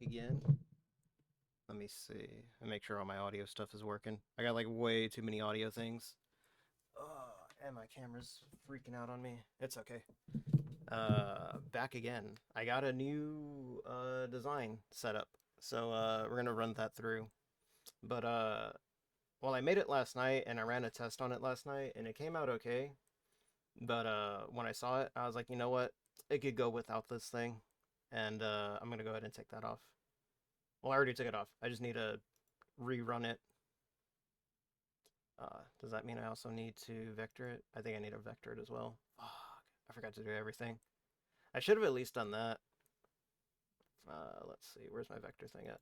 again. Let me see. And make sure all my audio stuff is working. I got like way too many audio things. Oh, and my camera's freaking out on me. It's okay. Back again. I got a new design set up. So we're gonna run that through. But well, I made it last night and I ran a test on it last night and it came out okay. But when I saw it, I was like, you know what? It could go without this thing. And I'm gonna go ahead and take that off. Well, I already took it off. I just need to rerun it. Does that mean I also need to vector it? I think I need to vector it as well. Fuck, I forgot to do everything. I should have at least done that. Let's see, where's my vector thing at?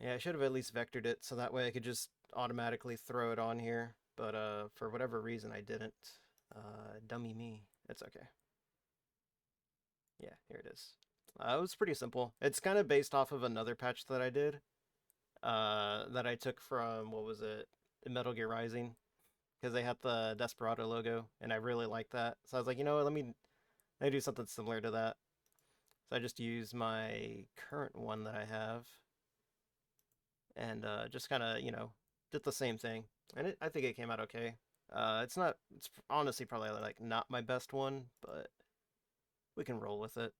Yeah, I should have at least vectored it so that way I could just automatically throw it on here. But for whatever reason I didn't. Dummy me. It's okay. Yeah, here it is. It was pretty simple. It's kind of based off of another patch that I did. That I took from, what was it? Metal Gear Rising. Because they had the Desperado logo, and I really liked that. So I was like, you know what, let me do something similar to that. So I just used my current one that I have, and just kind of, did the same thing. And I think it came out okay. It's honestly probably like not my best one, but we can roll with it.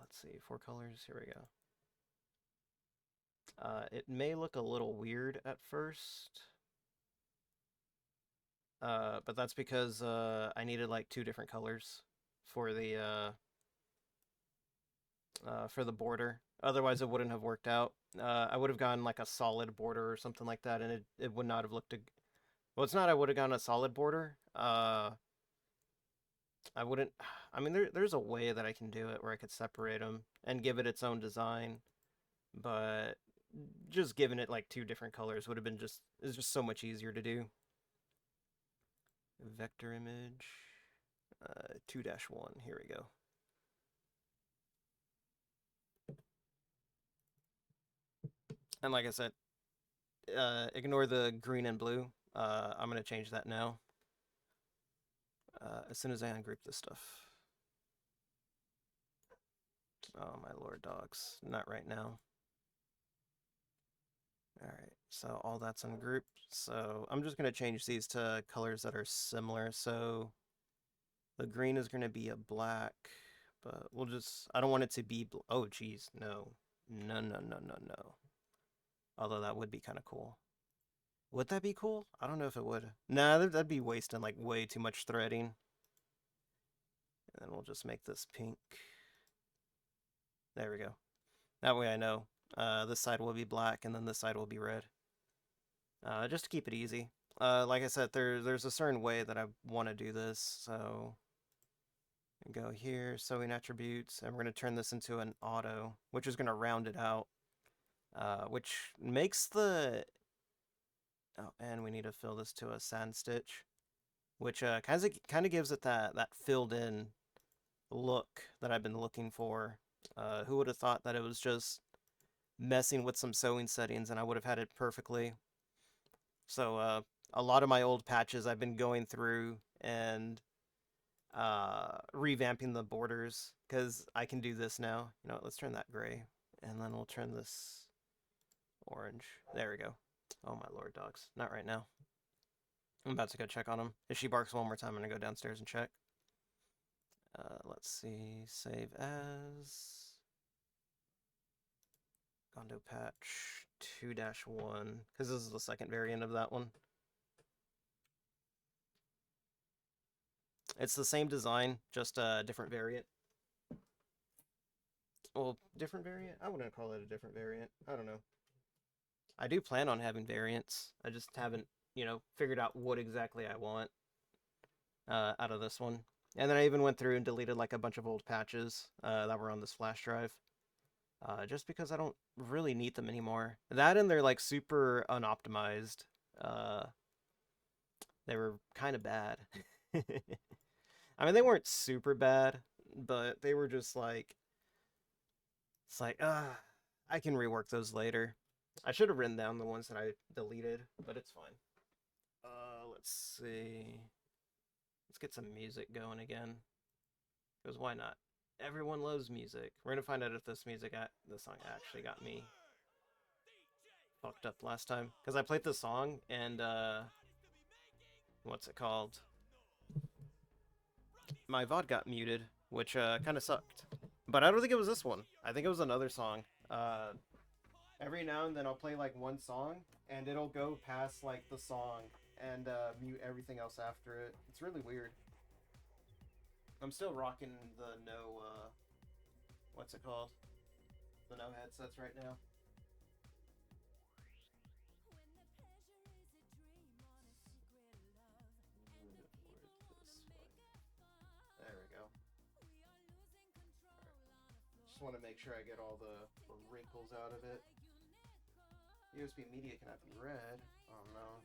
Let's see, 4 colors, here we go. It may look a little weird at first, but that's because I needed like 2 different colors for the border. Otherwise, it wouldn't have worked out. I would have gone like a solid border or something like that, and it would not have looked. Well, it's not. I would have gone a solid border. I wouldn't. I mean, there's a way that I can do it where I could separate them and give it its own design, but just giving it like 2 different colors would have been just is just so much easier to do. Vector image, 2-1. Here we go. And like I said, ignore the green and blue. I'm gonna change that now. As soon as I ungroup this stuff. Oh my lord, dogs! Not right now. All right, so all that's ungrouped. So I'm just gonna change these to colors that are similar. So the green is gonna be a black, but we'll just. I don't want it to be. Oh geez, no, no, no, no, no, no. Although that would be kind of cool. Would that be cool? I don't know if it would. Nah, that'd be wasting like way too much threading. And then we'll just make this pink. There we go. That way I know. This side will be black and then this side will be red. Just to keep it easy. Like I said, there's a certain way that I want to do this. So go here, sewing attributes, and we're going to turn this into an auto, which is going to round it out. Which makes the... Oh, and we need to fill this to a sand stitch, which kind of gives it that filled in look that I've been looking for. Who would have thought that it was just messing with some sewing settings and I would have had it perfectly. So a lot of my old patches I've been going through and revamping the borders because I can do this now. You know, let's turn that gray and then we'll turn this orange. There we go. Oh my lord, dogs. Not right now. I'm about to go check on him. If she barks one more time, I'm gonna go downstairs and check. Let's see. Save as. Gondo patch 2-1, because this is the second variant of that one. It's the same design, just a different variant. Well, different variant? I wouldn't call it a different variant. I don't know. I do plan on having variants. I just haven't, figured out what exactly I want out of this one. And then I even went through and deleted like a bunch of old patches that were on this flash drive. Just because I don't really need them anymore. That and they're like super unoptimized. They were kind of bad. I mean, they weren't super bad, but they were just like, it's like, I can rework those later. I should have written down the ones that I deleted, but it's fine. Let's see. Let's get some music going again. Because why not? Everyone loves music. We're gonna find out if this song actually got me fucked up last time. Because I played the song and, what's it called? My VOD got muted, which, kind of sucked. But I don't think it was this one. I think it was another song. Every now and then I'll play, like, one song, and it'll go past, like, the song and, mute everything else after it. It's really weird. I'm still rocking the no, what's it called? The no headsets right now. There we go. Just want to make sure I get all the wrinkles out of it. USB media cannot be read. Oh no.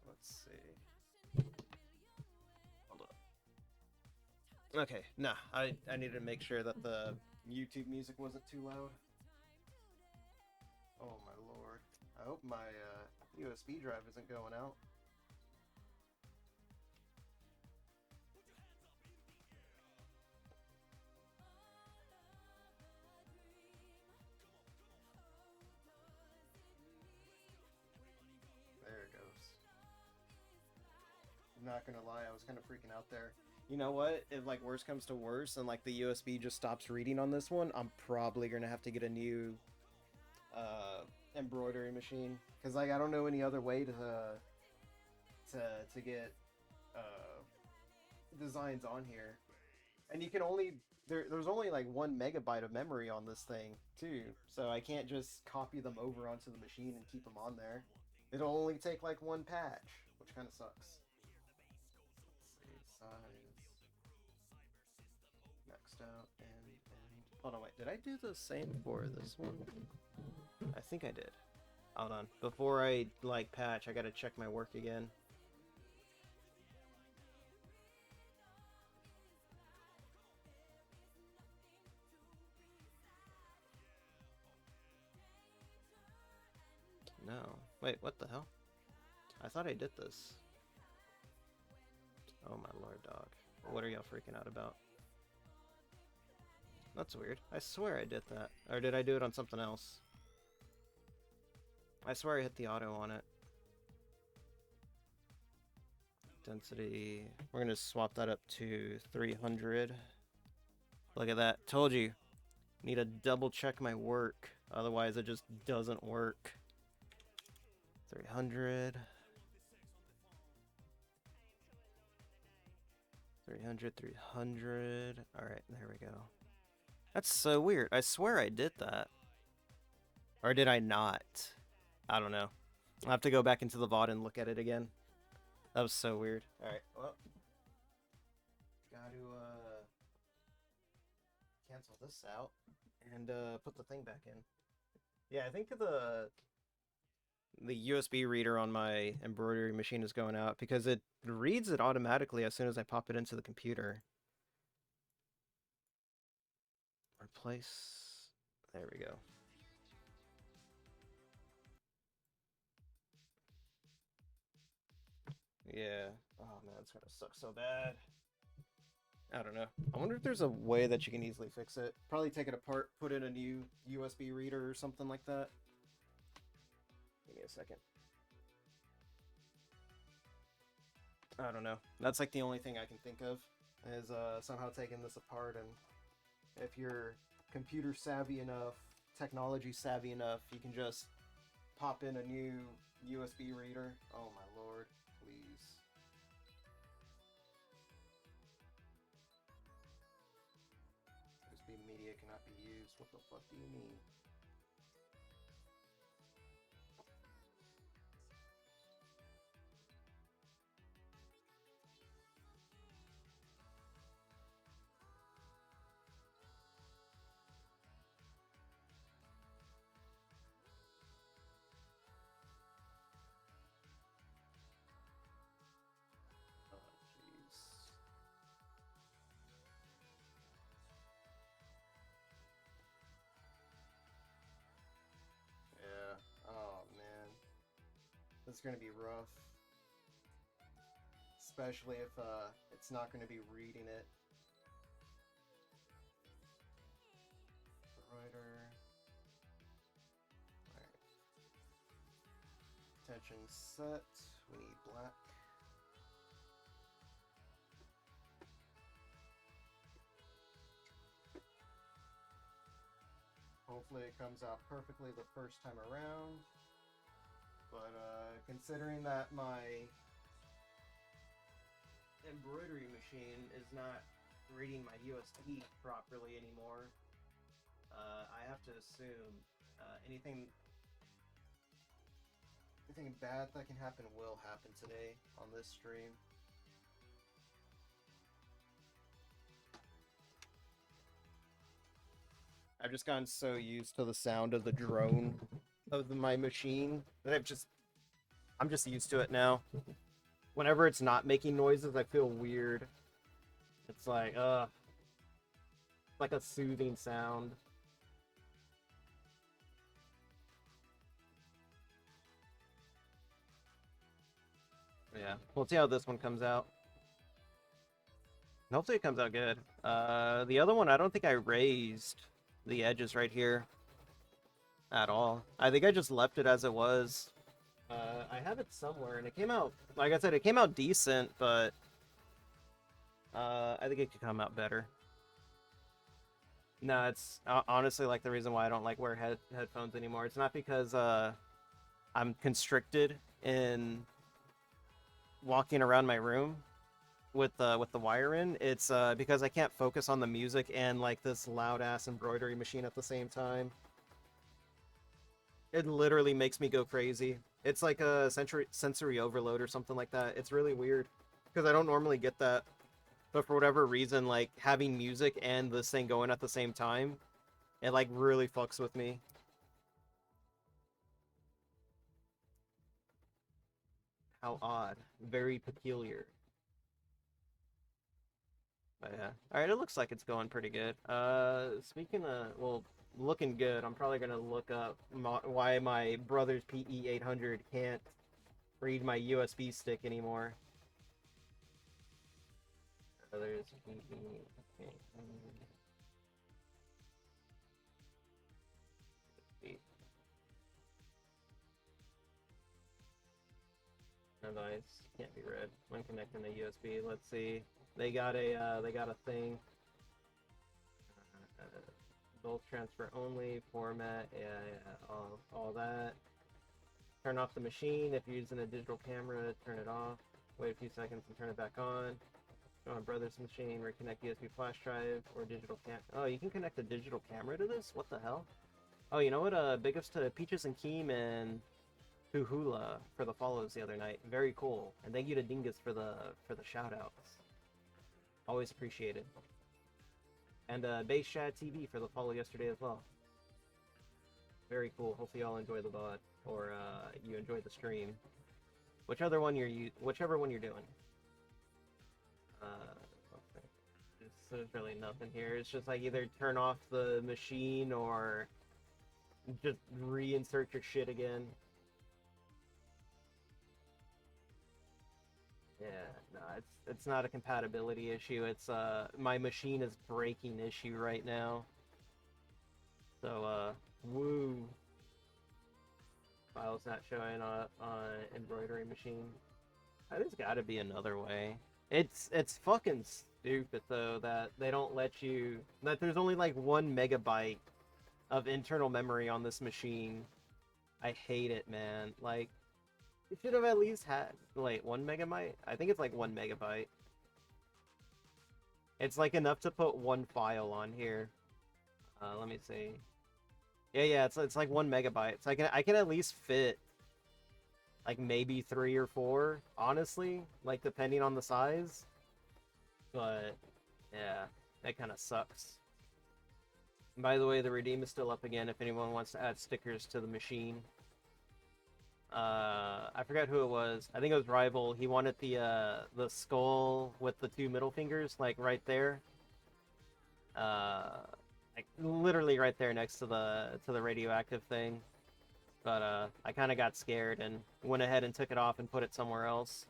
Let's see. Hold up. Okay, nah, I needed to make sure that the YouTube music wasn't too loud. Oh my lord. I hope my USB drive isn't going out. There it goes. I'm not gonna lie, I was kind of freaking out there. You know what? If like worse comes to worse and like the USB just stops reading on this one, I'm probably gonna have to get a new embroidery machine because like I don't know any other way to get designs on here, and you can only there's only like 1 MB of memory on this thing too, so I can't just copy them over onto the machine and keep them on there. It'll only take like one patch, which kind of sucks. Let's see, size maxed out and hold on, wait, did I do the same for this one? I think I did. Hold on, before I like patch, I gotta check my work again. No. Wait, what the hell? I thought I did this. Oh my lord, dog. What are y'all freaking out about? That's weird. I swear I did that. Or did I do it on something else? I swear I hit the auto on it. Density. We're gonna swap that up to 300. Look at that. Told you. Need to double check my work. Otherwise it just doesn't work. 300. 300, 300. Alright, there we go. That's so weird. I swear I did that. Or did I not? I don't know. I'll have to go back into the VOD and look at it again. That was so weird. Alright, well. Gotta, cancel this out and, put the thing back in. Yeah, I think the USB reader on my embroidery machine is going out because it reads it automatically as soon as I pop it into the computer. Replace. There we go. Yeah. Oh man, it's gonna suck so bad. I don't know. I wonder if there's a way that you can easily fix it. Probably take it apart, put in a new USB reader or something like that. Give me a second. I don't know. That's like the only thing I can think of is somehow taking this apart, and if you're computer savvy enough, technology savvy enough, you can just pop in a new USB reader. Oh my lord, please. USB media cannot be used. What the fuck do you mean? It's going to be rough, especially if it's not going to be reading it. matching set. We need black. Hopefully it comes out perfectly the first time around. But considering that my embroidery machine is not reading my USB properly anymore, I have to assume anything bad that can happen will happen today on this stream. I've just gotten so used to the sound of the drone of my machine that I'm just used to it now. Whenever it's not making noises, I feel weird. It's like a soothing sound. Yeah, we'll see how this one comes out. Hopefully it comes out good. The other one, I don't think I raised the edges right here at all. I think I just left it as it was. I have it somewhere, and it came out, like I said, it came out decent, but I think it could come out better. No, it's honestly like the reason why I don't like wear headphones anymore. It's not because I'm constricted in walking around my room with the wire in. It's because I can't focus on the music and like this loud ass embroidery machine at the same time. It literally makes me go crazy. It's like a sensory overload or something like that. It's really weird because I don't normally get that, but for whatever reason, like having music and this thing going at the same time, it like really fucks with me. How odd. Very peculiar. But yeah. Alright, it looks like it's going pretty good. Speaking of, well, looking good, I'm probably gonna look up why my brother's PE800 can't read my USB stick anymore. Brother's PE800. Device can't be read when connecting to USB. Let's see. They got a thing. Both transfer only format. Yeah, all that. Turn off the machine if you're using a digital camera. Turn it off. Wait a few seconds and turn it back on. Go on brother's machine. Reconnect USB flash drive or digital cam. Oh, you can connect a digital camera to this? What the hell? Oh, you know what? Big ups to Peaches and Keem and Huhula for the follows the other night. Very cool. And thank you to Dingus for the shout outs. Always appreciated. And Base Shad TV for the follow yesterday as well. Very cool. Hopefully y'all enjoy the VOD or you enjoy the stream. Whichever one you're doing. Okay. There's really nothing here. It's just like either turn off the machine or just reinsert your shit again. Yeah, no, it's not a compatibility issue. It's my machine is breaking issue right now. So woo. Files not showing up on embroidery machine. There's got to be another way. It's fucking stupid though that they don't let you, that there's only like 1 megabyte of internal memory on this machine. I hate it, man. Like, it should have at least had, wait, 1 megabyte? I think it's like 1 megabyte. It's like enough to put one file on here. Let me see. Yeah, it's like 1 megabyte. So I can at least fit like maybe 3 or 4, honestly, like depending on the size. But yeah, that kind of sucks. And by the way, the redeem is still up again if anyone wants to add stickers to the machine. I forgot who it was. I think it was Rival. He wanted the skull with the 2 middle fingers, like right there. Like literally right there next to the radioactive thing. But I kind of got scared and went ahead and took it off and put it somewhere else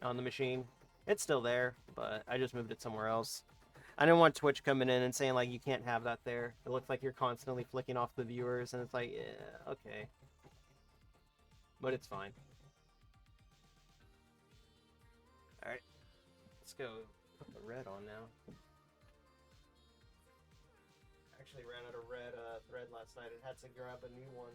on the machine. It's still there, but I just moved it somewhere else. I didn't want Twitch coming in and saying like you can't have that there. It looks like you're constantly flicking off the viewers, and it's like, yeah, okay. But it's fine. let's go put the red on now. Actually ran out of red thread last night and had to grab a new one.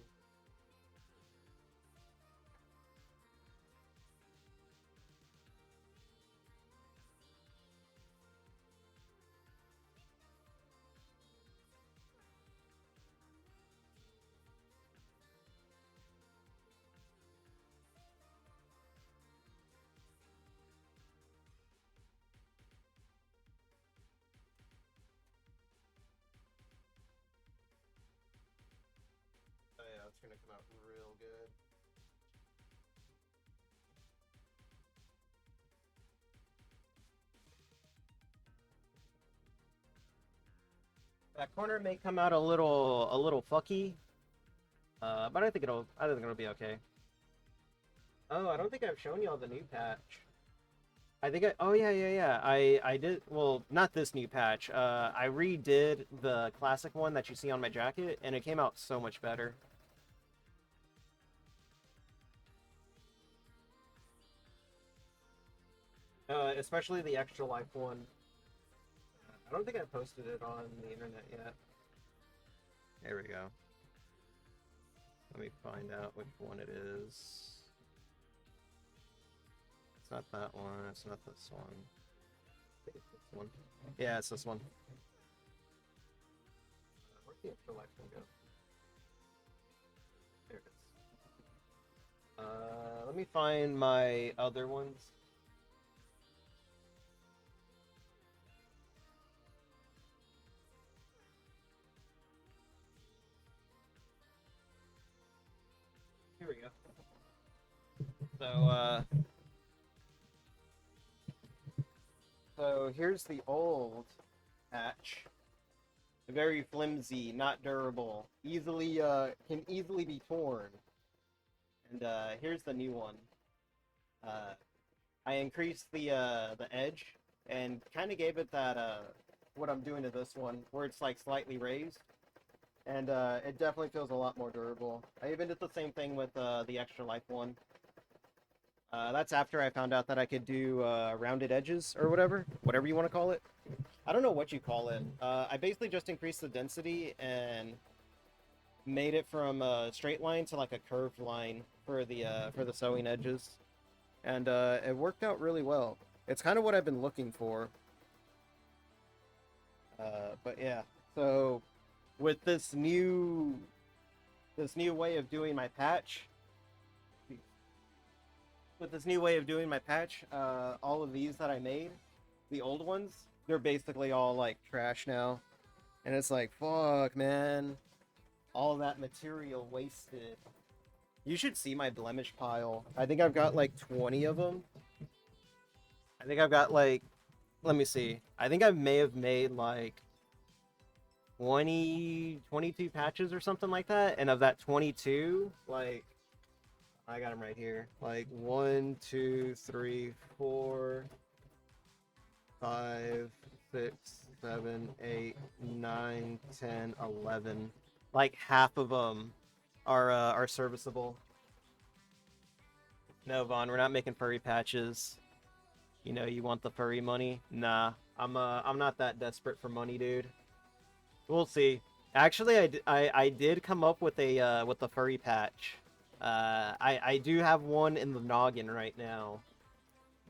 Oh yeah, it's gonna come out real good. That corner may come out a little fucky, but I think it'll be okay. Oh, I don't think I've shown y'all the new patch. Oh yeah. I did, well, not this new patch. I redid the classic one that you see on my jacket, and it came out so much better. Especially the extra life one. I don't think I posted it on the internet yet. There we go. Let me find out which one it is. It's not that one. It's not this one. It's this one. Yeah, it's this one. Where'd the extra life one go? There it is. Let me find my other ones. Here we go. So here's the old patch. Very flimsy, not durable, easily can easily be torn. And here's the new one. Uh, I increased the edge and kind of gave it that what I'm doing to this one, where it's like slightly raised, and it definitely feels a lot more durable. I even did the same thing with the extra life one. That's after I found out that I could do rounded edges or whatever you want to call it. I don't know what you call it. I basically just increased the density and made it from a straight line to like a curved line for the sewing edges, and it worked out really well. It's kind of what I've been looking for. But yeah, so with this new way of doing my patch, all of these that I made, the old ones, they're basically all like trash now, and it's like, fuck, man, all that material wasted. You should see my blemish pile. I think I've got like 20 of them. I think I've got like, let me see. I think I may have made like 22 patches or something like that. And of that 22, like, I got them right here. Like 1, 2, 3, 4, 5, 6, 7, 8, 9, 10, 11. Like half of them are serviceable. No, Vaughn, we're not making furry patches. You know, you want the furry money? Nah, I'm not that desperate for money, dude. We'll see. Actually, I did come up with the furry patch. I do have one in the noggin right now,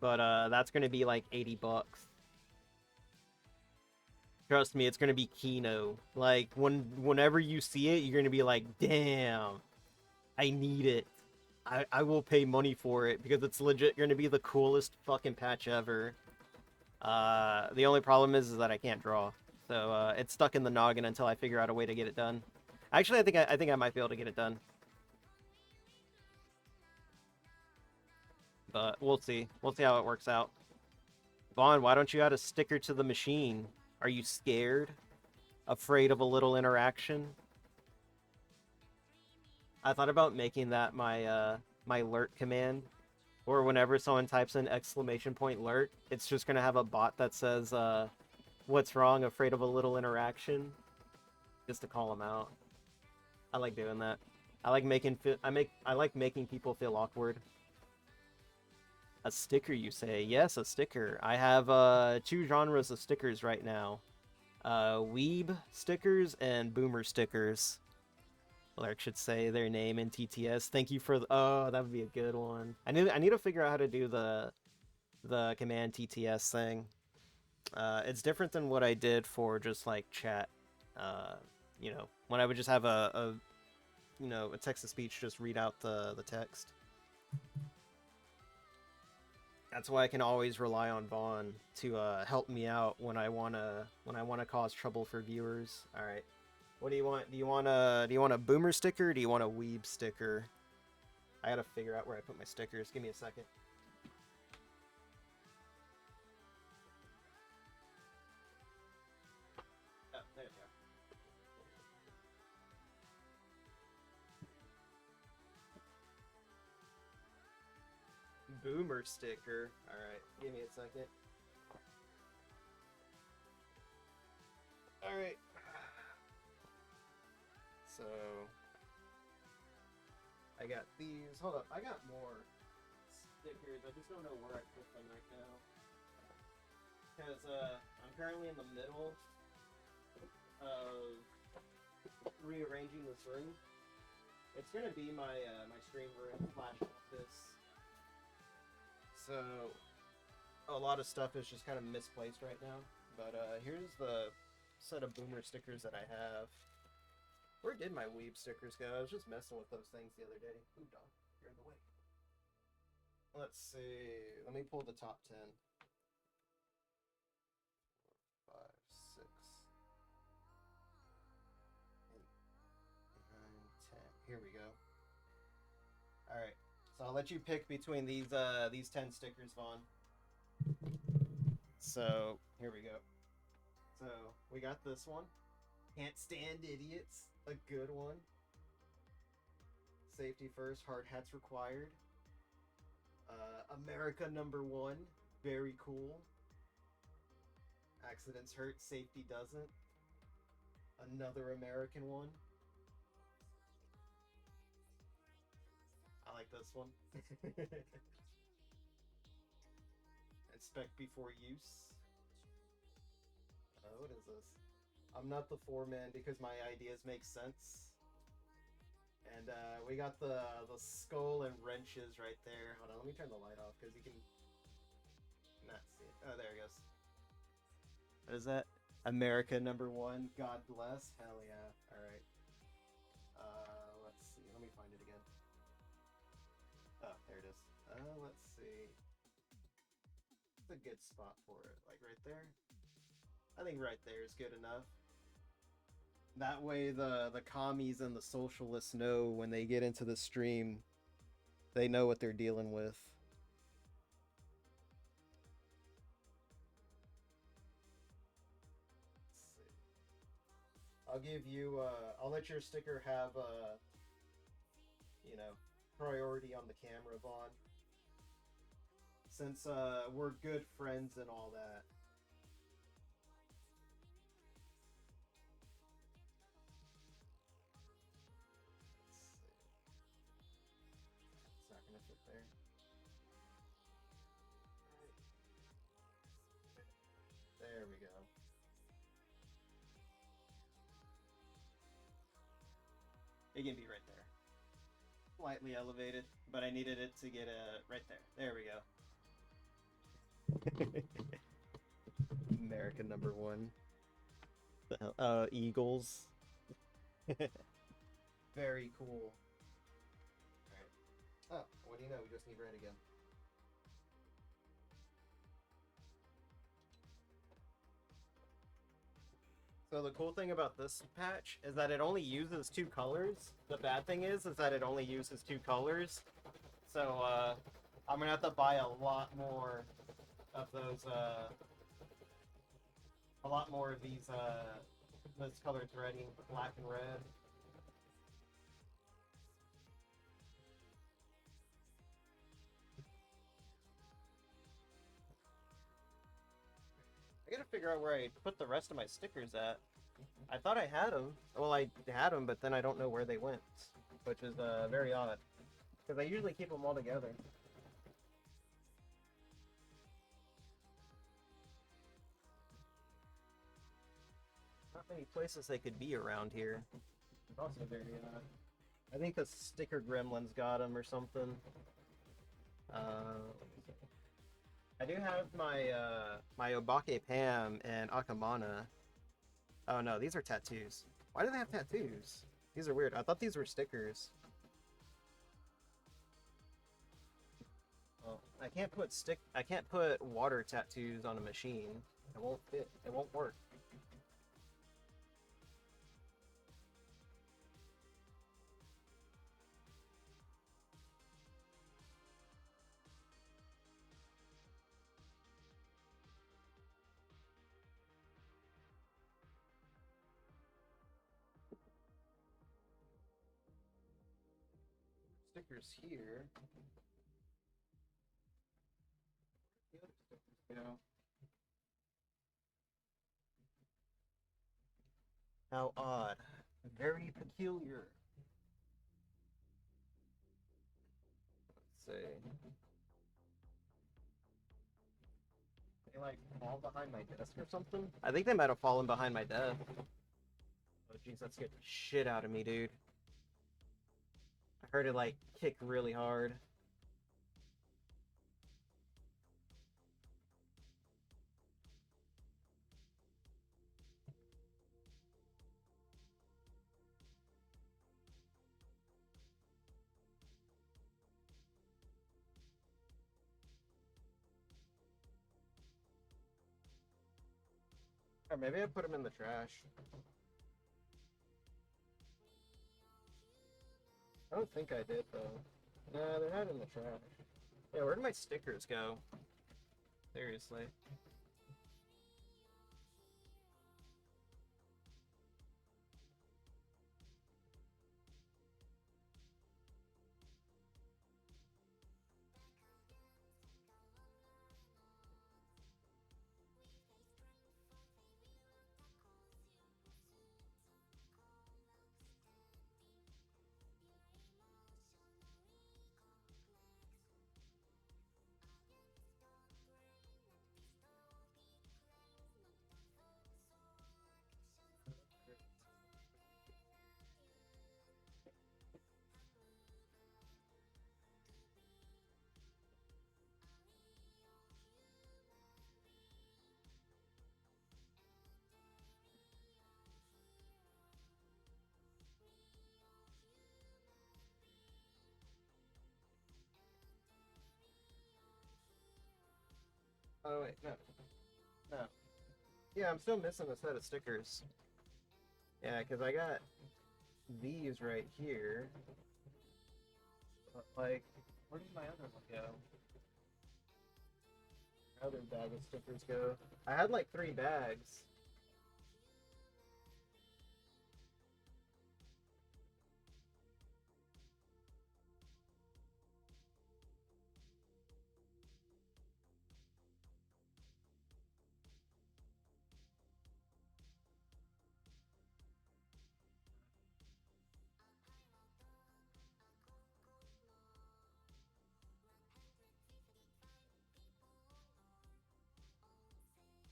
but that's gonna be like 80 bucks. Trust me, it's gonna be Kino. Like whenever you see it, you're gonna be like, damn, I need it. I will pay money for it because it's legit gonna be the coolest fucking patch ever. The only problem is that I can't draw, so it's stuck in the noggin until I figure out a way to get it done. Actually, I think I might be able to get it done, but we'll see. We'll see how it works out. Vaughn, why don't you add a sticker to the machine? Are you scared? Afraid of a little interaction? I thought about making that my lurk command, or whenever someone types in exclamation point lurk, it's just gonna have a bot that says what's wrong, afraid of a little interaction, just to call them out. I like doing that. I like making people feel awkward. A sticker, you say? Yes, a sticker. I have two genres of stickers right now. Weeb stickers and boomer stickers. Lark should say their name in TTS. Thank you for the... Oh, that would be a good one. I need to figure out how to do the command TTS thing. It's different than what I did for just like chat. Uh, when I would just have a text to speech just read out the text. That's why I can always rely on Vaughn to help me out when I wanna cause trouble for viewers. All right. What do you want? Do you want a boomer sticker? Or do you want a weeb sticker? I gotta figure out where I put my stickers. Give me a second. Oh, there they are. Boomer sticker. All right. Give me a second. All right. So I got these. Hold up. I got more stickers. I just don't know where I put them right now. Because I'm currently in the middle of rearranging this room. It's gonna be my stream room / office. So a lot of stuff is just kind of misplaced right now. But here's the set of boomer stickers that I have. Where did my weeb stickers go? I was just messing with those things the other day. Ooh, dog, you're in the way. Let's see. Let me pull the top 10. 5, 6, 8, 9, 10. Here we go. All right. So I'll let you pick between these 10 stickers, Vaughn. So here we go. So we got this one. Can't stand idiots. A good one. Safety first. Hard hats required. America #1. Very cool. Accidents hurt. Safety doesn't. Another American one. I like this one. Inspect before use. What is this? I'm not the foreman because my ideas make sense. And we got the skull and wrenches right there. Hold on, let me turn the light off because you can not see it. Oh, there it goes. What is that? America #1. God bless. Hell yeah. All right. Let's see. Let me find it again. Oh, there it is. Let's see. It's a good spot for it. Like right there. I think right there is good enough. That way the commies and the socialists know when they get into the stream, they know what they're dealing with. Let's see. I'll give you I'll let your sticker have priority on the camera, Vaughn. Since we're good friends and all that. There. There we go. It can be right there. Slightly elevated, but I needed it to get right there. There we go. America #1. The hell? Eagles. Very cool. Alright. Oh, what do you know? We just need red again. So the cool thing about this patch is that it only uses 2 colors. The bad thing is that it only uses 2 colors. So I'm gonna have to buy a lot more of those. A lot more of these this color threading, black and red. I gotta figure out where I put the rest of my stickers at. I thought I had them. Well, I had them, but then I don't know where they went, which is very odd. Because I usually keep them all together. many places they could be around here. It's also very, I think the sticker gremlins got him or something. Uh, I do have my my Obake Pam and Akamana. Oh no, these are tattoos. Why do they have tattoos? These are weird. I thought these were stickers. Well, I can't put water tattoos on a machine. It won't fit. It won't work. Stickers here. The other stickers go. How odd. Very peculiar. Let's see. They like fall behind my desk or something? I think they might have fallen behind my desk. Oh jeez, that scared the shit out of me, dude. I heard it like kick really hard. Or maybe I put them in the trash. I don't think I did though. Nah, they're not in the trash. Yeah, where did my stickers go? Seriously. Oh wait, no. No. Yeah, I'm still missing a set of stickers. Yeah, because I got these right here. But, like, where did my other one go? My other bag of stickers go? I had like 3 bags.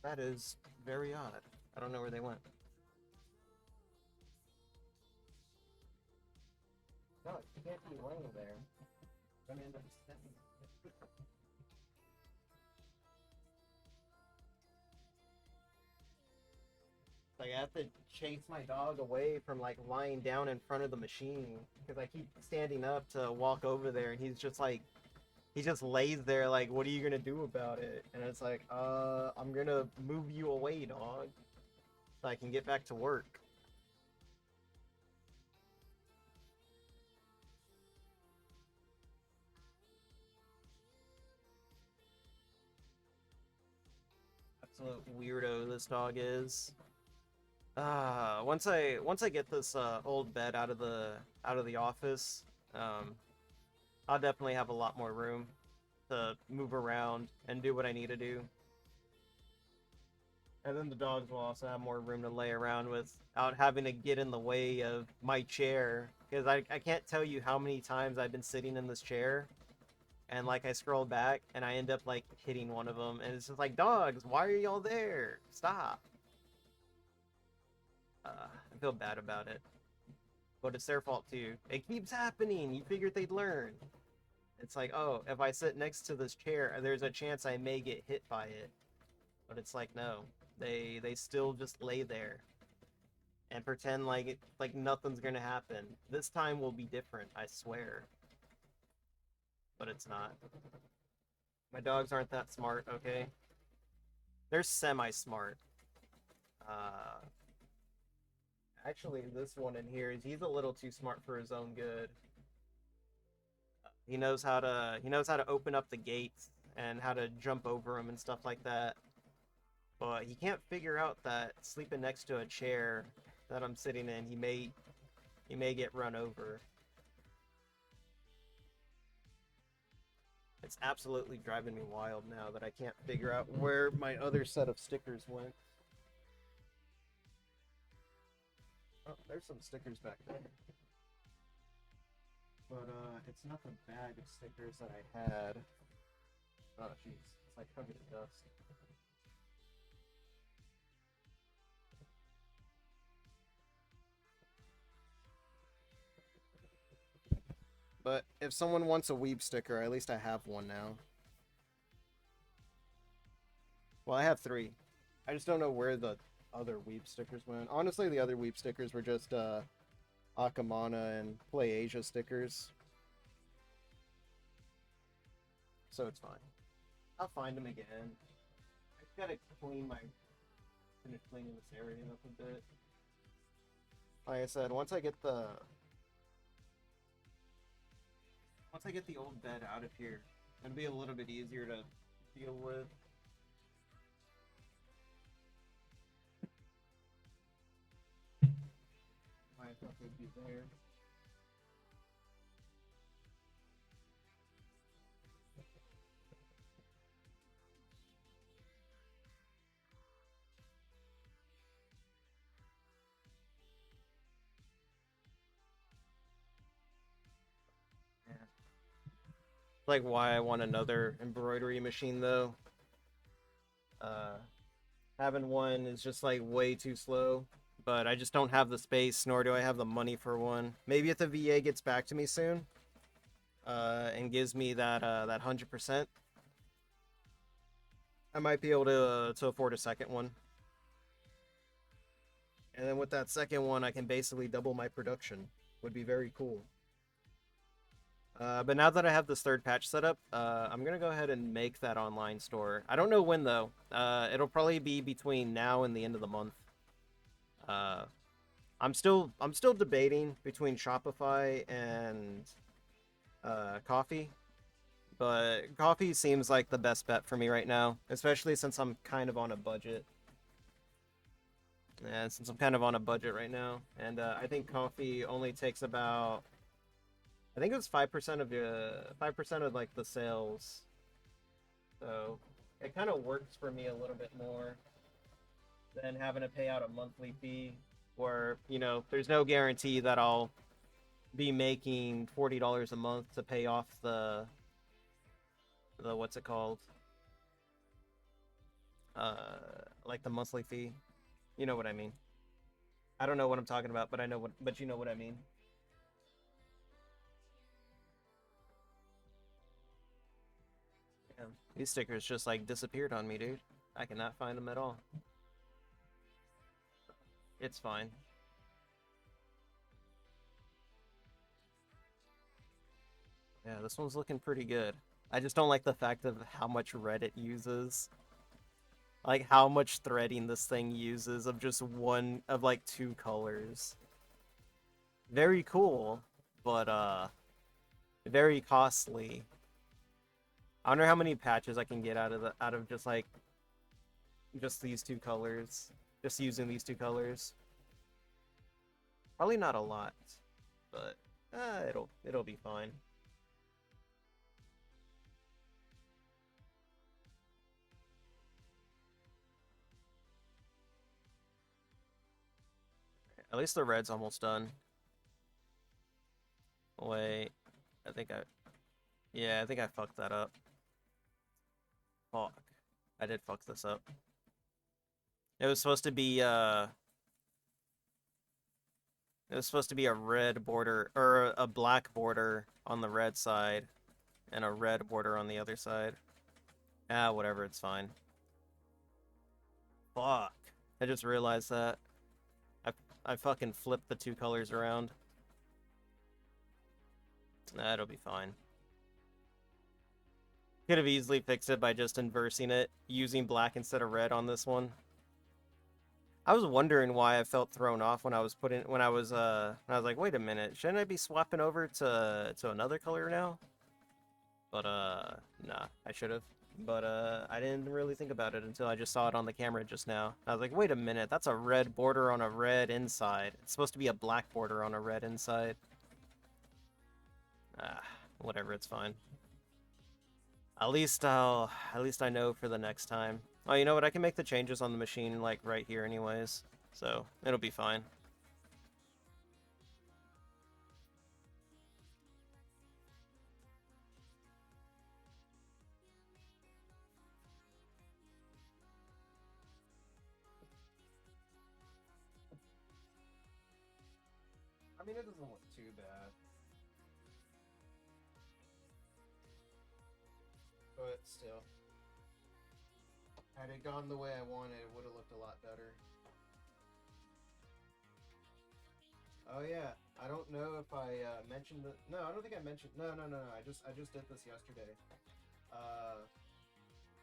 That is very odd. I don't know where they went. No, you can't be laying there. I'm gonna end up stepping. Like I have to chase my dog away from like lying down in front of the machine because I keep standing up to walk over there, and he's just like he just lays there like, what are you gonna do about it? And it's like, I'm gonna move you away, dog, so I can get back to work. Absolute weirdo this dog is. Once I get this old bed out of the office, um, I'll definitely have a lot more room to move around and do what I need to do. And then the dogs will also have more room to lay around without having to get in the way of my chair. Because I can't tell you how many times I've been sitting in this chair and like I scroll back and I end up like hitting one of them and it's just like, dogs, why are y'all there? Stop. I feel bad about it. But it's their fault too. It keeps happening. You figured they'd learn. It's like, oh, if I sit next to this chair, there's a chance I may get hit by it. But it's like, no. They still just lay there and pretend like nothing's gonna happen. This time will be different, I swear. But it's not. My dogs aren't that smart, okay? They're semi-smart. Uh, Actually, this one in here, he's a little too smart for his own good. He knows how to open up the gates and how to jump over them and stuff like that. But he can't figure out that sleeping next to a chair that I'm sitting in, he may get run over. It's absolutely driving me wild now that I can't figure out where my other set of stickers went. Oh, there's some stickers back there. But it's not the bag of stickers that I had. Oh jeez, it's like covered in dust. But if someone wants a weeb sticker, at least I have one now. Well, I have three. I just don't know where the other weeb stickers went. Honestly, the other weeb stickers were just Akamana and Play Asia stickers. So it's fine. I'll find them again. I just gotta finish cleaning this area up a bit. Like I said, once I get the old bed out of here, it'll be a little bit easier to deal with. I thought they'd be there. Yeah. Like why I want another embroidery machine though. Uh, Having one is just like way too slow. But I just don't have the space, nor do I have the money for one. Maybe if the VA gets back to me soon, and gives me that 100%, I might be able to afford a second one. And then with that second one, I can basically double my production. Would be very cool. But now that I have this third patch set up, I'm gonna go ahead and make that online store. I don't know when though. It'll probably be between now and the end of the month. Uh, I'm still debating between Shopify and coffee, but coffee seems like the best bet for me right now, especially since I'm kind of on a budget. And since I'm kind of on a budget right now, and I think coffee only takes about, I think it was 5% of like the sales, so it kind of works for me a little bit more than having to pay out a monthly fee, where there's no guarantee that I'll be making $40 a month to pay off the what's it called, like the monthly fee. You know what I mean. I don't know what I'm talking about, but you know what I mean. Yeah. These stickers just like disappeared on me, dude. I cannot find them at all. It's fine. Yeah, this one's looking pretty good. I just don't like the fact of how much red it uses. Like how much threading this thing uses of just one of like two colors. Very cool, but very costly. I wonder how many patches I can get out of just these two colors. Just using these two colors. Probably not a lot, but it'll be fine. At least the red's almost done. Wait, I think I yeah, I think I fucked that up. Fuck. I did fuck this up. It was supposed to be It was supposed to be a red border, or a black border on the red side, and a red border on the other side. Ah, whatever, it's fine. Fuck. I just realized that. I, I fucking flipped the two colors around. That'll be fine. Could have easily fixed it by just inversing it, using black instead of red on this one. I was wondering why I felt thrown off when I was like, wait a minute, shouldn't I be swapping over to another color now? But nah, I should have. But I didn't really think about it until I just saw it on the camera just now. I was like, wait a minute, that's a red border on a red inside. It's supposed to be a black border on a red inside. Ah, whatever, it's fine. At least I know for the next time. Oh, you know what? I can make the changes on the machine like right here anyways. So, it'll be fine. I mean, it doesn't look too bad. But still. Had it gone the way I wanted, it would have looked a lot better. Oh yeah, I don't know if I mentioned the. No, I don't think I mentioned. No. I just did this yesterday. Uh,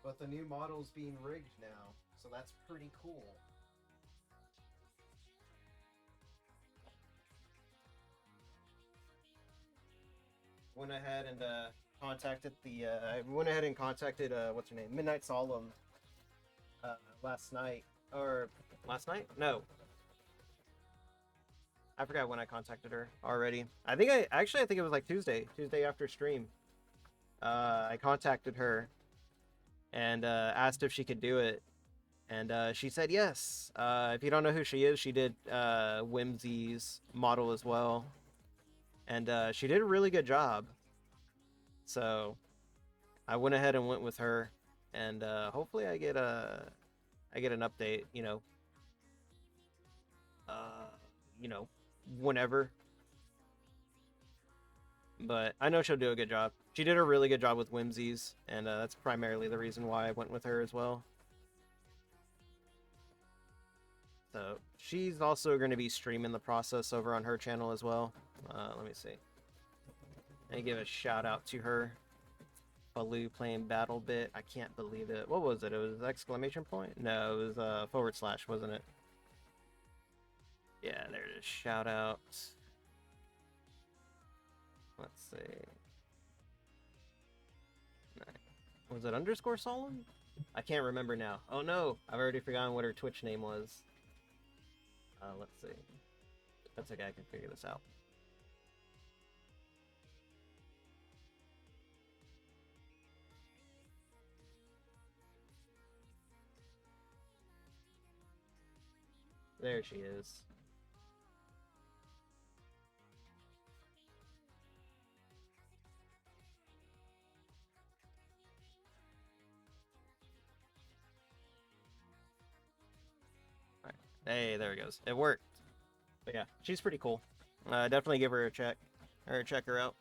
but the new model's being rigged now, so that's pretty cool. Went ahead and contacted the. I went ahead and contacted what's her name, Midnight Solemn, last night or last night? No, I forgot when I contacted her already. I think I think it was like Tuesday after stream. I contacted her and asked if she could do it, and she said yes. If you don't know who she is, she did Whimsy's model as well, and she did a really good job. So I went ahead and went with her, and hopefully I get an update. Uh, you know, whenever. But I know she'll do a good job. She did a really good job with Whimsies, and that's primarily the reason why I went with her as well. So she's also going to be streaming the process over on her channel as well. Let me see. Let me give a shout out to her. Baloo playing Battle Bit. I can't believe it. What was it? It was exclamation point? No, it was / wasn't it? Yeah, there it is. Shout out. Let's see. Was it underscore Solemn? I can't remember now. Oh no, I've already forgotten what her Twitch name was. Let's see. That's okay, I can figure this out. There she is. Alright. Hey, there it goes. It worked. But yeah, she's pretty cool. Definitely give her a check. Or check her out.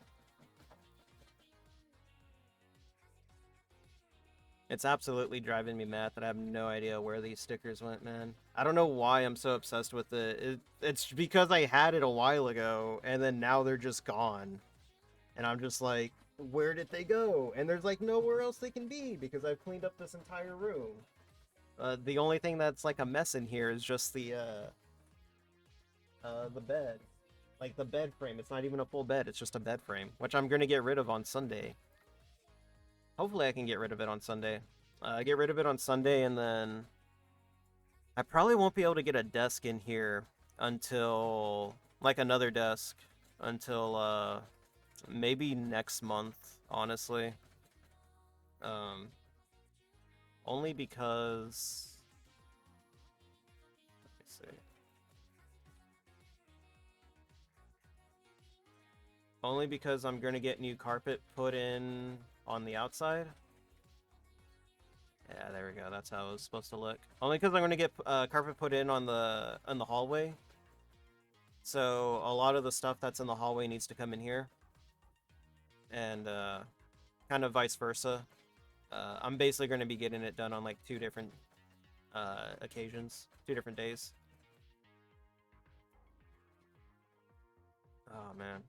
It's absolutely driving me mad that I have no idea where these stickers went, man. I don't know why I'm so obsessed with it. It's because I had it a while ago, and then now they're just gone. And I'm just like, where did they go? And there's like nowhere else they can be because I've cleaned up this entire room. The only thing that's like a mess in here is just the bed. Like the bed frame. It's not even a full bed, it's just a bed frame, which I'm gonna get rid of on Sunday. Hopefully I can get rid of it on Sunday. Get rid of it on Sunday, and then I probably won't be able to get a desk in here until, like another desk, until maybe next month, honestly. Um, only because, let me see. Only because I'm gonna get new carpet put in on the outside. Yeah, there we go. That's how it was supposed to look. Only because I'm gonna get carpet put in on the hallway. So a lot of the stuff that's in the hallway needs to come in here, and kind of vice versa. I'm basically going to be getting it done on like two different occasions, 2 different days. Oh man,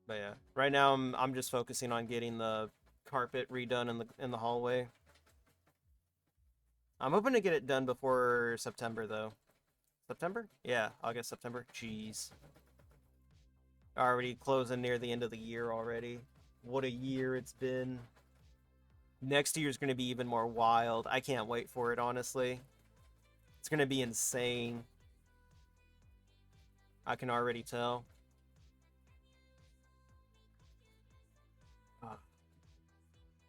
but yeah, right now I'm just focusing on getting the carpet redone in the hallway. I'm hoping to get it done before September though. September? Yeah, August, September. Jeez, already closing near the end of the year already. What a year it's been. Next year's going to be even more wild. I can't wait for it, honestly. It's going to be insane. I can already tell. Uh,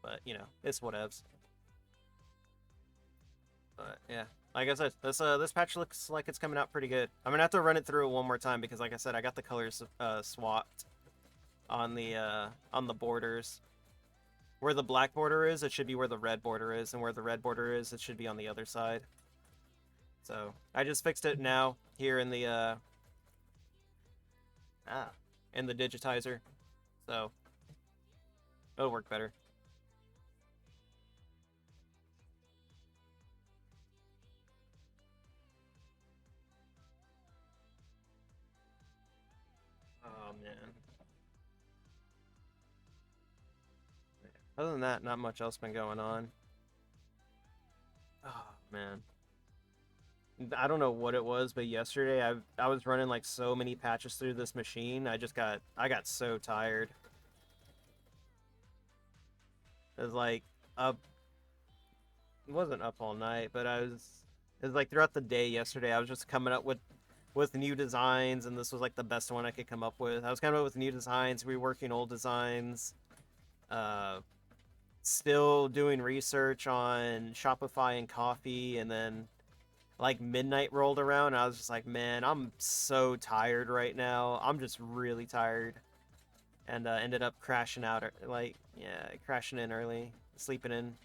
but, you know, it's whatevs. But, yeah. Like I said, this patch looks like it's coming out pretty good. I'm going to have to run it through it one more time because, like I said, I got the colors swapped on the borders. Where the black border is, it should be where the red border is, and where the red border is, it should be on the other side. So, I just fixed it now here in the in the digitizer. So, it'll work better. Oh man. Other than that, not much else been going on. Oh man. I don't know what it was, but yesterday I was running like so many patches through this machine. I got so tired. It was like up it wasn't up all night, but it was like throughout the day yesterday I was just coming up with new designs, and this was like the best one I could come up with. I was coming up with new designs, reworking old designs, uh still doing research on Shopify and coffee, and then like midnight rolled around and I was just like, man, I'm so tired right now. I'm just really tired. And ended up crashing out, like, yeah, crashing in early, sleeping in,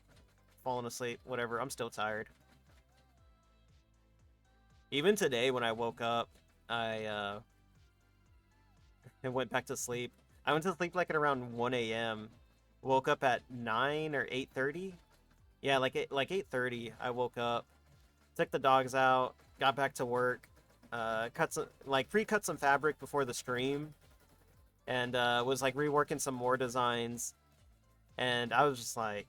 falling asleep, whatever. I'm still tired. Even today when I woke up, I went back to sleep. I went to sleep like at around 1 a.m. Woke up at 9 or 8:30. Yeah, like 8:30 I woke up, took the dogs out, got back to work, cut some like pre-cut some fabric before the stream, and was like reworking some more designs. And I was just like,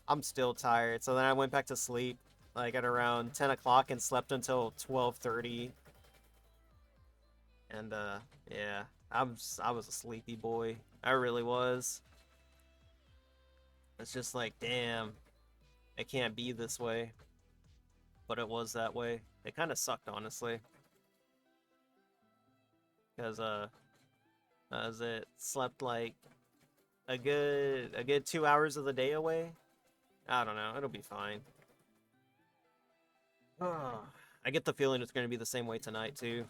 I'm still tired. So then I went back to sleep like at around 10 o'clock and slept until 12:30. And yeah, I was a sleepy boy. I really was. It's just like, damn, it can't be this way. But it was that way. It kind of sucked, honestly, because as it slept like a good 2 hours of the day away. I don't know. It'll be fine. I get the feeling it's going to be the same way tonight too.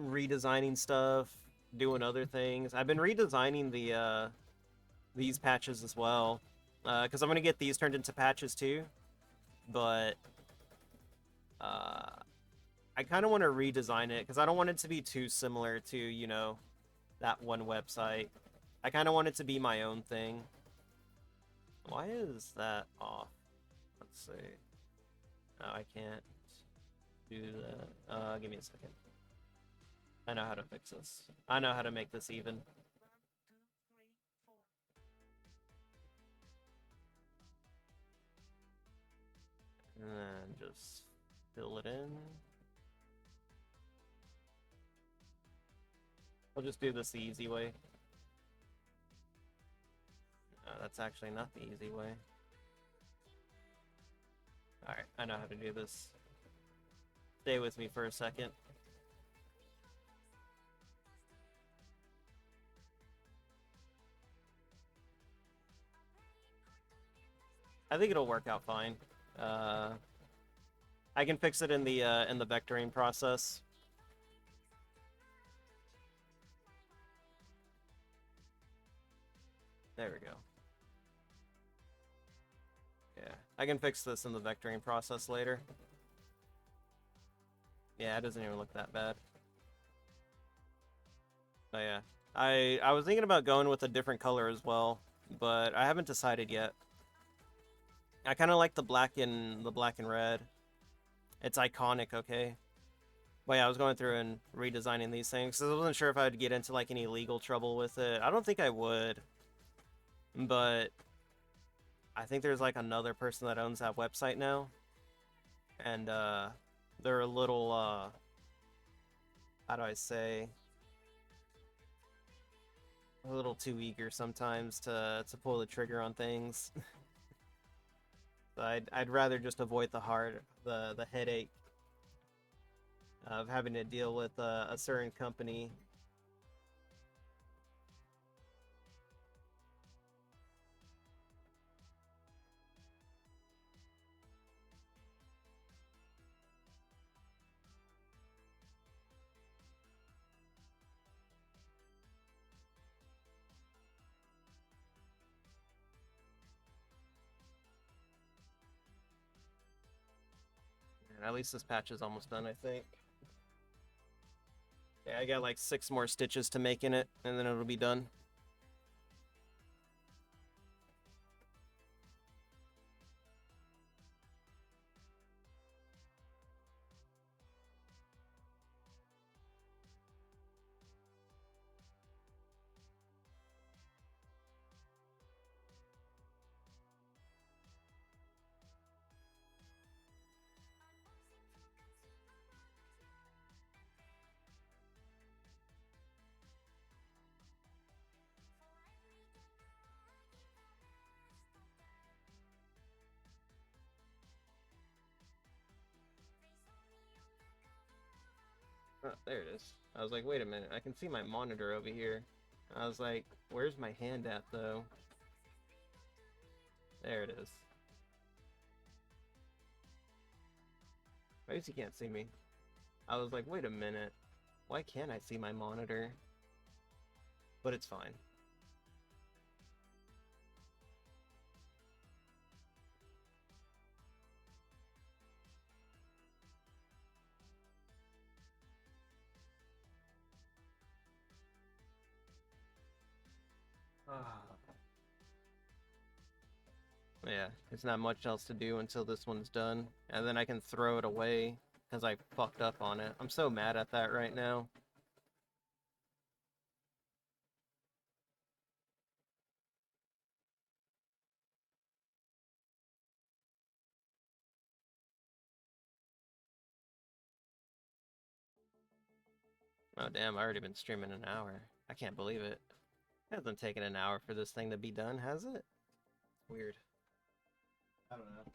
Redesigning stuff, doing other things. I've been redesigning these patches as well, because I'm going to get these turned into patches too. But uh, I kind of want to redesign it because I don't want it to be too similar to, you know, that one website. I kind of want it to be my own thing. Why is that off? Let's see. No, I can't do that. Give me a second. I know how to fix this. I know how to make this even. And then just fill it in. I'll just do this the easy way. No, that's actually not the easy way. Alright, I know how to do this. Stay with me for a second. I think it'll work out fine. I can fix it in the vectoring process. There we go. Yeah, I can fix this in the vectoring process later. Yeah, it doesn't even look that bad. Oh yeah. I was thinking about going with a different color as well, but I haven't decided yet. I kind of like the black and red. It's iconic, okay? But yeah, I was going through and redesigning these things. So I wasn't sure if I'd get into like any legal trouble with it. I don't think I would, but I think there's like another person that owns that website now, and they're a little how do I say, a little too eager sometimes to pull the trigger on things. So I'd rather just avoid the headache of having to deal with a certain company. And at least this patch is almost done, I think. Yeah, I got like 6 more stitches to make in it, and then it'll be done. Oh, there it is. I was like, wait a minute, I can see my monitor over here. I was like, where's my hand at though? There it is. I guess you can't see me. I was like, wait a minute, why can't I see my monitor? But it's fine. Ah. Yeah, it's not much else to do until this one's done, and then I can throw it away because I fucked up on it. I'm so mad at that right now. Oh damn, I already been streaming an hour. I can't believe it. It hasn't taken an hour for this thing to be done, has it? Weird. I don't know.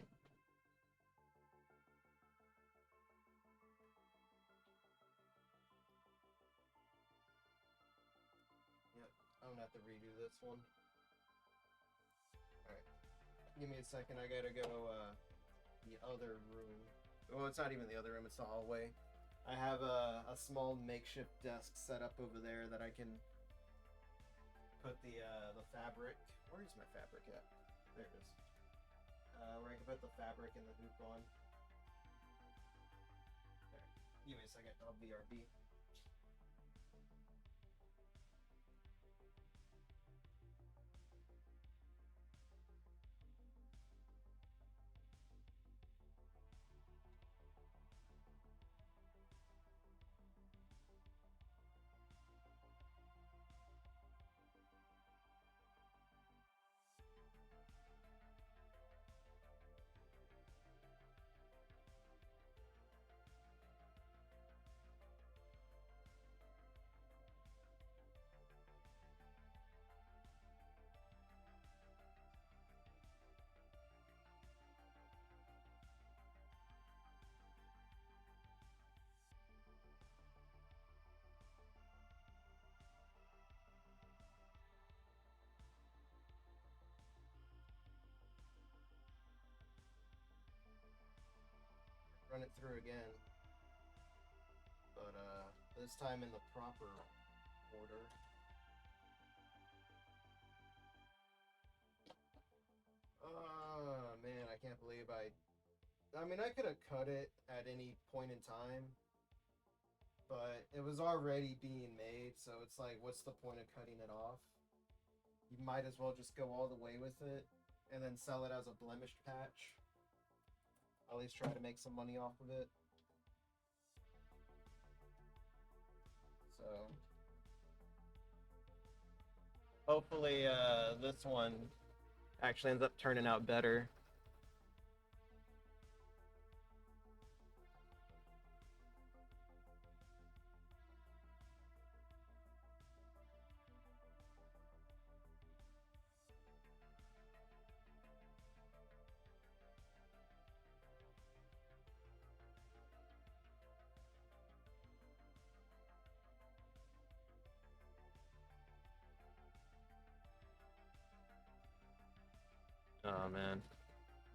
Yep, I'm gonna have to redo this one. Alright, give me a second. I gotta go, the other room. Well, it's not even the other room, it's the hallway. I have a small makeshift desk set up over there that I can put the fabric. Where's my fabric at? There it is. Where I can put the fabric and the hoop on. There. Give me a second. I'll BRB. Run it through again, but this time in the proper order. Oh man, I can't believe I mean, I could have cut it at any point in time, but it was already being made, so it's like, what's the point of cutting it off? You might as well just go all the way with it and then sell it as a blemished patch. At least try to make some money off of it. So hopefully this one actually ends up turning out better. Oh man.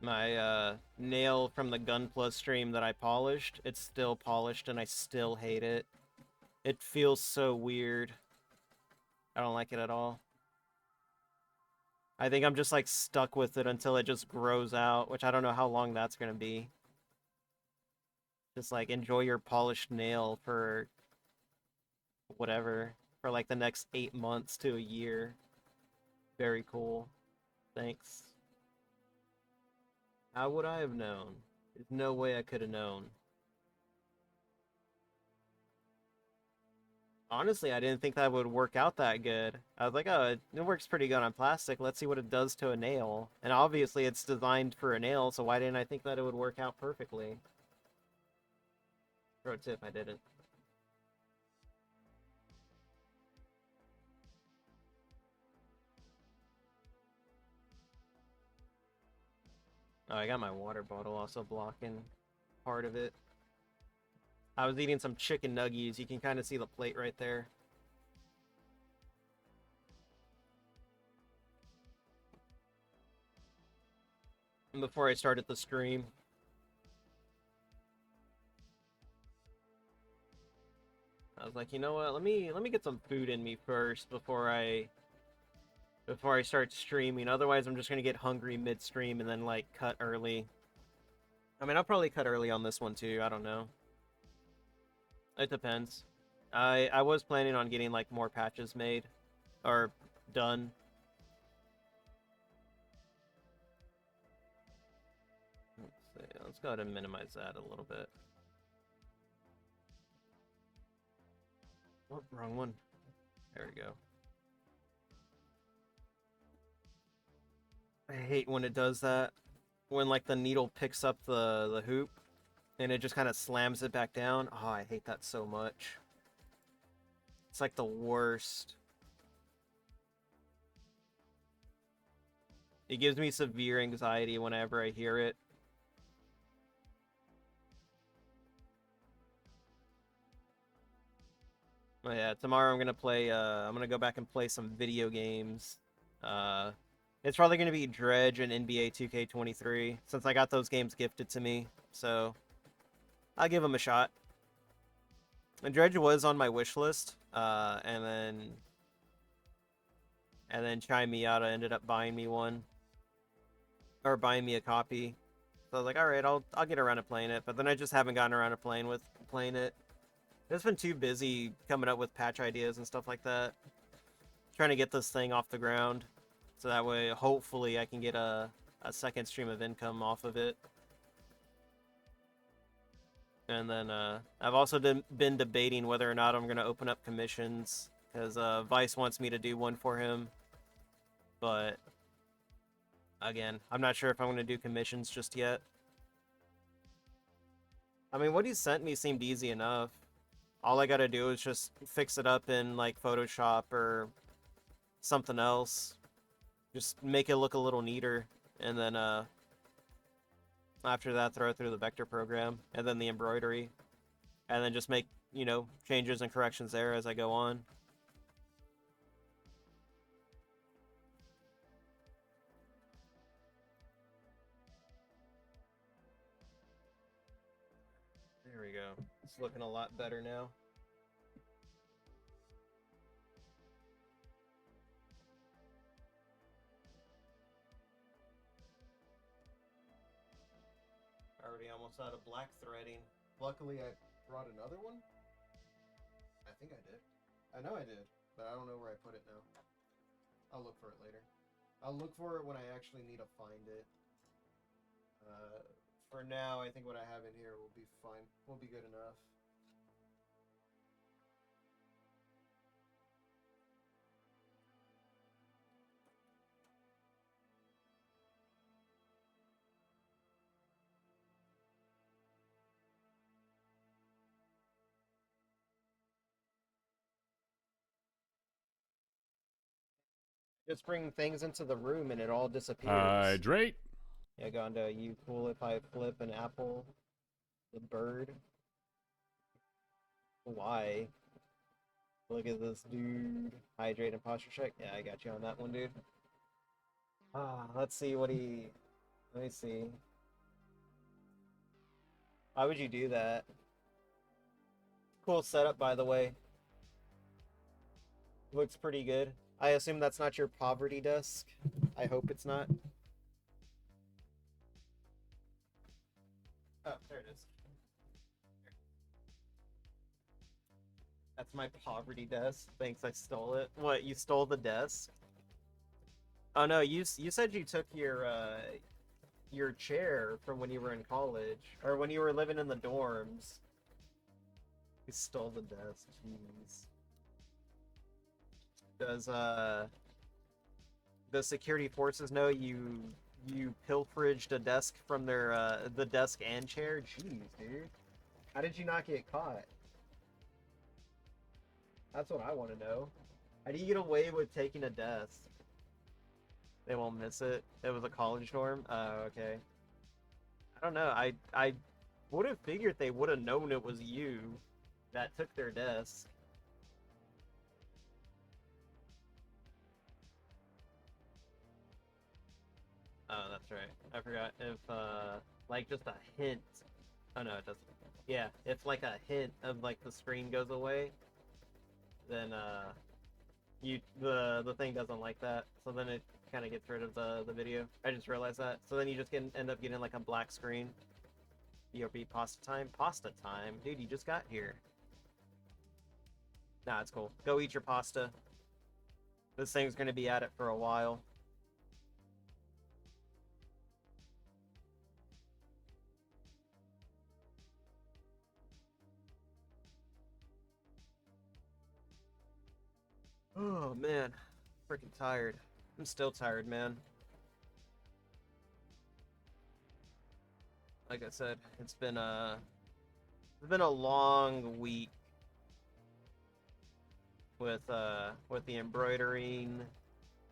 My nail from the Gunpla stream that I polished, it's still polished and I still hate it. It feels so weird. I don't like it at all. I think I'm just like stuck with it until it just grows out, which I don't know how long that's gonna be. Just like enjoy your polished nail for whatever, for like the next 8 months to a year. Very cool. Thanks. How would I have known? There's no way I could have known. Honestly, I didn't think that would work out that good. I was like, oh, it works pretty good on plastic. Let's see what it does to a nail. And obviously it's designed for a nail, so why didn't I think that it would work out perfectly? Pro tip, I didn't. Oh, I got my water bottle also blocking part of it. I was eating some chicken nuggies. You can kind of see the plate right there. Before I started the stream. I was like, you know what? Let me get some food in me first before I start streaming. Otherwise, I'm just gonna get hungry midstream and then like cut early. I mean, I'll probably cut early on this one too. I don't know. It depends. I was planning on getting like more patches made or done. Let's see. Let's go ahead and minimize that a little bit. Oh, wrong one. There we go. I hate when it does that. When like the needle picks up the hoop and it just kind of slams it back down. Oh, I hate that so much. It's like the worst. It gives me severe anxiety whenever I hear it. But yeah, tomorrow I'm gonna go back and play some video games. Uh it's probably gonna be Dredge and NBA 2K23 since I got those games gifted to me. So I'll give them a shot. And Dredge was on my wish list, and then Chai Miata ended up buying me one, or buying me a copy. So I was like, all right, I'll get around to playing it. But then I just haven't gotten around to playing it. It's been too busy coming up with patch ideas and stuff like that. Trying to get this thing off the ground, so that way hopefully I can get a second stream of income off of it. And then I've also been debating whether or not I'm going to open up commissions, because Vice wants me to do one for him. But, again, I'm not sure if I'm going to do commissions just yet. I mean, what he sent me seemed easy enough. All I gotta do is just fix it up in, like, Photoshop or something else. Just make it look a little neater. And then, after that, throw it through the vector program. And then the embroidery. And then just make, you know, changes and corrections there as I go on. There we go. It's looking a lot better now. Already almost out of black threading. Luckily, I brought another one. think I did. I know I did, but I don't know where I put it now. I'll look for it later. I'll look for it when I actually need to find it. For now, I think what I have in here will be fine. Will be good enough. Just bring things into the room and it all disappears. Hydrate. Yeah, Gonda, you cool if I flip an apple? The bird? Why? Look at this dude. Hydrate and posture check. Yeah, I got you on that one, dude. Let's see what he... Let me see. Why would you do that? Cool setup, by the way. Looks pretty good. I assume that's not your poverty desk. I hope it's not. Oh, there it is. That's my poverty desk. Thanks, I stole it. What, you stole the desk? Oh no, you said you took your chair from when you were in college or when you were living in the dorms. You stole the desk. Jeez. Does the security forces know you pilferaged a desk from their the desk and chair? Jeez, dude. How did you not get caught? That's what I want to know. How do you get away with taking a desk? They won't miss it. It was a college dorm. Oh, okay. I don't know. I would have figured they would have known it was you that took their desk. Oh, that's right. I forgot if like just a hint. Oh no, it doesn't. Yeah, if like a hint of like the screen goes away, then the thing doesn't like that. So then it kind of gets rid of the video. I just realized that. So then you just end up getting like a black screen. BRB pasta time. Pasta time, dude. You just got here. Nah, it's cool. Go eat your pasta. This thing's gonna be at it for a while. Oh man, freaking tired. I'm still tired, man. Like I said, it's been a long week with the embroidering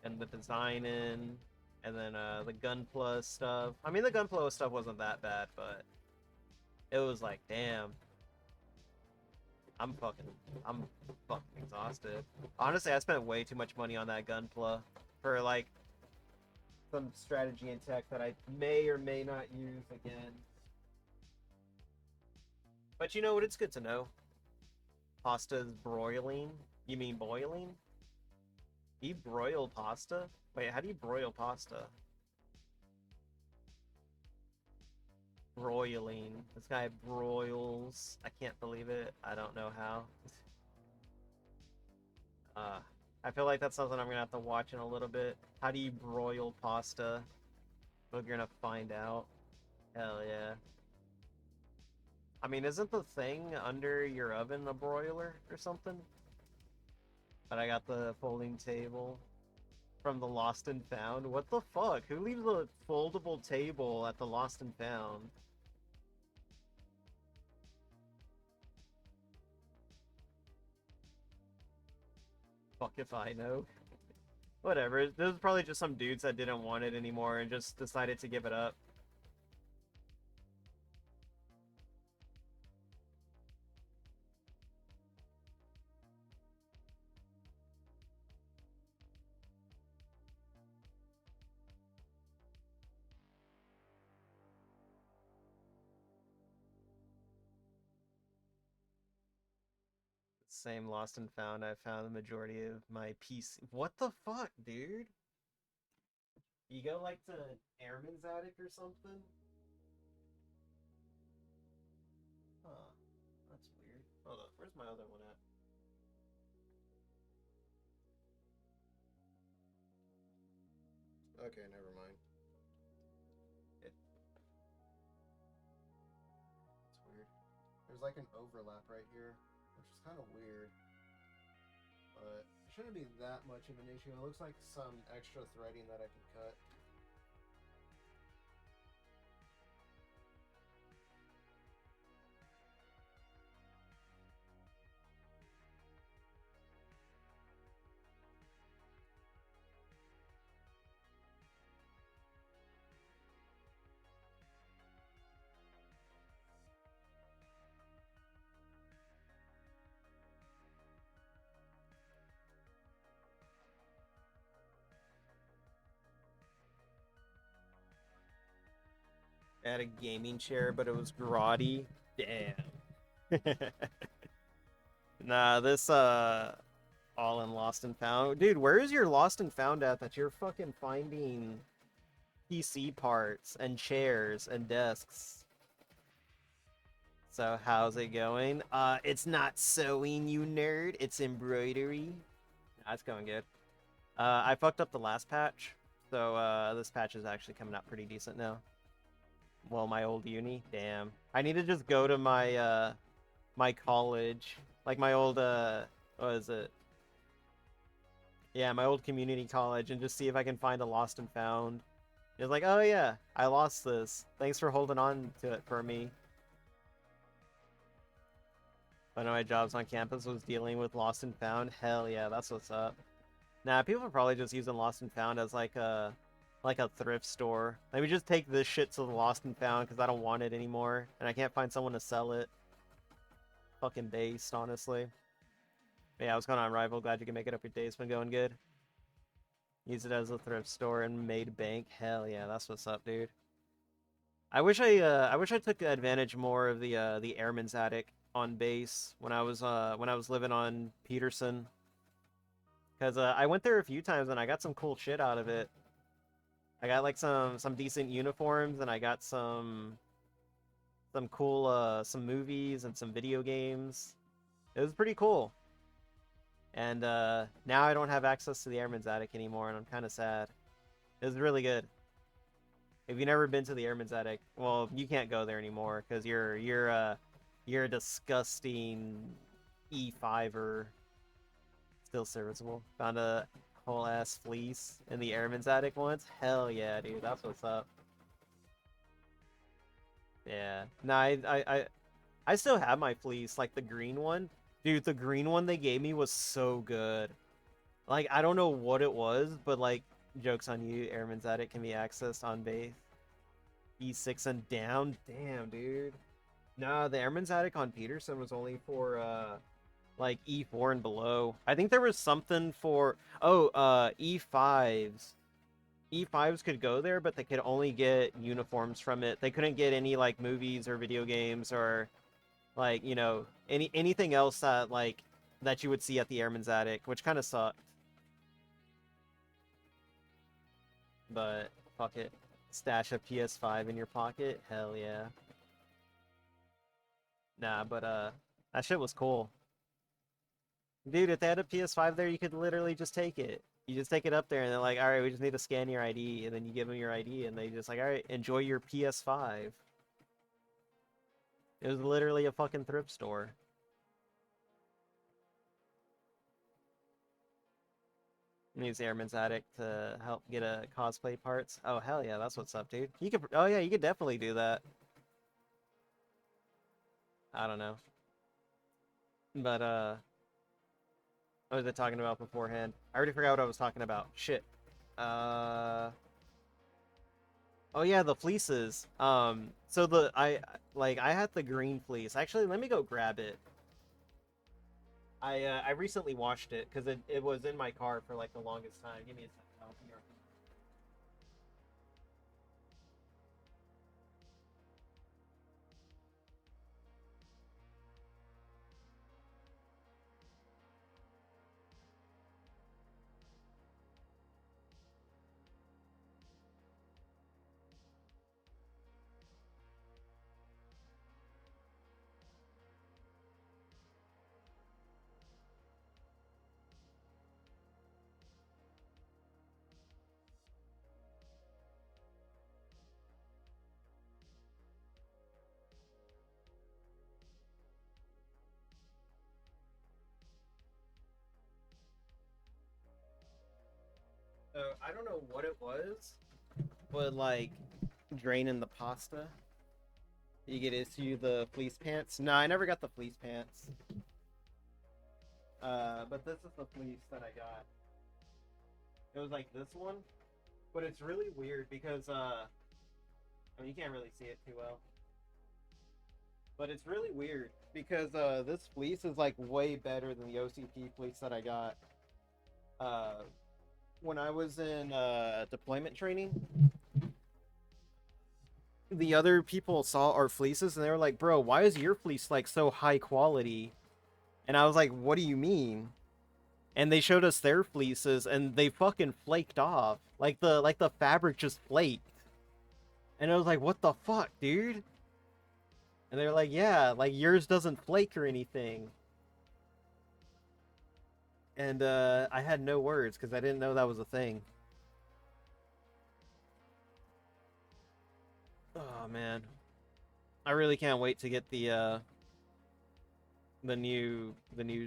and the designing and then the Gunpla stuff. I mean the Gunpla stuff wasn't that bad, but it was like, damn, I'm fucking I'm fucking exhausted. Honestly, I spent way too much money on that Gunpla for like some strategy and tech that I may or may not use again. But you know what? It's good to know. Pasta's broiling. You mean boiling? Do you broil pasta? Wait, how do you broil pasta? Broiling. This guy broils. I can't believe it. I don't know how. Uh, I feel like that's something I'm gonna have to watch in a little bit. How do you broil pasta? We're gonna find out. Hell yeah. I mean, isn't the thing under your oven a broiler or something? But I got the folding table from the Lost and Found. What the fuck? Who leaves a foldable table at the Lost and Found? Fuck if I know. Whatever. There was probably just some dudes that didn't want it anymore and just decided to give it up. Same Lost and Found. I found the majority of my PC. What the fuck, dude? You go like to Airman's Attic or something? Huh. That's weird. Hold up. Where's my other one at? Okay, never mind. It's weird. There's like an overlap right here, which is kind of weird. But it shouldn't be that much of an issue. It looks like some extra threading that I can cut. I had a gaming chair, but it was grotty. Damn. Nah, this all in Lost and Found. Dude, where is your Lost and Found at that you're fucking finding PC parts and chairs and desks? So how's it going? It's not sewing, you nerd. It's embroidery. That's going good. I fucked up the last patch, so this patch is actually coming out pretty decent now. Well, my old uni, damn. I need to just go to my my college, like my old what is it? Yeah, my old community college, and just see if I can find a lost and found. It's like, oh yeah, I lost this. Thanks for holding on to it for me. One of my jobs on campus was dealing with lost and found. Hell yeah, that's what's up. Nah, people are probably just using lost and found as like a thrift store. Let me just take this shit to the lost and found because I don't want it anymore, and I can't find someone to sell it. Fucking based, honestly. But yeah, what's going on, Rival? Glad you can make it up. Your day's been going good. Use it as a thrift store and made bank. Hell yeah, that's what's up, dude. I wish I took advantage more of the airman's attic on base when I was living on Peterson. Cause I went there a few times and I got some cool shit out of it. I got like some decent uniforms, and I got some cool some movies and some video games. It was pretty cool. And now I don't have access to the airman's attic anymore, and I'm kind of sad. It was really good. If you've never been to the airman's attic, well, you can't go there anymore because you're a disgusting E5er. Still serviceable. Found a whole ass fleece in the airman's attic once. Hell yeah, dude, that's what's up. Yeah. No, I still have my fleece, like the green one. Dude, the green one they gave me was so good. Like, I don't know what it was, but like, joke's on you, Airman's Attic can be accessed on base. E6 and down? Damn, dude. Nah, the Airman's Attic on Peterson was only for, like, E4 and below. I think there was something for, oh, E5s. E5s could go there, but they could only get uniforms from it. They couldn't get any, like, movies or video games or, like, you know, anything else that, like, that you would see at the Airman's Attic, which kind of sucked. But fuck it. Stash a PS5 in your pocket? Hell yeah. Nah, but that shit was cool. Dude, if they had a PS5 there, you could literally just take it. You just take it up there and they're like, alright, we just need to scan your ID, and then you give them your ID and they just like, alright, enjoy your PS5. It was literally a fucking thrift store. Use Airman's Attic to help get a cosplay parts. Oh hell yeah, that's what's up, dude. You could oh yeah, you could definitely do that. I don't know. But what was I talking about beforehand? I already forgot what I was talking about. Shit. Uh oh yeah, the fleeces. So I had the green fleece. Actually, let me go grab it. I recently washed it because it was in my car for like the longest time. Give me a second. I'll be right back. So I don't know what it was, but like draining the pasta, you get issue the fleece pants. No, I never got the fleece pants. But this is the fleece that I got. It was like this one, but it's really weird because I mean you can't really see it too well, but it's really weird because this fleece is like way better than the OCP fleece that I got uh when I was in deployment training. The other people saw our fleeces and they were like, "Bro, why is your fleece like so high quality?" And I was like, "What do you mean?" And they showed us their fleeces and they fucking flaked off. Like the fabric just flaked. And I was like, "What the fuck, dude?" And they were like, "Yeah, like yours doesn't flake or anything." And I had no words cuz I didn't know that was a thing. Oh man. I really can't wait to get the new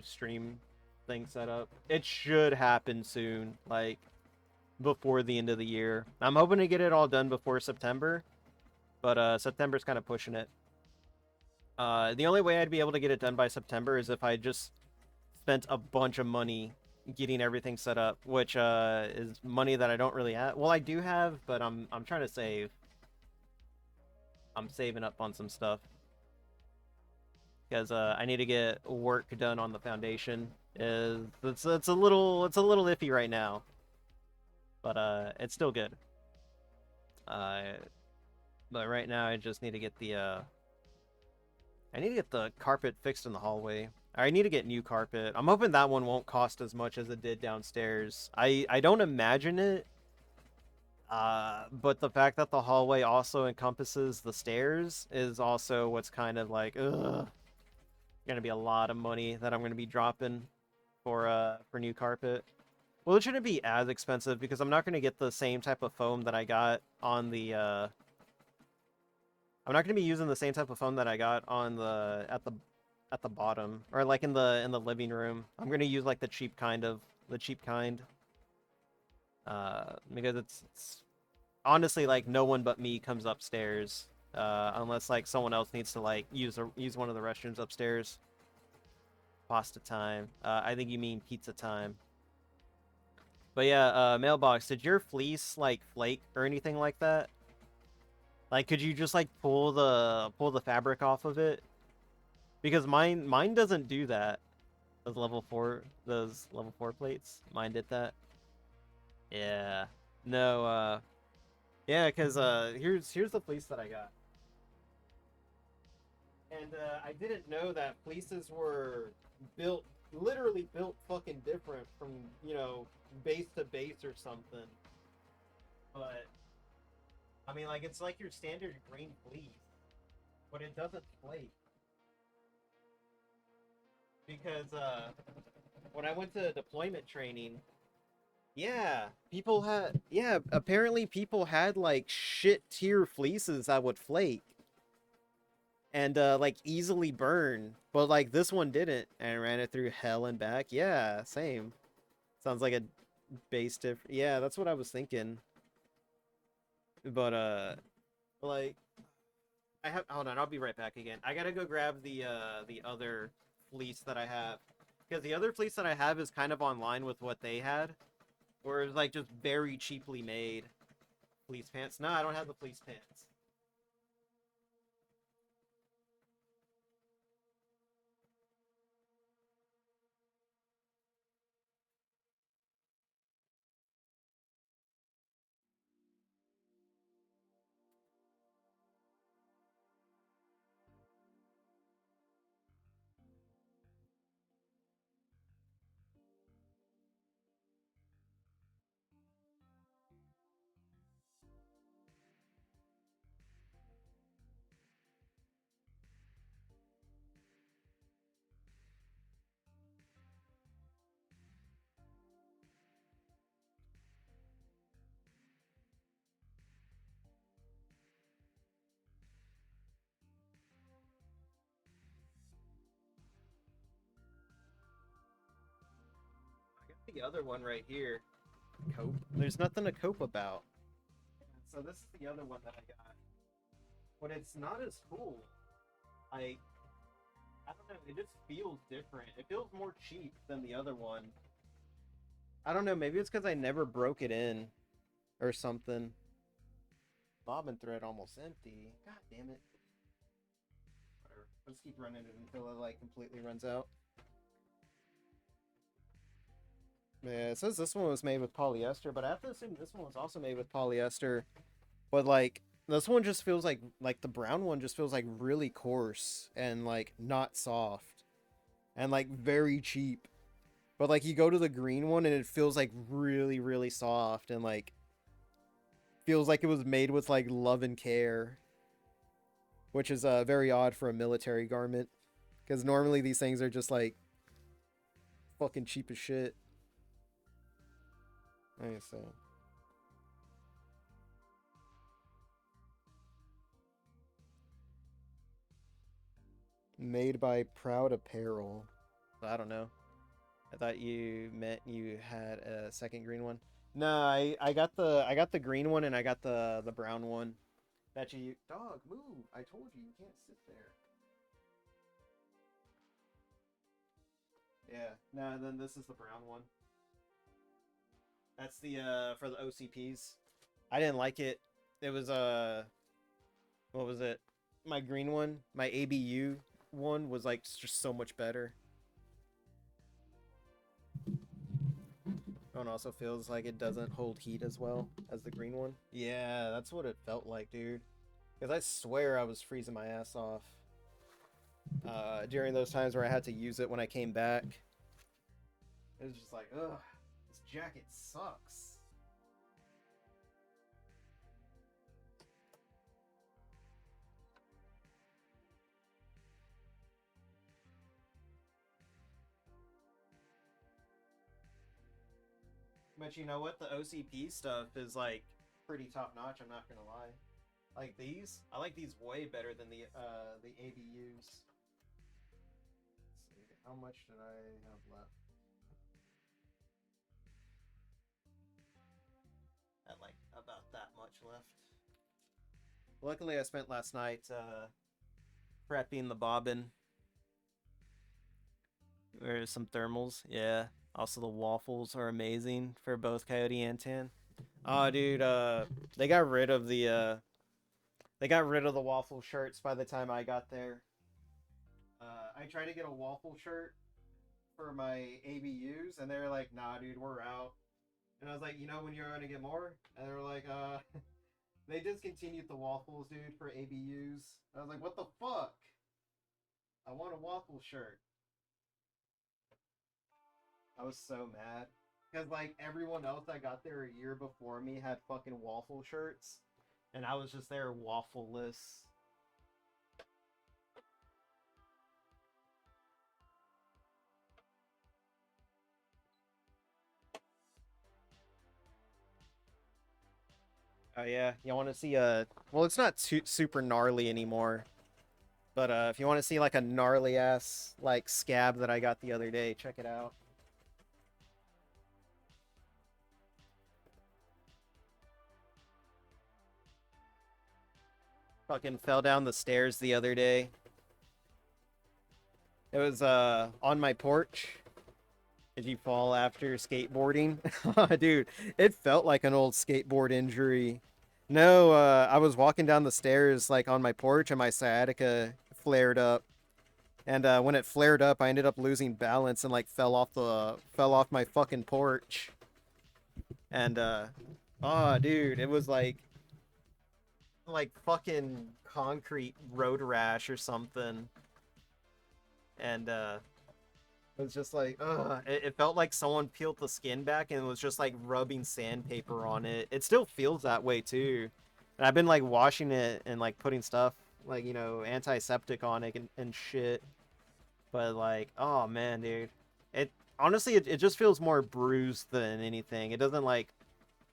stream thing set up. It should happen soon, like before the end of the year. I'm hoping to get it all done before September, but September's kind of pushing it. The only way I'd be able to get it done by September is if I just spent a bunch of money getting everything set up, which is money that I don't really have. Well, I do have, but I'm trying to save. I'm saving up on some stuff because I need to get work done on the foundation. Is it's a little iffy right now, but it's still good. Uh, but right now I just need to get the carpet fixed in the hallway. I need to get new carpet. I'm hoping that one won't cost as much as it did downstairs. I don't imagine it. But the fact that the hallway also encompasses the stairs is also what's kind of like, ugh, gonna be a lot of money that I'm gonna be dropping for new carpet. Well, it shouldn't be as expensive because I'm not gonna get the same type of foam that I got on the I'm not gonna be using the same type of foam that I got on the bottom or like in the living room. I'm gonna use like the cheap kind because it's honestly like no one but me comes upstairs unless like someone else needs to like use one of the restrooms upstairs. Pasta time. I think you mean pizza time. But yeah, mailbox. Did your fleece like flake or anything like that? Like, could you just like pull the fabric off of it? Because mine doesn't do that. Those level 4 plates. Mine did that. Yeah. No. Yeah. Because here's the fleece that I got, and I didn't know that fleeces were built literally built fucking different from base to base or something. But I mean, like it's like your standard green fleece, but it doesn't flake because when I went to deployment training, apparently people had like shit tier fleeces that would flake and like easily burn, but like this one didn't, and I ran it through hell and back. Yeah, same. Sounds like a base diff. Yeah, that's what I was thinking. But like I have hold on, I'll be right back again. I gotta go grab the other fleece that I have because the other fleece that I have is kind of online with what they had, or it's like just very cheaply made fleece pants. No, I don't have the fleece pants. I got the other one right here. cope. There's nothing to cope about. So this is the other one that I got. But it's not as cool. I don't know, it just feels different. It feels more cheap than the other one. I don't know, maybe it's because I never broke it in or something. Bobbin thread almost empty. God damn it. Whatever. Let's keep running it until it like completely runs out. Yeah, it says this one was made with polyester, but I have to assume this one was also made with polyester. But like this one just feels like the brown one just feels like really coarse and like not soft and like very cheap. But like you go to the green one and it feels like really really soft and like feels like it was made with like love and care, which is very odd for a military garment because normally these things are just like fucking cheap as shit. Nice. Made by Proud Apparel. I don't know. I thought you meant you had a second green one. No, I got the green one and I got the brown one. That you dog move. I told you you can't sit there. Yeah. No, and then this is the brown one. That's the for the OCPs. I didn't like it. It was what was it? My green one, my ABU one was like just so much better. One also feels like it doesn't hold heat as well as the green one. Yeah, that's what it felt like, dude. Because I swear I was freezing my ass off during those times where I had to use it when I came back. It was just like, ugh, this jacket sucks. But you know what? The OCP stuff is like pretty top notch. I'm not gonna lie. Like these, I like these way better than the ABUs. Let's see, how much did I have left? Had like about that much left. Luckily, I spent last night prepping the bobbin. There's some thermals, yeah. Also, the waffles are amazing for both Coyote and Tan. Oh, dude, they got rid of the waffle shirts by the time I got there. I tried to get a waffle shirt for my ABUs, and they were like, "Nah, dude, we're out." And I was like, "You know when you're gonna get more?" And they were like, they discontinued the waffles, dude, for ABUs." I was like, "What the fuck? I want a waffle shirt." I was so mad. Because, like, everyone else that got there a year before me had fucking waffle shirts. And I was just there waffleless. Oh, yeah. You want to see a... Well, it's not super gnarly anymore. But if you want to see, like, a gnarly-ass, like, scab that I got the other day, check it out. Fucking fell down the stairs the other day. It was on my porch. Did you fall after skateboarding? Dude, it felt like an old skateboard injury. No, I was walking down the stairs like on my porch and my sciatica flared up. And when it flared up, I ended up losing balance and like fell off my fucking porch. And oh, dude, it was like fucking concrete road rash or something. And it was just like, ugh. It felt like someone peeled the skin back and was just like rubbing sandpaper on it. It still feels that way too. And I've been like washing it and like putting stuff like, you know, antiseptic on it and shit. But like, oh man, dude. It honestly it just feels more bruised than anything. It doesn't like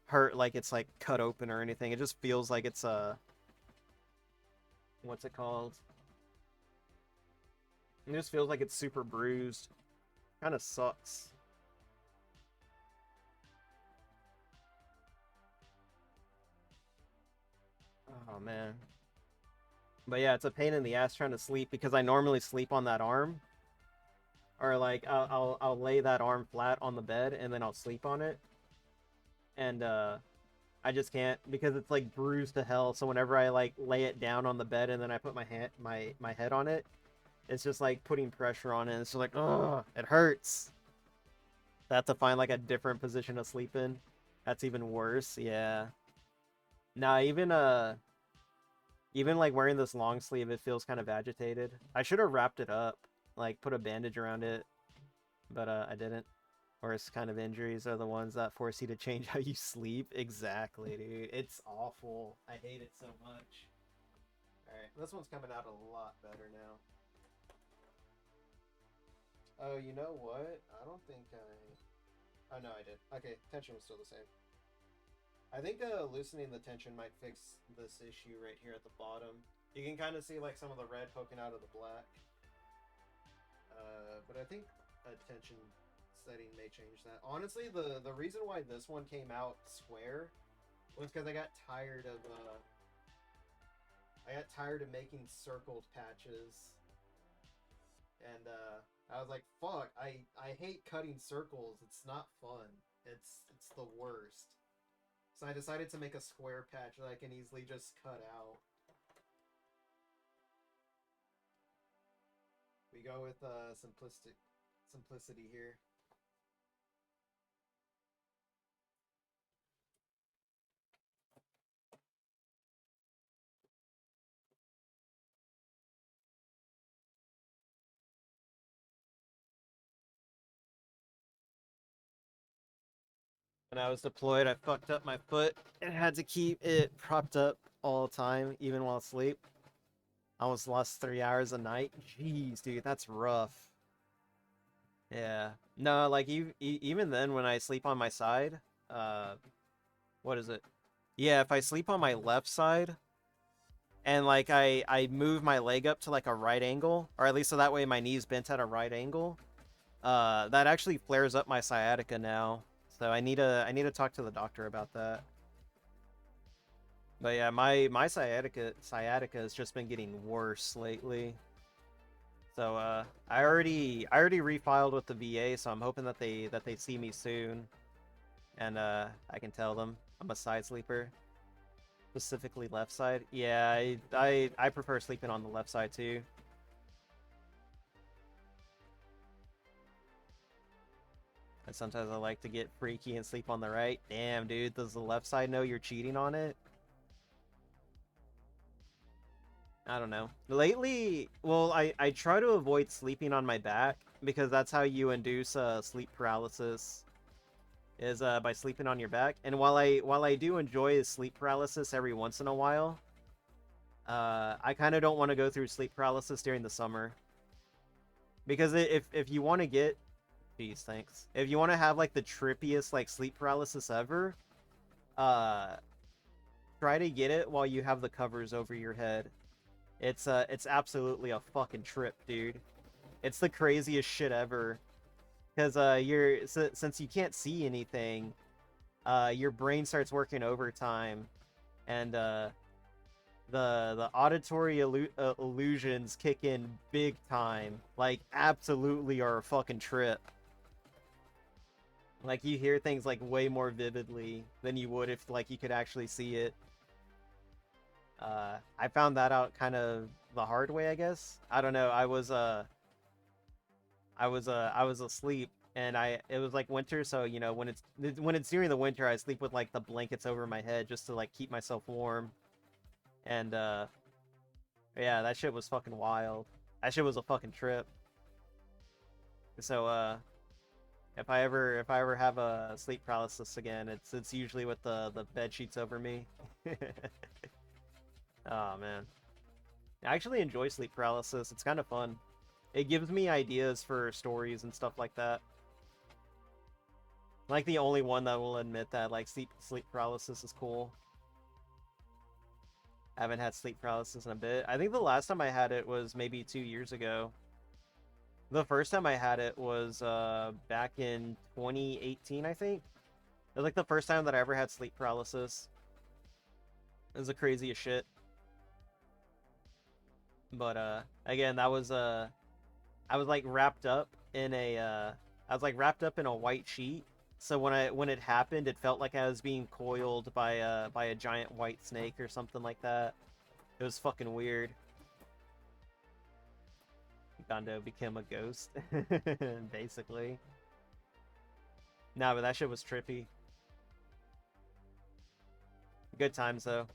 hurt like it's like cut open or anything. It just feels like it's what's it called? It just feels like it's super bruised. Kind of sucks. Oh man. But yeah, it's a pain in the ass trying to sleep because I normally sleep on that arm, or like I'll lay that arm flat on the bed and then I'll sleep on it, and I just can't because it's like bruised to hell. So whenever I like lay it down on the bed and then I put my head on it, it's just like putting pressure on it. It's just like, oh, it hurts. I have to find like a different position to sleep in. That's even worse. Yeah. Nah, even like wearing this long sleeve, it feels kind of agitated. I should have wrapped it up, like put a bandage around it, but I didn't. Worst kind of injuries are the ones that force you to change how you sleep. Exactly, dude. It's awful. I hate it so much. Alright, this one's coming out a lot better now. Oh, you know what? I don't think I... Oh, no, I did. Okay, tension was still the same. I think loosening the tension might fix this issue right here at the bottom. You can kind of see like some of the red poking out of the black. But I think a tension setting may change that. Honestly, the reason why this one came out square was because I got tired of making circled patches, and I was like, "Fuck! I hate cutting circles. It's not fun. It's the worst." So I decided to make a square patch that I can easily just cut out. We go with simplicity here. When I was deployed, I fucked up my foot and had to keep it propped up all the time, even while asleep. I almost lost 3 hours a night. Jeez, dude, that's rough. Yeah. No, like even then, when I sleep on my side, uh, what is it? Yeah, if I sleep on my left side and like I move my leg up to like a right angle, or at least so that way my knee's bent at a right angle, that actually flares up my sciatica now. So I need to talk to the doctor about that. But yeah, my sciatica has just been getting worse lately. So I already refiled with the VA, so I'm hoping that they see me soon, and I can tell them I'm a side sleeper, specifically left side. Yeah, I prefer sleeping on the left side too. And sometimes I like to get freaky and sleep on the right. Damn, dude, does the left side know you're cheating on it? I don't know. Lately, well, I try to avoid sleeping on my back because that's how you induce sleep paralysis is by sleeping on your back. And while I do enjoy sleep paralysis every once in a while, I kind of don't want to go through sleep paralysis during the summer because if you want to get, geez, thanks. If you want to have like the trippiest like sleep paralysis ever, uh, try to get it while you have the covers over your head. It's absolutely a fucking trip, dude. It's the craziest shit ever. Because since you can't see anything, your brain starts working overtime, and the auditory illusions kick in big time. Like absolutely are a fucking trip. Like you hear things like way more vividly than you would if like you could actually see it. I found that out kind of the hard way, I guess. I don't know. I was asleep and it was like winter, so you know when it's during the winter, I sleep with like the blankets over my head just to like keep myself warm. And yeah, that shit was fucking wild. That shit was a fucking trip. So if I ever have a sleep paralysis again, it's usually with the bed sheets over me. Oh man. I actually enjoy sleep paralysis. It's kind of fun. It gives me ideas for stories and stuff like that. Like the only one that will admit that like sleep paralysis is cool. I haven't had sleep paralysis in a bit. I think the last time I had it was maybe 2 years ago. The first time I had it was back in 2018, I think. It was like the first time that I ever had sleep paralysis. It was the craziest shit. But again, that was I was like wrapped up in a I was like wrapped up in a white sheet. So when it happened, it felt like I was being coiled by a giant white snake or something like that. It was fucking weird. Gondo became a ghost, basically. Nah, but that shit was trippy. Good times though.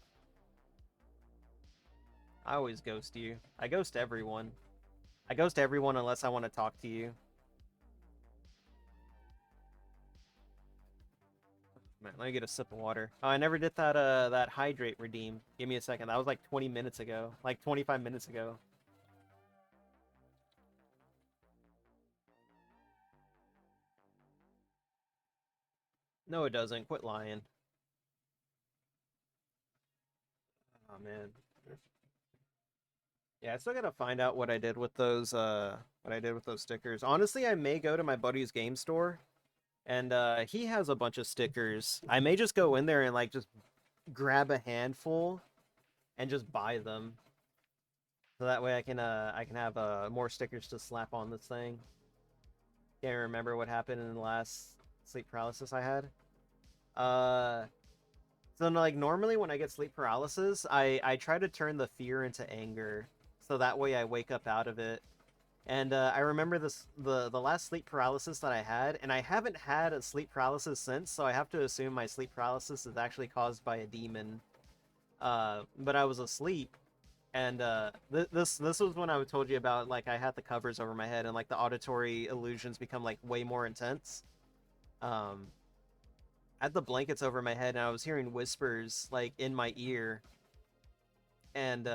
I always ghost you. I ghost everyone. I ghost everyone unless I want to talk to you. Man, let me get a sip of water. Oh, I never did that hydrate redeem. Give me a second. That was like 20 minutes ago. Like 25 minutes ago. No, it doesn't. Quit lying. Oh man. Yeah, I still gotta find out what I did with those stickers. Honestly, I may go to my buddy's game store and he has a bunch of stickers. I may just go in there and like just grab a handful and just buy them. So that way I can have more stickers to slap on this thing. Can't remember what happened in the last sleep paralysis I had. Uh so like normally when I get sleep paralysis, I try to turn the fear into anger. So that way I wake up out of it. And I remember the last sleep paralysis that I had, and I haven't had a sleep paralysis since, so I have to assume my sleep paralysis is actually caused by a demon. But I was asleep, and this was when I told you about like I had the covers over my head, and like the auditory illusions become like way more intense. Um, I had the blankets over my head, and I was hearing whispers like in my ear, and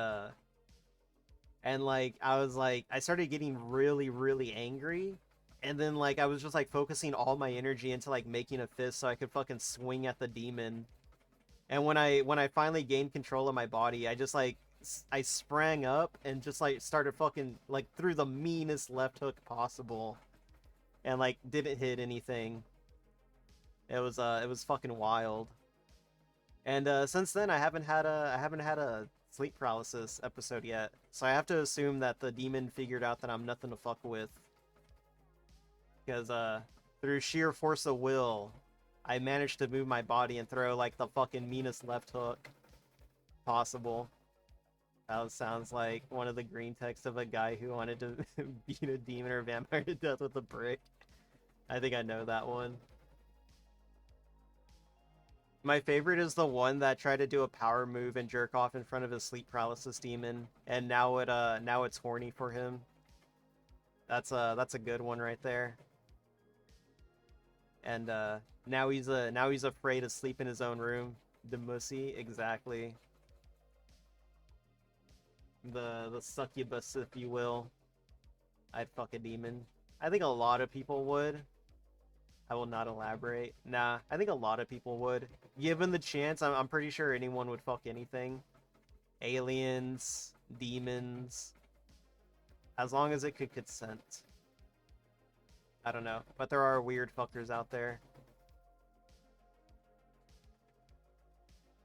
like I was like I started getting really angry, and then like I was just like focusing all my energy into like making a fist so I could fucking swing at the demon. And when I finally gained control of my body, I just like I sprang up and just like started fucking like threw the meanest left hook possible, and like didn't hit anything. It was fucking wild. And since then, I haven't had a sleep paralysis episode yet. So I have to assume that the demon figured out that I'm nothing to fuck with, because through sheer force of will, I managed to move my body and throw like the fucking meanest left hook possible. That sounds like one of the green texts of a guy who wanted to beat a demon or vampire to death with a brick. I think I know that one. My favorite is the one that tried to do a power move and jerk off in front of his sleep paralysis demon, and now it's horny for him. That's a good one right there. And now he's afraid to sleep in his own room. The mussy, exactly. The succubus, if you will. I'd fuck a demon. I think a lot of people would. I will not elaborate. Nah, I think a lot of people would. Given the chance, I'm pretty sure anyone would fuck anything. Aliens, demons, as long as it could consent. I don't know, but there are weird fuckers out there.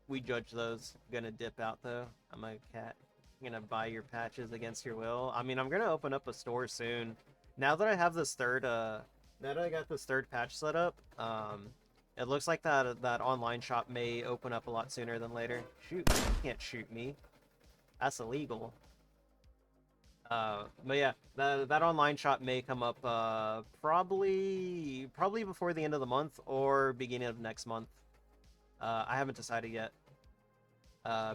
We judge those. I'm gonna dip out though. I'm a cat. I'm gonna buy your patches against your will. I mean, I'm gonna open up a store soon. Now that I have this third, now that I got this third patch set up, it looks like that online shop may open up a lot sooner than later. Shoot, you can't shoot me. That's illegal. But yeah, that online shop may come up probably before the end of the month or beginning of next month. I haven't decided yet.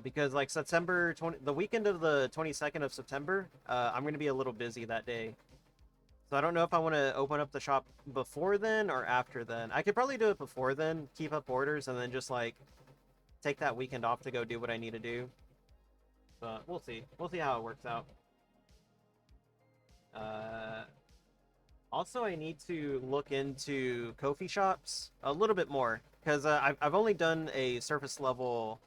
Because like September 20, the weekend of the 22nd of September, I'm gonna be a little busy that day. So I don't know if I want to open up the shop before then or after then. I could probably do it before then, keep up orders, and then just like take that weekend off to go do what I need to do. But we'll see. We'll see how it works out. Uh, Also, I need to look into Kofi shops a little bit more because I've only done a surface level.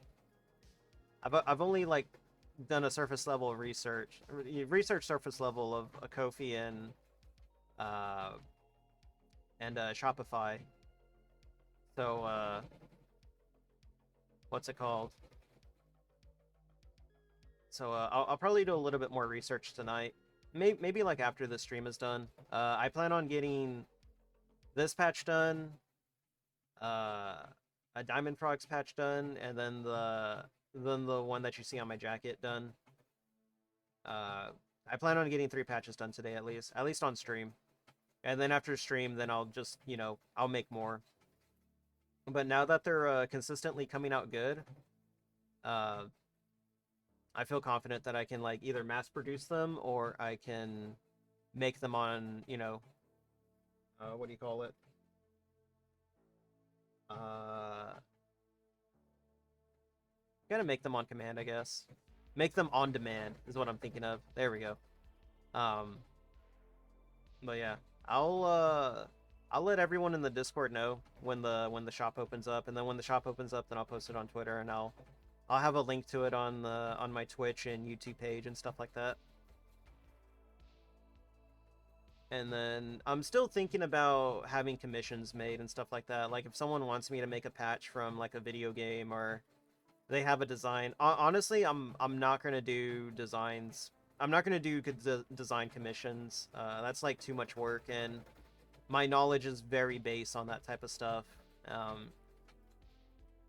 I've only like done a surface level research surface level of a Kofi uh and Shopify. So what's it called? So I'll probably do a little bit more research tonight. Maybe like after the stream is done. I plan on getting this patch done, uh, a Diamond Frogs patch done, and then the one that you see on my jacket done. I plan on getting 3 patches done today at least on stream. And then after stream, then I'll just, I'll make more. But now that they're consistently coming out good, uh, I feel confident that I can like either mass produce them or I can make them on, what do you call it? Gotta make them on command, I guess. Make them on demand is what I'm thinking of. There we go. Um, but yeah, I'll let everyone in the Discord know when the shop opens up, and then when the shop opens up, then I'll post it on Twitter, and I'll have a link to it on my Twitch and YouTube page and stuff like that. And then I'm still thinking about having commissions made and stuff like that. Like if someone wants me to make a patch from like a video game or they have a design. Honestly, I'm not gonna do designs. I'm not gonna do design commissions. That's like too much work, and my knowledge is very base on that type of stuff. Um,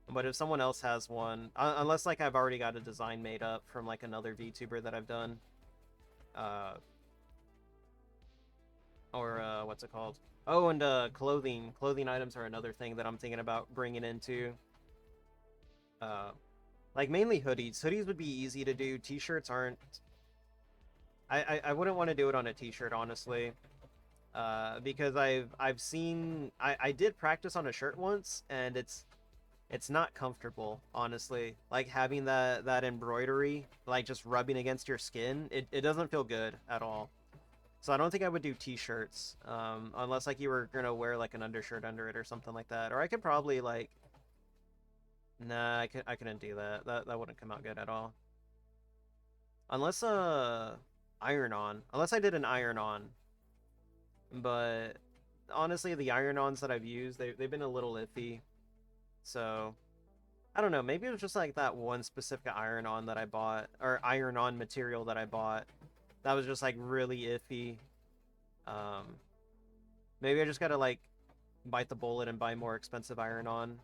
but if someone else has one, unless like I've already got a design made up from like another VTuber that I've done, uh, or what's it called? Oh, and clothing. Clothing items are another thing that I'm thinking about bringing into. Uh, like mainly hoodies. Hoodies would be easy to do. T-shirts aren't. I wouldn't want to do it on a T-shirt, honestly, because I've seen I did practice on a shirt once, and it's not comfortable, honestly. Like having that embroidery like just rubbing against your skin, it doesn't feel good at all. So I don't think I would do T-shirts, unless like you were gonna wear like an undershirt under it or something like that. Or I could probably like, nah, I couldn't do that. That wouldn't come out good at all. Unless iron on, unless I did an iron on. But honestly, the iron-ons that I've used, they've been a little iffy. So I don't know. Maybe it was just like that one specific iron-on that I bought, or iron-on material that I bought, that was just like really iffy. Um, Maybe I just gotta like bite the bullet and buy more expensive iron-on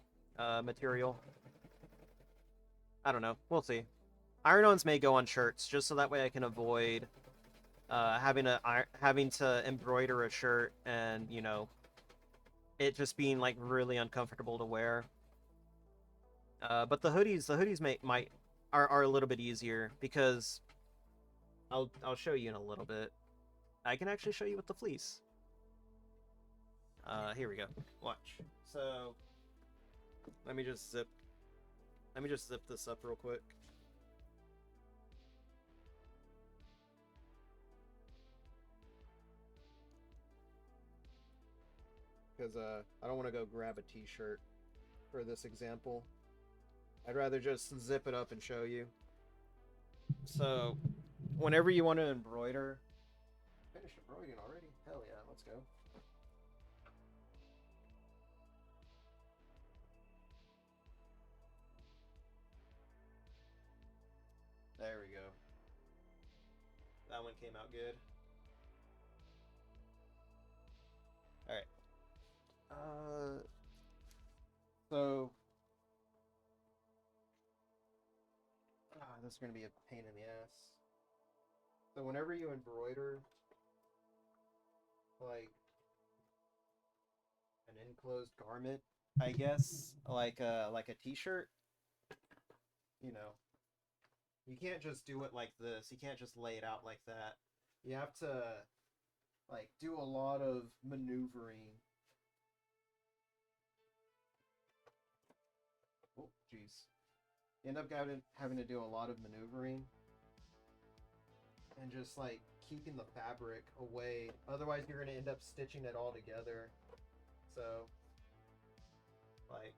material. I don't know. We'll see. Iron-ons may go on shirts just so that way I can avoid having to embroider a shirt and it just being like really uncomfortable to wear. But the hoodies might are a little bit easier because I'll show you in a little bit. I can actually show you with the fleece. Here we go. Watch. So let me just zip this up real quick. Because I don't want to go grab a t-shirt for this example. I'd rather just zip it up and show you. So, whenever you want to embroider... Finished embroidering already? Hell yeah, let's go. There we go. That one came out good. Alright. So... this is going to be a pain in the ass. So whenever you embroider, like, an enclosed garment, I guess, like a t-shirt, you know, you can't just do it like this. You can't just lay it out like that. You have to, like, do a lot of maneuvering. Oh, jeez. You end up having to do a lot of maneuvering and just like keeping the fabric away. Otherwise, you're going to end up stitching it all together. So, like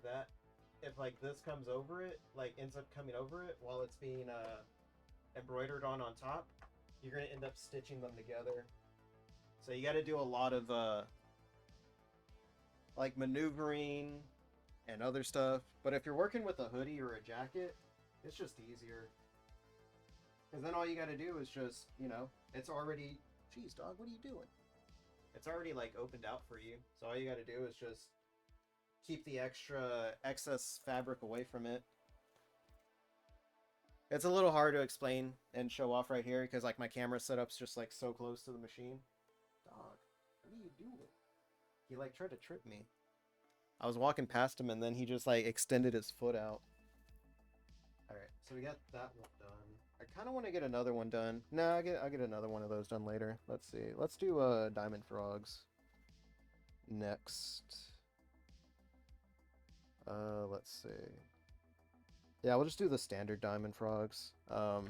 that, if like this comes over it, like ends up coming over it while it's being embroidered on top, you're going to end up stitching them together. So you got to do a lot of like maneuvering and other stuff. But if you're working with a hoodie or a jacket, it's just easier. Because then all you got to do is just, it's already. Jeez, dog, what are you doing? It's already like opened out for you. So all you got to do is just keep the excess fabric away from it. It's a little hard to explain and show off right here because like my camera setup's just like so close to the machine. Dog, what are you doing? He like tried to trip me. I was walking past him and then he just like extended his foot out. Alright, so we got that one done. I kind of want to get another one done. Nah, I'll get another one of those done later. Let's see. Let's do diamond frogs next. Let's see. Yeah, we'll just do the standard diamond frogs. I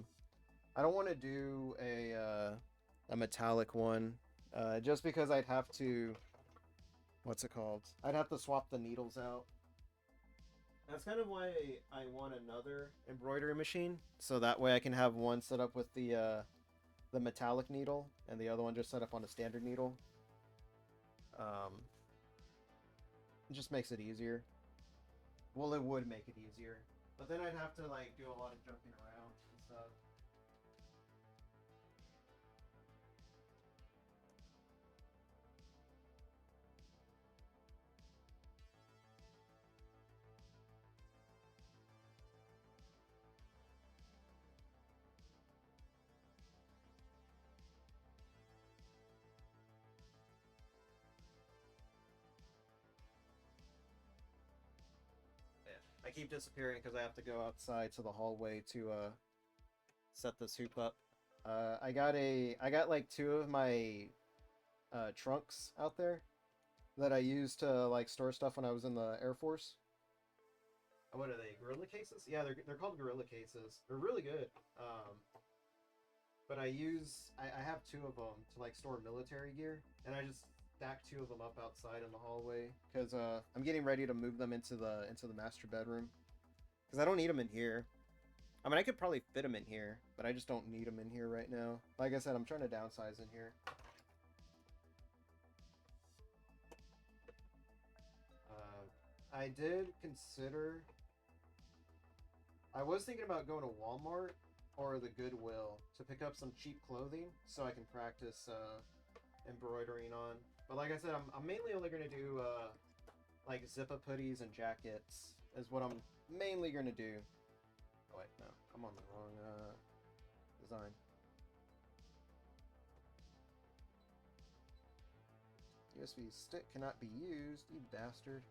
don't want to do a metallic one, just because I'd have to. What's it called? I'd have to swap the needles out. That's kind of why I want another embroidery machine, so that way I can have one set up with the metallic needle and the other one just set up on a standard needle. It just makes it easier. Well, it would make it easier, but then I'd have to like do a lot of jumping around and stuff. I keep disappearing because I have to go outside to the hallway to set this hoop up. I got like two of my trunks out there that I used to like store stuff when I was in the Air Force. What are they? Gorilla cases? Yeah, they're called gorilla cases. They're really good. But I have two of them to like store military gear, and I just stack two of them up outside in the hallway because I'm getting ready to move them into the master bedroom because I don't need them in here. I mean, I could probably fit them in here, but I just don't need them in here right now. Like I said, I'm trying to downsize in here. I did consider. I was thinking about going to Walmart or the Goodwill to pick up some cheap clothing so I can practice embroidering on. But like I said, I'm mainly only going to do like zip-up hoodies and jackets is what I'm mainly going to do. Oh wait, no, I'm on the wrong design. USB stick cannot be used, you bastard.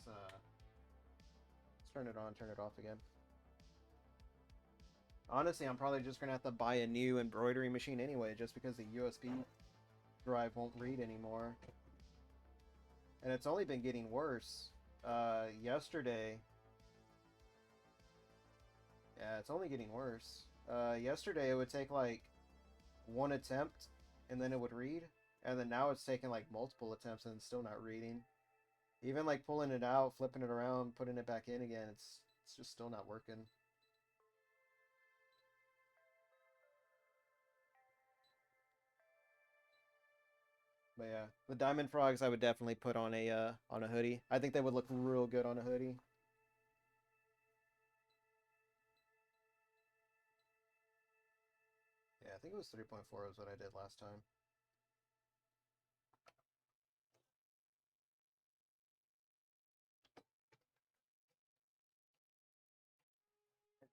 Alright, let's turn it on, turn it off again. Honestly, I'm probably just gonna have to buy a new embroidery machine anyway, just because the USB drive won't read anymore. And it's only been getting worse. Yesterday... Yeah, it's only getting worse. Yesterday it would take like one attempt, and then it would read. And then now it's taking like multiple attempts and it's still not reading. Even like pulling it out, flipping it around, putting it back in again, it's just still not working. But yeah, the diamond frogs I would definitely put on a hoodie. I think they would look real good on a hoodie. Yeah, I think it was 3.4 is what I did last time.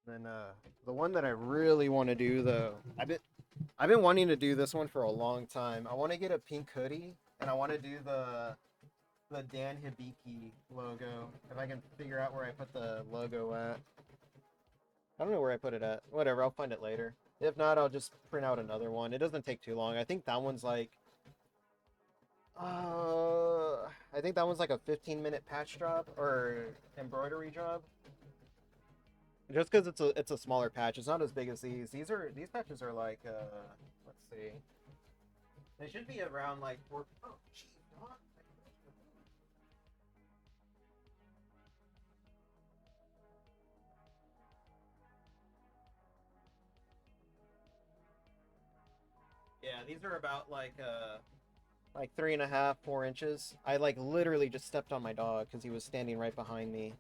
And then the one that I really want to do though, I've been wanting to do this one for a long time. I want to get a pink hoodie and I want to do the Dan Hibiki logo. If I can figure out where I put the logo at. I don't know where I put it at. Whatever, I'll find it later. If not, I'll just print out another one. It doesn't take too long. I think that one's like I think that one's like a 15-minute patch job or embroidery job. Just because it's a smaller patch, it's not as big as these. These patches are like let's see. They should be around like four. Oh, geez, not. Yeah, these are about like 3.5, 4 inches. I like literally just stepped on my dog because he was standing right behind me.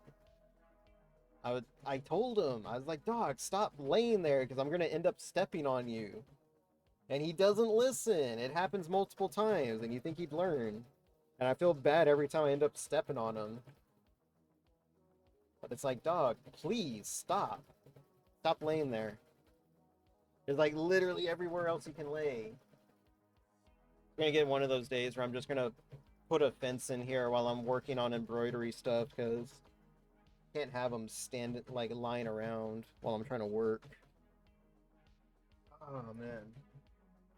I told him, I was like, dog, stop laying there because I'm gonna end up stepping on you. And he doesn't listen. It happens multiple times, and you think he'd learn. And I feel bad every time I end up stepping on him. But it's like, dog, please stop. Stop laying there. There's like literally everywhere else you can lay. I'm gonna get one of those days where I'm just gonna put a fence in here while I'm working on embroidery stuff because I can't have them stand like lying around while I'm trying to work. Oh man.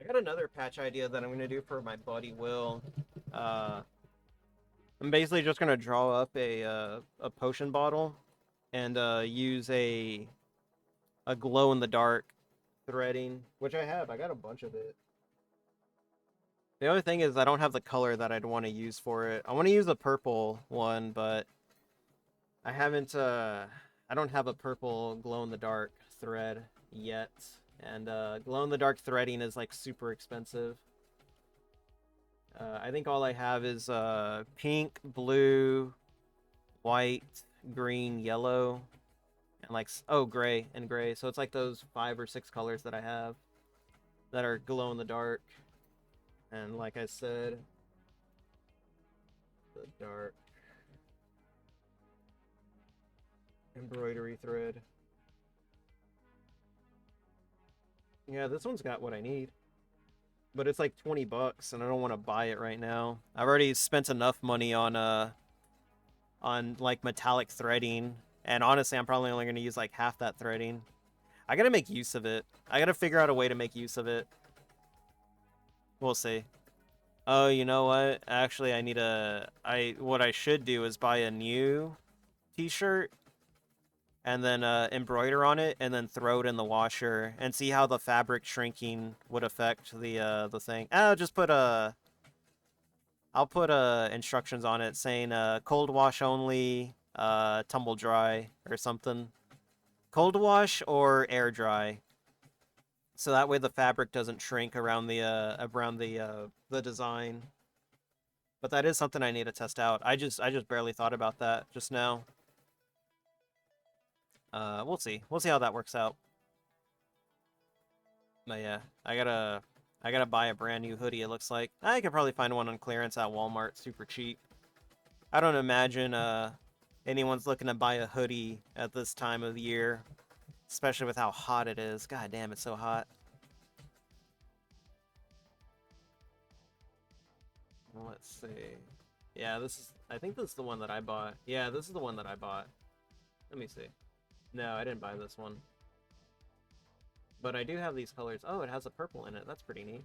I got another patch idea that I'm gonna do for my buddy Will. Uh, I'm basically just gonna draw up a potion bottle and use a glow in the dark threading, which I have. I got a bunch of it. The other thing is I don't have the color that I'd want to use for it. I want to use a purple one, but I haven't. I don't have a purple glow in the dark thread yet, and glow in the dark threading is like super expensive. I think all I have is pink, blue, white, green, yellow, and like gray and gray. So it's like those 5 or 6 colors that I have that are glow in the dark. And like I said, the dark embroidery thread. Yeah, this one's got what I need. But it's like 20 bucks and I don't want to buy it right now. I've already spent enough money on like metallic threading, and honestly, I'm probably only going to use like half that threading. I got to make use of it. I got to figure out a way to make use of it. We'll see. Oh, you know what? Actually, what I should do is buy a new t-shirt and then embroider on it and then throw it in the washer and see how the fabric shrinking would affect the thing. I'll put instructions on it saying cold wash only, tumble dry or something. Cold wash or air dry. So that way the fabric doesn't shrink around the design. But that is something I need to test out. I just barely thought about that just now. We'll see. We'll see how that works out. But yeah, I gotta buy a brand new hoodie, it looks like. I could probably find one on clearance at Walmart super cheap. I don't imagine anyone's looking to buy a hoodie at this time of the year, especially with how hot it is. God damn, it's so hot. Let's see. Yeah, I think this is the one that I bought. Yeah, this is the one that I bought. Let me see. No, I didn't buy this one. But I do have these colors. Oh, it has a purple in it. That's pretty neat.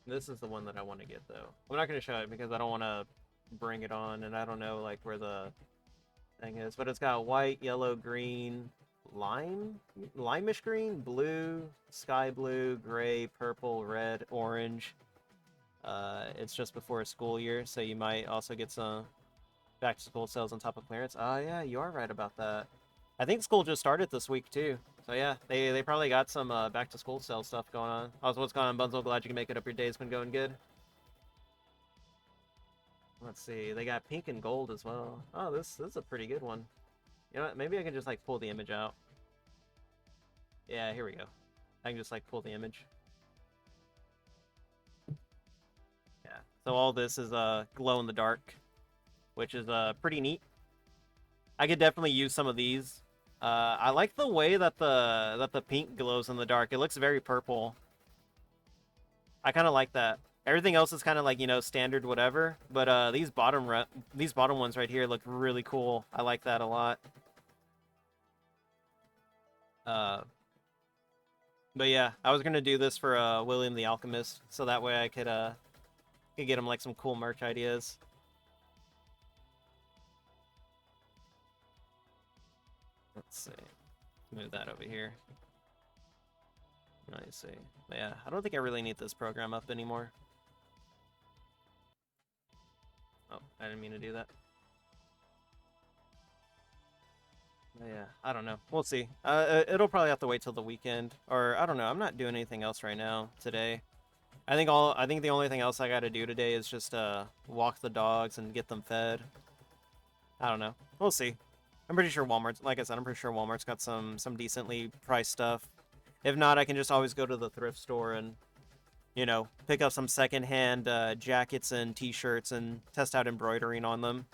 This is the one that I want to get, though. I'm not going to show it because I don't want to bring it on, and I don't know, like, where the thing is. But it's got white, yellow, green, limeish green, blue, sky blue, gray, purple, red, orange. It's just before a school year, so you might also get some back to school sales on top of clearance. Oh yeah, you are right about that. I think school just started this week too. So yeah, they probably got some back to school sale stuff going on. Also, what's going on, Bunzel? Glad you can make it up. Your day's been going good. Let's see, they got pink and gold as well. Oh, this is a pretty good one. You know what? Maybe I can just like pull the image out. Yeah, here we go. I can just like pull the image. Yeah. So all this is glow in the dark, which is pretty neat. I could definitely use some of these. I like the way that the pink glows in the dark. It looks very purple. I kind of like that. Everything else is kind of like, you know, standard whatever, but these bottom ones right here look really cool. I like that a lot. Uh, but yeah, I was gonna do this for William the Alchemist, so that way I could get him like some cool merch ideas. Let's see. Move that over here. I see. But yeah, I don't think I really need this program up anymore. Oh, I didn't mean to do that. But yeah, I don't know. We'll see. It'll probably have to wait till the weekend. Or, I don't know. I'm not doing anything else right now today. I think the only thing else I gotta do today is just walk the dogs and get them fed. I don't know. We'll see. I'm pretty sure Walmart's, like I said, I'm pretty sure Walmart's got some decently priced stuff. If not, I can just always go to the thrift store and, you know, pick up some secondhand jackets and t-shirts and test out embroidering on them.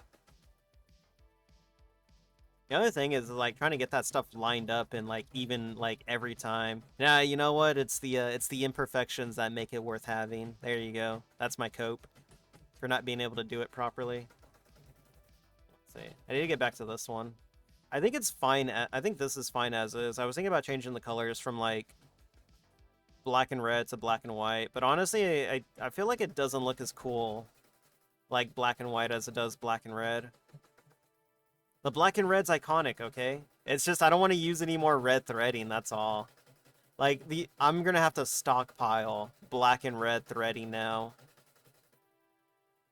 The other thing is like trying to get that stuff lined up and like even like every time. Yeah, you know what? It's the imperfections that make it worth having. There you go. That's my cope for not being able to do it properly. Let's see. I need to get back to this one. I think it's fine. I think this is fine as is. I was thinking about changing the colors from like black and red to black and white, but honestly, I feel like it doesn't look as cool like black and white as it does black and red. The black and red's iconic, okay? It's just I don't want to use any more red threading, that's all. Like I'm gonna have to stockpile black and red threading now.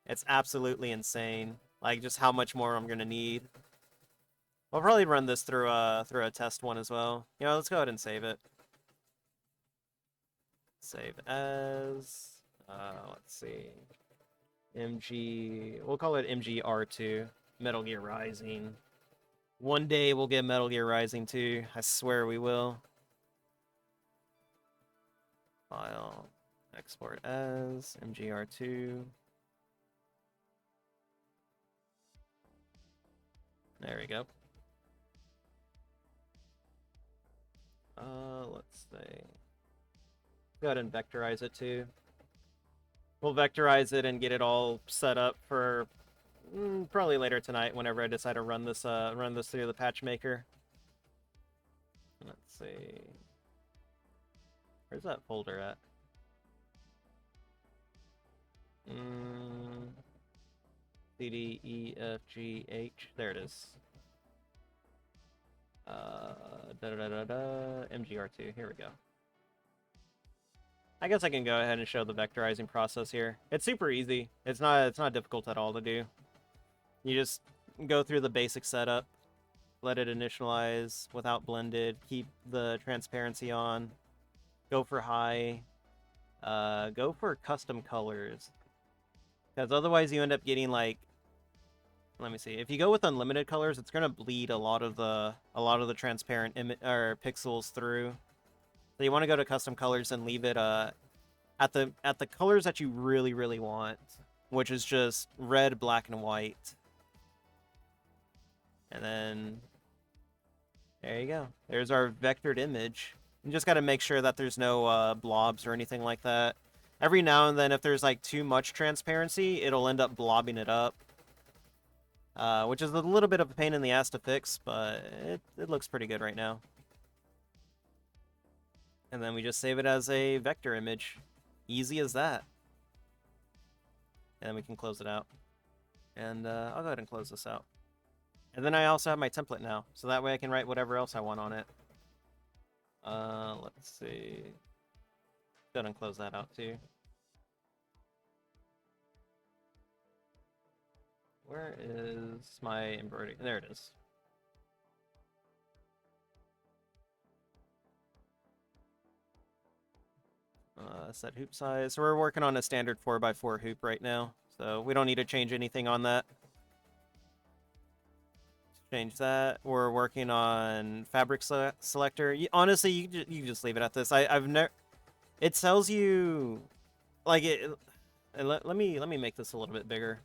It's absolutely insane. Like just how much more I'm gonna need. I'll probably run this through a test one as well. You know, let's go ahead and save it. Save as let's see. MG, we'll call it MGR2, Metal Gear Rising. One day we'll get Metal Gear Rising 2. I swear we will. File, export as MGR2. There we go. Let's see. Go ahead and vectorize it too. We'll vectorize it and get it all set up for probably later tonight whenever I decide to run this through the patch maker. Let's see. Where's that folder at? C, D, E, F, G, H. There it is. MGR2. Here we go. I guess I can go ahead and show the vectorizing process here. It's super easy. It's not difficult at all to do. You just go through the basic setup, let it initialize without blended, keep the transparency on, go for high, go for custom colors. Because otherwise you end up getting like, let me see. If you go with unlimited colors, it's gonna bleed a lot of the transparent pixels through. So you want to go to custom colors and leave it at the colors that you really want, which is just red, black, and white. And then there you go. There's our vectored image. You just got to make sure that there's no blobs or anything like that. Every now and then, if there's like too much transparency, it'll end up blobbing it up. Which is a little bit of a pain in the ass to fix, but it looks pretty good right now. And then we just save it as a vector image. Easy as that. And then we can close it out. And I'll go ahead and close this out. And then I also have my template now, so that way I can write whatever else I want on it. Let's see. Go ahead and close that out too. Where is my embroidery? There it is. Set hoop size. So we're working on a standard 4x4 hoop right now, so we don't need to change anything on that. Change that. We're working on fabric selector. Honestly, you just leave it at this. I've never. It tells you, like it. Let me make this a little bit bigger.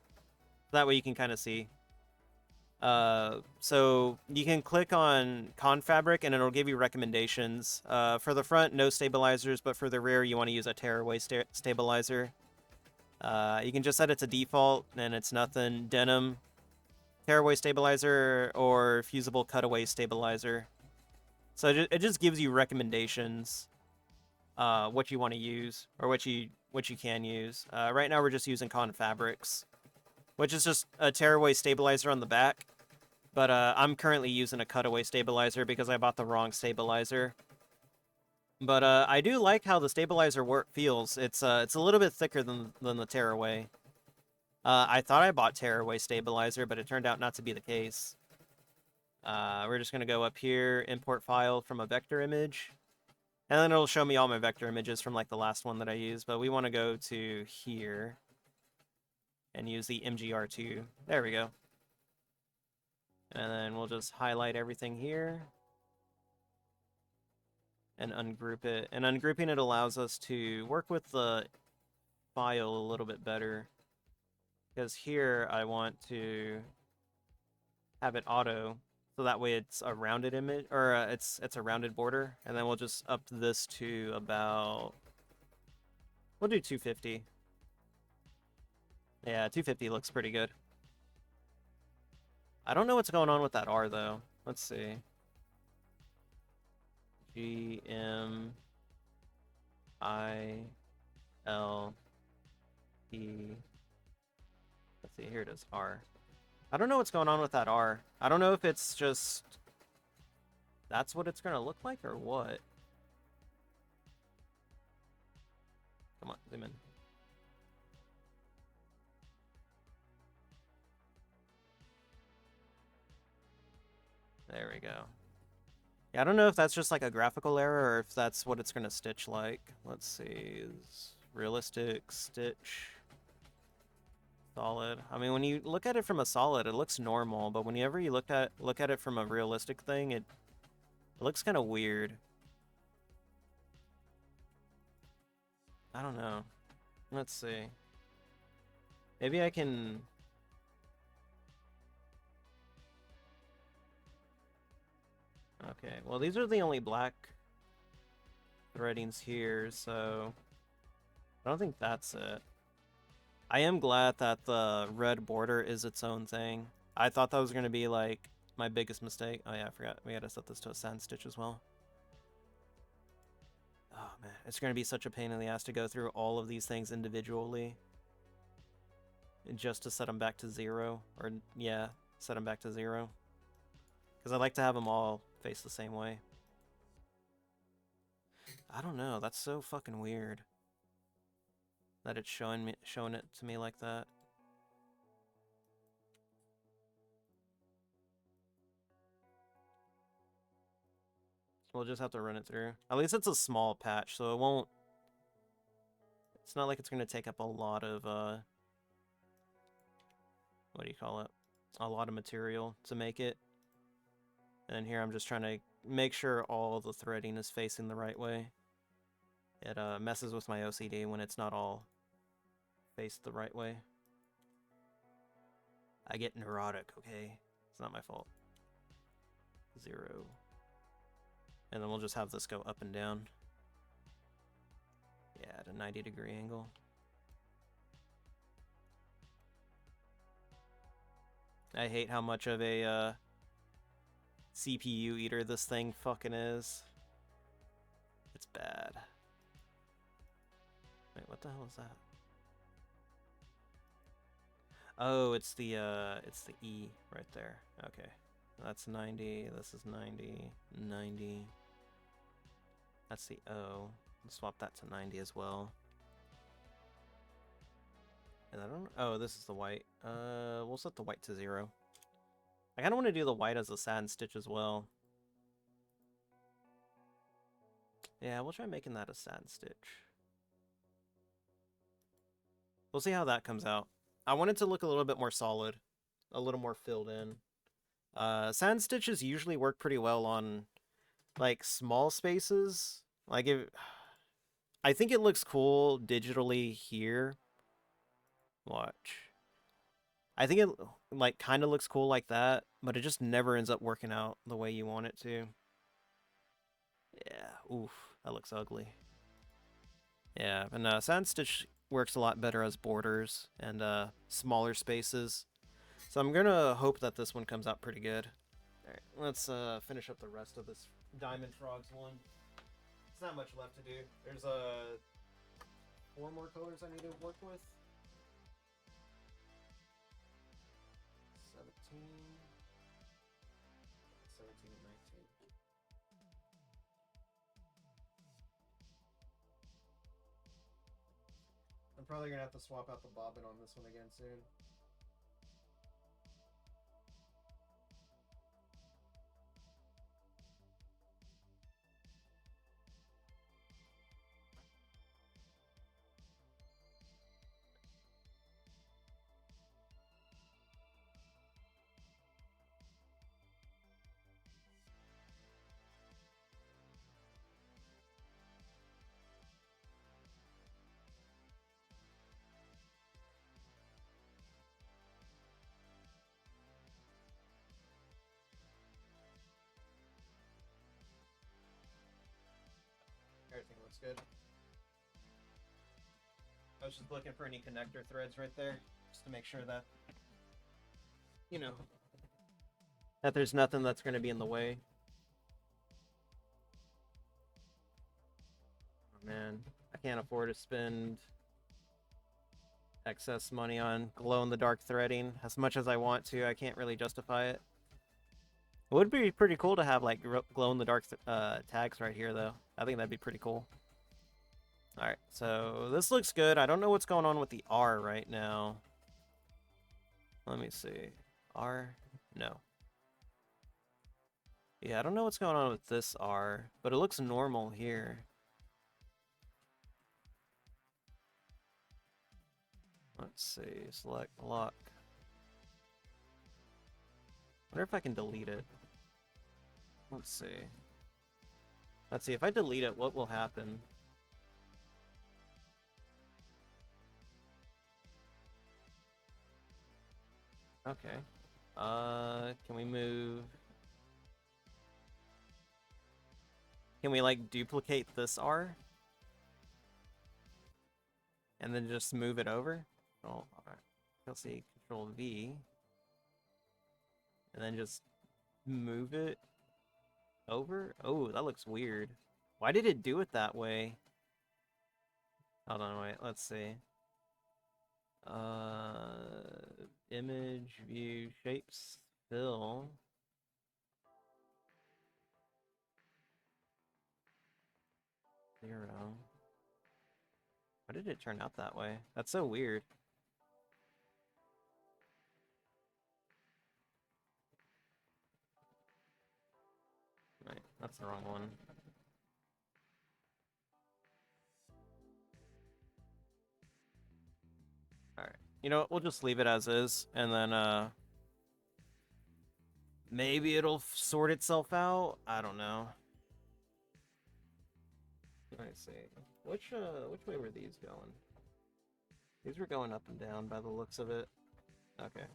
That way you can kind of see. So you can click on Confabric and it'll give you recommendations. For the front, no stabilizers, but for the rear, you want to use a tearaway stabilizer. You can just set it to default, and it's nothing. Denim, tearaway stabilizer, or fusible cutaway stabilizer. So it just gives you recommendations, what you want to use or what you can use. Right now we're just using Confabrics, which is just a tearaway stabilizer on the back. But I'm currently using a cutaway stabilizer because I bought the wrong stabilizer. But I do like how the stabilizer feels. It's a little bit thicker than the tearaway. I thought I bought tearaway stabilizer, but it turned out not to be the case. We're just gonna go up here, import file from a vector image. And then it'll show me all my vector images from like the last one that I used, but we want to go to here and use the MGR2. There we go. And then we'll just highlight everything here and ungroup it. And ungrouping it allows us to work with the file a little bit better. Because here I want to have it auto, so that way it's a rounded image, or it's a rounded border. And then we'll just up this to about, we'll do 250. Yeah, 250 looks pretty good. I don't know what's going on with that R though. Let's see. GMILE. Let's see, here it is, R. I don't know what's going on with that R. I don't know if it's just that's what it's gonna look like or what. Come on, zoom in. There we go. Yeah, I don't know if that's just like a graphical error or if that's what it's gonna stitch like. Let's see, is realistic stitch solid. I mean, when you look at it from a solid, it looks normal, but whenever you look at it from a realistic thing, it looks kind of weird. I don't know. Let's see. Maybe I can. Okay, well, these are the only black threadings here, so I don't think that's it. I am glad that the red border is its own thing. I thought that was going to be, like, my biggest mistake. Oh, yeah, I forgot. We had to set this to a sand stitch as well. Oh, man. It's going to be such a pain in the ass to go through all of these things individually. Just to set them back to 0. Or, yeah, set them back to 0. Because I like to have them all face the same way. I don't know. That's so fucking weird. That it's showing it to me like that. We'll just have to run it through. At least it's a small patch, so it won't... It's not like it's going to take up a lot of, what do you call it? A lot of material to make it. And here I'm just trying to make sure all the threading is facing the right way. It messes with my OCD when it's not all faced the right way. I get neurotic, okay? It's not my fault. 0. And then we'll just have this go up and down. Yeah, at a 90-degree angle. I hate how much of a CPU eater this thing fucking is. It's bad. Wait, what the hell is that? Oh, it's the E right there. Okay. That's 90, this is 90, 90. That's the O. Let's swap that to 90 as well. And I don't... Oh, this is the white. We'll set the white to 0. I kind of want to do the white as a satin stitch as well. Yeah, we'll try making that a satin stitch. We'll see how that comes out. I want it to look a little bit more solid. A little more filled in. Satin stitches usually work pretty well on, like, small spaces. Like, I think it looks cool digitally here. Watch. I think it, like, kind of looks cool like that, but it just never ends up working out the way you want it to. Yeah, oof, that looks ugly. Yeah, and sand stitch works a lot better as borders and smaller spaces. So I'm gonna hope that this one comes out pretty good. Alright, let's finish up the rest of this Diamond Frogs one. It's not much left to do. There's 4 more colors I need to work with. 17, 17 and 19. I'm probably gonna have to swap out the bobbin on this one again soon. looks good. I was just looking for any connector threads right there, just to make sure that, you know, that there's nothing that's going to be in the way. Oh, man, I can't afford to spend excess money on glow-in-the-dark threading. As much as I want to, I can't really justify it. It would be pretty cool to have, like, glow-in-the-dark tags right here, though. I think that'd be pretty cool. Alright, so this looks good. I don't know what's going on with the R right now. Let me see. R? No. Yeah, I don't know what's going on with this R, but it looks normal here. Let's see. Select lock. Wonder if I can delete it. Let's see. Let's see, if I delete it, what will happen? Okay. Can we move... Can we, like, duplicate this R? And then just move it over? Oh, alright. Let's see, Control V. And then just move it over? Oh, that looks weird. Why did it do it that way? Hold on, wait, let's see. Image, view, shapes, fill. Zero. Why did it turn out that way? That's so weird. Right, that's the wrong one. Alright. You know what, we'll just leave it as is, and then, maybe it'll sort itself out? I don't know. Let me see. Which way were these going? These were going up and down by the looks of it. Okay.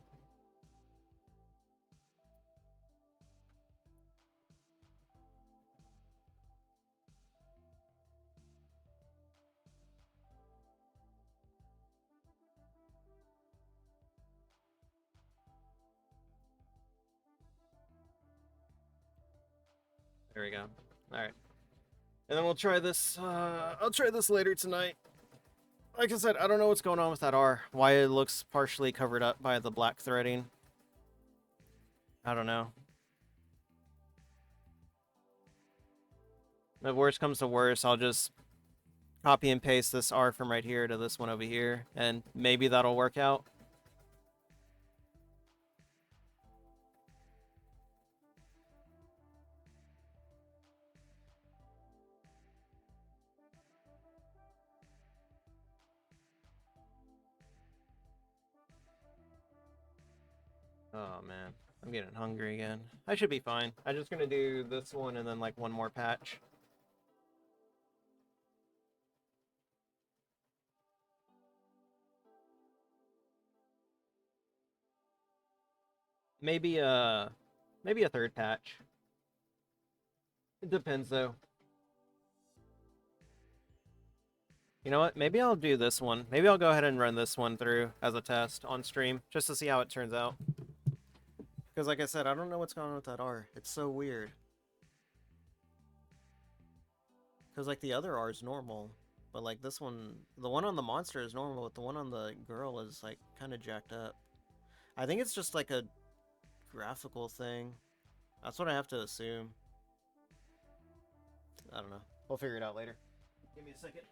There we go. Alright. And then we'll try this, I'll try this later tonight. Like I said, I don't know what's going on with that R. Why it looks partially covered up by the black threading. I don't know. If worst comes to worst, I'll just copy and paste this R from right here to this one over here, and maybe that'll work out. Oh man, I'm getting hungry again. I should be fine. I'm just gonna do this one and then like one more patch. Maybe maybe a third patch. It depends though. You know what? Maybe I'll do this one. Maybe I'll go ahead and run this one through as a test on stream, just to see how it turns out. Because like I said, I don't know what's going on with that R. It's so weird. Because like the other R is normal, but like this one, the one on the monster is normal, but the one on the girl is like kind of jacked up. I think it's just like a graphical thing. That's what I have to assume. I don't know. We'll figure it out later. Give me a second.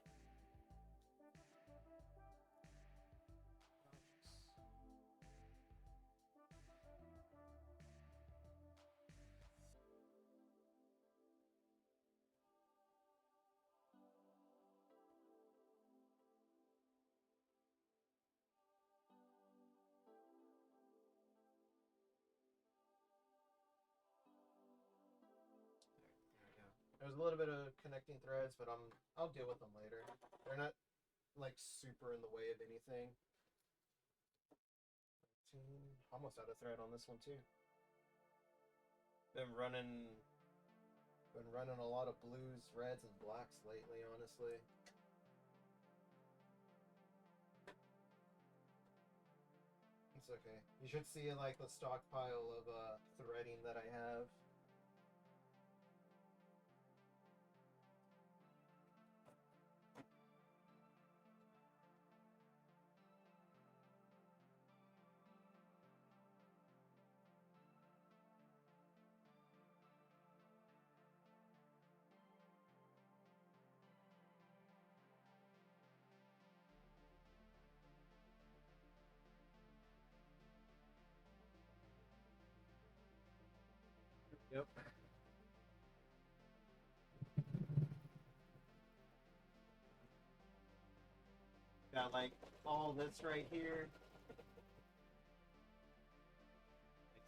There's a little bit of connecting threads, but I'll deal with them later. They're not like super in the way of anything. Almost out of thread on this one too. Been running Been running a lot of blues, reds, and blacks lately, honestly. It's okay. You should see like the stockpile of threading that I have. Yep. Got like all this right here. Like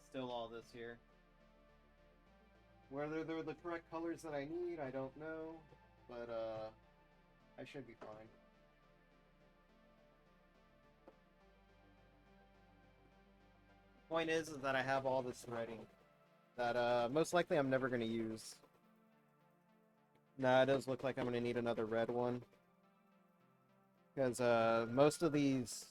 still all this here. Whether they're the correct colors that I need, I don't know. But I should be fine. Point is that I have all this threading that most likely I'm never gonna use. Nah, it does look like I'm gonna need another red one. Because most of these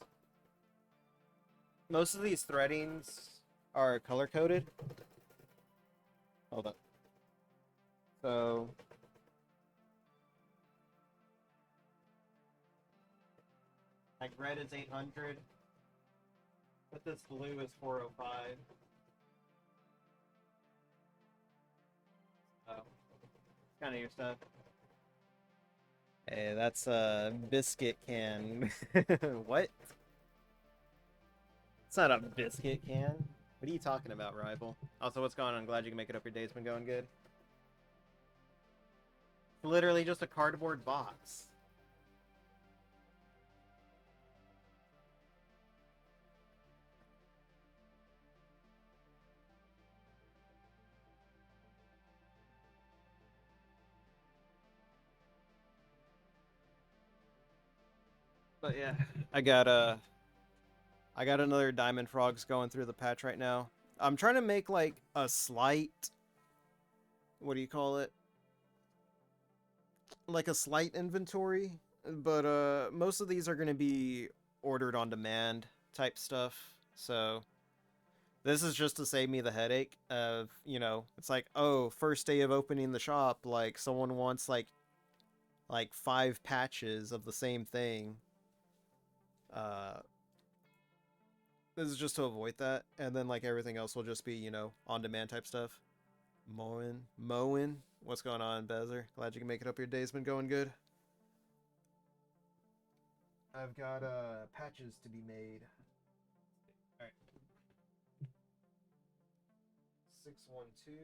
threadings are color coded. Hold up. So like red is 800, but this blue is 405. Oh, kind of your stuff. Hey, that's a biscuit can. What? It's not a biscuit can. What are you talking about, rival? Also, what's going on? I'm glad you can make it up. Your day's been going good. It's literally just a cardboard box. But yeah, I got another diamond frogs going through the patch right now. I'm trying to make like a slight, what do you call it? Like a slight inventory, but most of these are going to be ordered on demand type stuff. So this is just to save me the headache of, it's like, oh, first day of opening the shop, like someone wants like 5 patches of the same thing. This is just to avoid that, and then like everything else will just be, on demand type stuff. Mowing. What's going on, Bezer? Glad you can make it up. Your day's been going good. I've got patches to be made. All right. 612.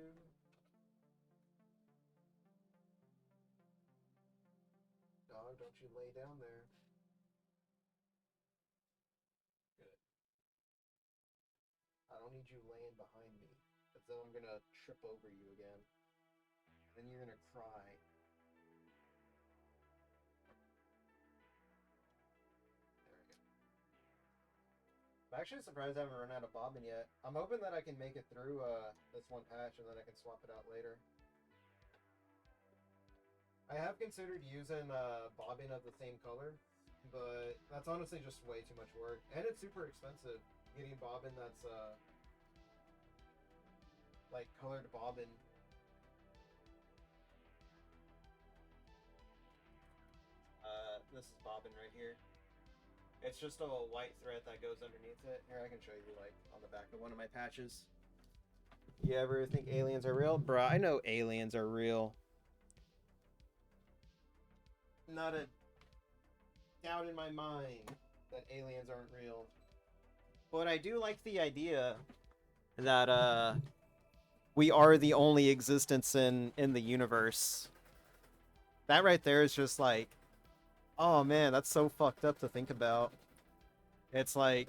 Dog, don't you lay down there. Good. I don't need you laying behind me, because then I'm gonna trip over you again. Then you're gonna cry. There we go. I'm actually surprised I haven't run out of bobbin yet. I'm hoping that I can make it through this one patch and then I can swap it out later. I have considered using bobbin of the same color, but that's honestly just way too much work. And it's super expensive getting bobbin that's like colored bobbin. This is bobbin right here. It's just a white thread that goes underneath it. Here, I can show you like on the back of one of my patches. You ever think aliens are real? Bruh, I know aliens are real. Not a doubt in my mind that aliens aren't real. But I do like the idea that we are the only existence in the universe. That right there is just like, oh man, that's so fucked up to think about. It's like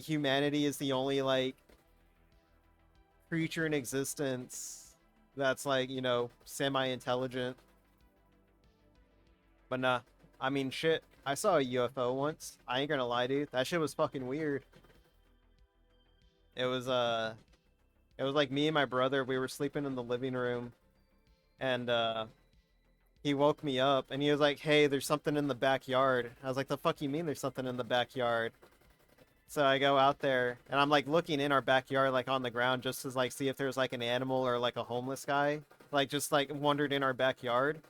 humanity is the only like creature in existence that's like, semi-intelligent. But nah, I mean shit. I saw a UFO once. I ain't gonna lie, dude. That shit was fucking weird. It was it was like me and my brother, we were sleeping in the living room and he woke me up, and he was like, "Hey, there's something in the backyard." I was like, "The fuck you mean there's something in the backyard?" So I go out there, and I'm like looking in our backyard, like on the ground, just to like see if there's like an animal or like a homeless guy, like just like wandered in our backyard.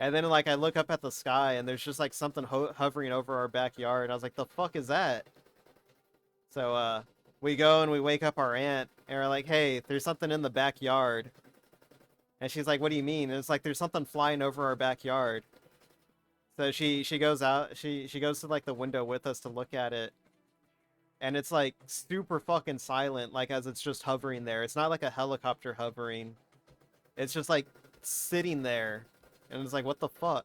And then like I look up at the sky, and there's just like something hovering over our backyard. I was like, "The fuck is that?" So we go and we wake up our aunt, and we're like, "Hey, there's something in the backyard." And she's like, "What do you mean?" And it's like there's something flying over our backyard. So she goes out, she goes to like the window with us to look at it, and it's like super fucking silent, like as it's just hovering there. It's not like a helicopter hovering. It's just like sitting there, and it's like, what the fuck?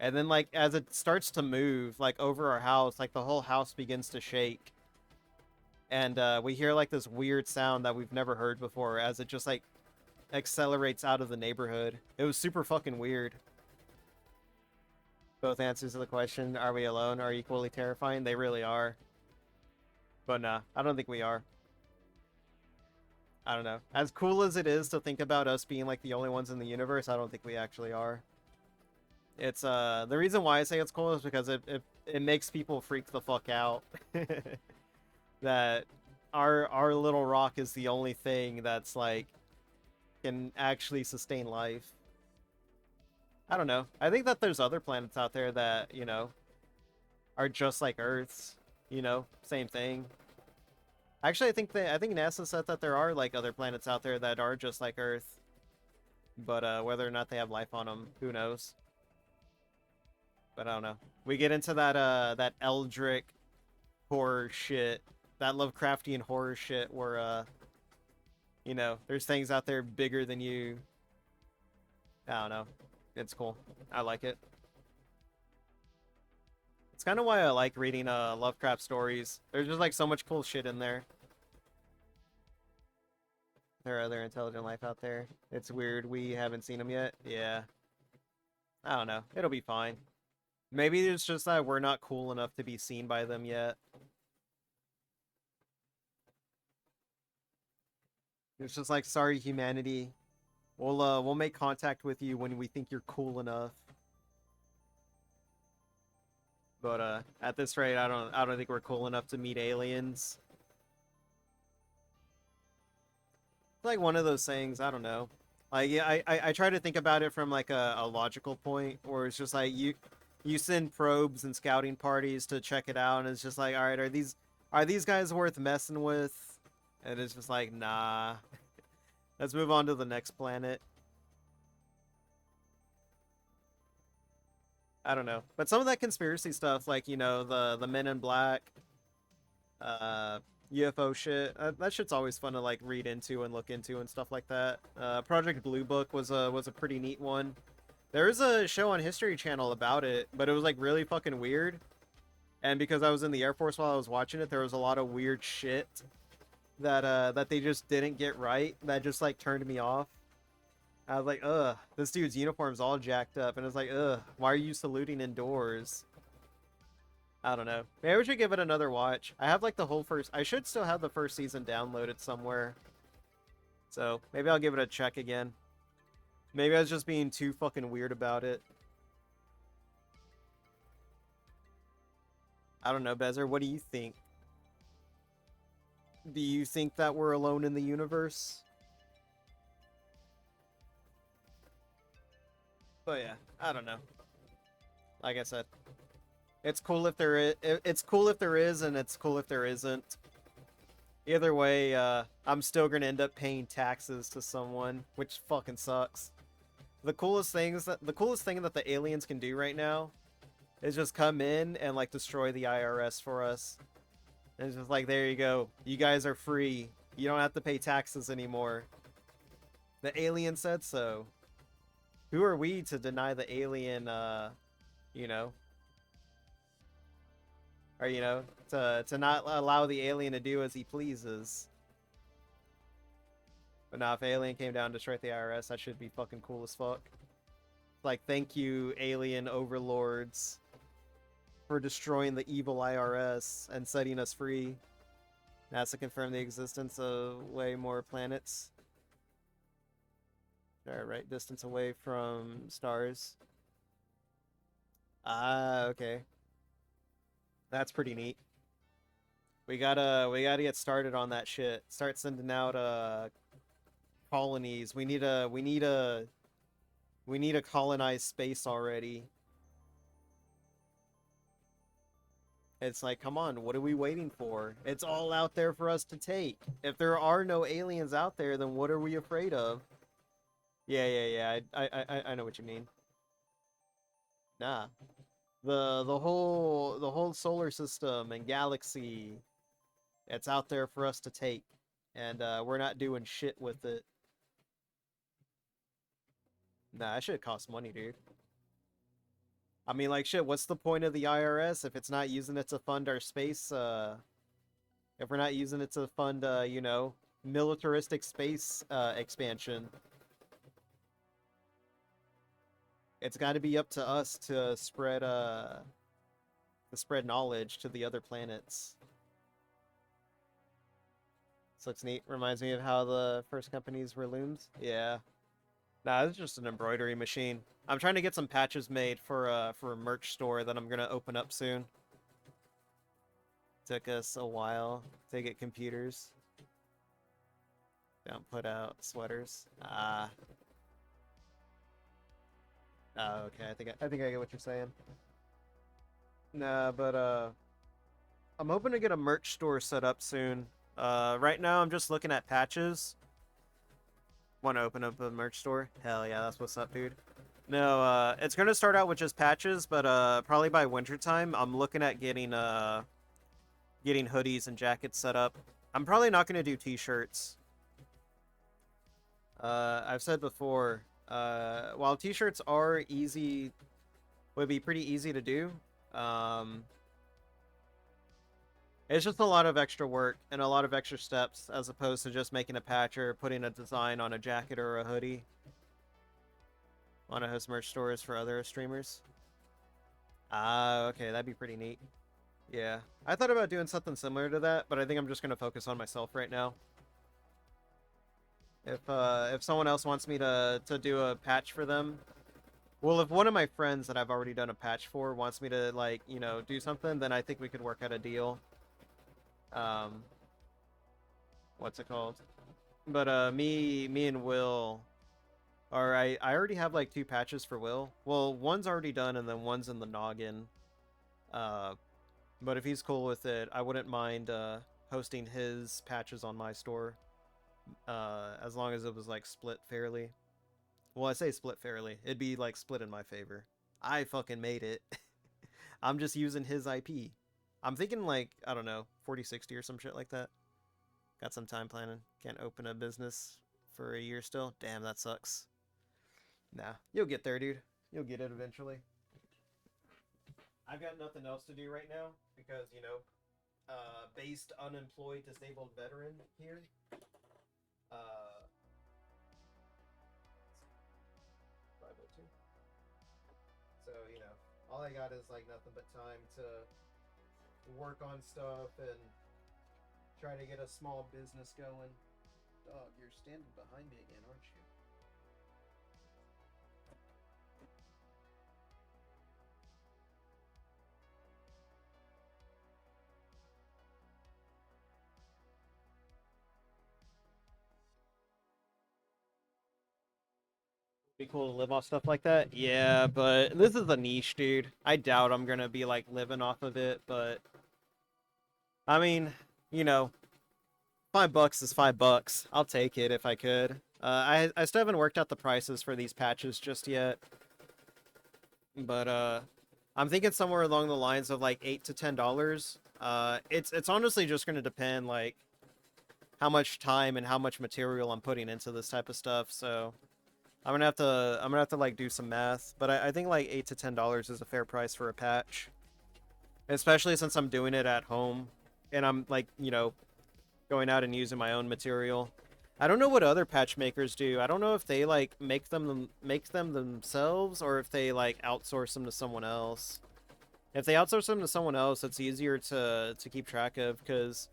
And then like as it starts to move like over our house, like the whole house begins to shake, and we hear like this weird sound that we've never heard before as it just like accelerates out of the neighborhood. It was super fucking weird. Both answers to the question, are we alone, are equally terrifying. They really are. But nah, I don't think we are. I don't know. As cool as it is to think about us being like the only ones in the universe, I don't think we actually are. It's the reason why I say it's cool is because it makes people freak the fuck out. That our little rock is the only thing that's like can actually sustain life. I don't know. I think that there's other planets out there that, you know, are just like Earth's, you know, same thing. Actually, I think NASA said that there are like other planets out there that are just like Earth, but whether or not they have life on them, who knows? But I don't know. We get into that Eldritch horror shit, that Lovecraftian horror shit where you know, there's things out there bigger than you. I don't know. It's cool. I like it. It's kind of why I like reading Lovecraft stories. There's just like so much cool shit in there. There are other intelligent life out there. It's weird we haven't seen them yet. Yeah. I don't know. It'll be fine. Maybe it's just that we're not cool enough to be seen by them yet. It's just like, sorry, humanity. We'll make contact with you when we think you're cool enough. But at this rate, I don't think we're cool enough to meet aliens. It's like one of those things. I don't know. Like yeah, I try to think about it from like a logical point, where it's just like you send probes and scouting parties to check it out, and it's just like, all right, are these guys worth messing with? And it's just like, nah. Let's move on to the next planet. I don't know. But some of that conspiracy stuff, like, you know, the Men in Black, uh, UFO shit, that shit's always fun to like read into and look into and stuff like that. Project Blue Book was a pretty neat one. There was a show on History Channel about it, but it was like really fucking weird. And because I was in the Air Force while I was watching it, there was a lot of weird shit that they just didn't get right. That just like turned me off. I was like, ugh, this dude's uniform's all jacked up, and it's like, ugh, why are you saluting indoors? I don't know. Maybe we should give it another watch. I have like the whole first. I should still have the first season downloaded somewhere. So maybe I'll give it a check again. Maybe I was just being too fucking weird about it. I don't know, Bezer. What do you think? Do you think that we're alone in the universe? But yeah, I don't know. Like I said, it's cool if there is. It's cool if there is, and it's cool if there isn't. Either way, I'm still gonna end up paying taxes to someone, which fucking sucks. The coolest thing that the aliens can do right now is just come in and like destroy the IRS for us. And it's just like, there you go. You guys are free. You don't have to pay taxes anymore. The alien said so. Who are we to deny the alien, you know, or you know, to not allow the alien to do as he pleases? But now, if alien came down and destroyed the IRS, that should be fucking cool as fuck. Like, thank you, alien overlords, for destroying the evil IRS and setting us free. NASA confirmed the existence of way more planets. Alright, right distance away from stars. Ah, okay. That's pretty neat. We gotta get started on that shit. Start sending out colonies. We need a colonized space already. It's like, come on, what are we waiting for? It's all out there for us to take. If there are no aliens out there, then what are we afraid of? Yeah, yeah, yeah. I know what you mean. Nah. The whole solar system and galaxy, it's out there for us to take. And we're not doing shit with it. Nah, that shit costs money, dude. I mean, like, shit, what's the point of the IRS if it's not using it to fund our space, if we're not using it to fund, militaristic space, expansion? It's got to be up to us to spread knowledge to the other planets. This looks neat. Reminds me of how the first companies were looms. Yeah. Nah, it's just an embroidery machine. I'm trying to get some patches made for a merch store that I'm gonna open up soon. Took us a while to get computers. Don't put out sweaters. Okay. I think I get what you're saying. Nah, but I'm hoping to get a merch store set up soon. Right now I'm just looking at patches. Want to open up a merch store? Hell yeah, that's what's up, dude. No, it's gonna start out with just patches, but probably by wintertime, I'm looking at getting hoodies and jackets set up. I'm probably not gonna do t-shirts. I've said before, while t-shirts would be pretty easy to do. Um, it's just a lot of extra work and a lot of extra steps as opposed to just making a patch or putting a design on a jacket or a hoodie. Want to host merch stores for other streamers? Ah, okay, that'd be pretty neat. Yeah, I thought about doing something similar to that, but I think I'm just gonna focus on myself right now. If someone else wants me to do a patch for them, well, if one of my friends that I've already done a patch for wants me to like do something, then I think we could work out a deal. Um, what's it called? But me and Will, or I already have like two patches for Will. Well, one's already done, and then one's in the noggin. Uh, but if he's cool with it, I wouldn't mind hosting his patches on my store. As long as it was like split fairly. Well, I say split fairly. It'd be like split in my favor. I fucking made it. I'm just using his IP. I'm thinking like, I don't know, 40/60 or some shit like that. Got some time planning. Can't open a business for a year still. Damn, that sucks. Nah, you'll get there, dude. You'll get it eventually. I've got nothing else to do right now because, based unemployed disabled veteran here. Uh, 502. So, all I got is like nothing but time to work on stuff and try to get a small business going. Dog, you're standing behind me again, aren't you? Be cool to live off stuff like that. Yeah, but this is a niche, dude. I doubt I'm gonna be like living off of it, but I mean, you know, $5 is $5. I'll take it if I could. I still haven't worked out the prices for these patches just yet, but I'm thinking somewhere along the lines of like $8 to $10. It's honestly just gonna depend like how much time and how much material I'm putting into this type of stuff. So I'm gonna have to like do some math, but I think like $8 to $10 is a fair price for a patch, especially since I'm doing it at home and I'm like going out and using my own material. I don't know what other patch makers do. I don't know if they like make them themselves or if they like outsource them to someone else. If they outsource them to someone else, it's easier to keep track of because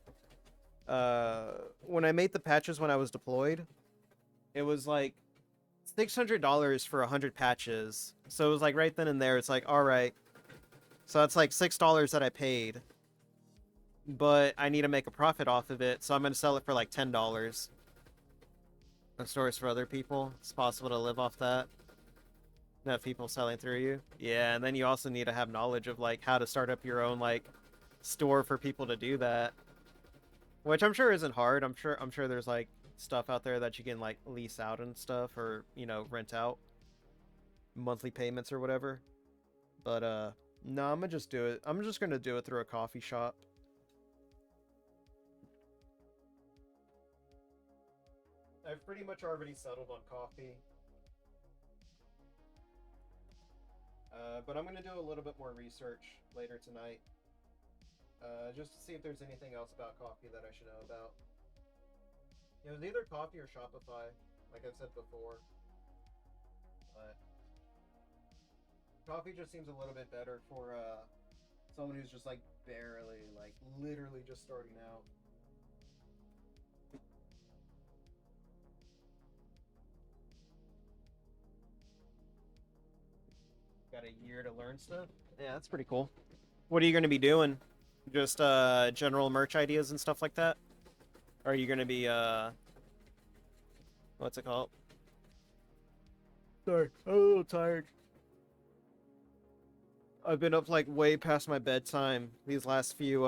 when I made the patches when I was deployed, it was like $600 for 100 patches. So it was like right then and there, it's like, all right. So that's like $6 that I paid. But I need to make a profit off of it, so I'm going to sell it for like $10. The stores for other people. It's possible to live off that. Have people selling through you. Yeah, and then you also need to have knowledge of like how to start up your own like store for people to do that. Which I'm sure isn't hard. I'm sure there's like stuff out there that you can like lease out and stuff or, rent out monthly payments or whatever. But no, I'm gonna just do it. I'm just gonna do it through a coffee shop. I've pretty much already settled on coffee. But I'm gonna do a little bit more research later tonight. Just to see if there's anything else about coffee that I should know about. It was either coffee or Shopify, like I've said before. But coffee just seems a little bit better for someone who's just like barely, like literally just starting out. Got a year to learn stuff. Yeah, that's pretty cool. What are you going to be doing? Just general merch ideas and stuff like that? Or are you going to be what's it called? Sorry, I'm a little tired. I've been up like way past my bedtime these last few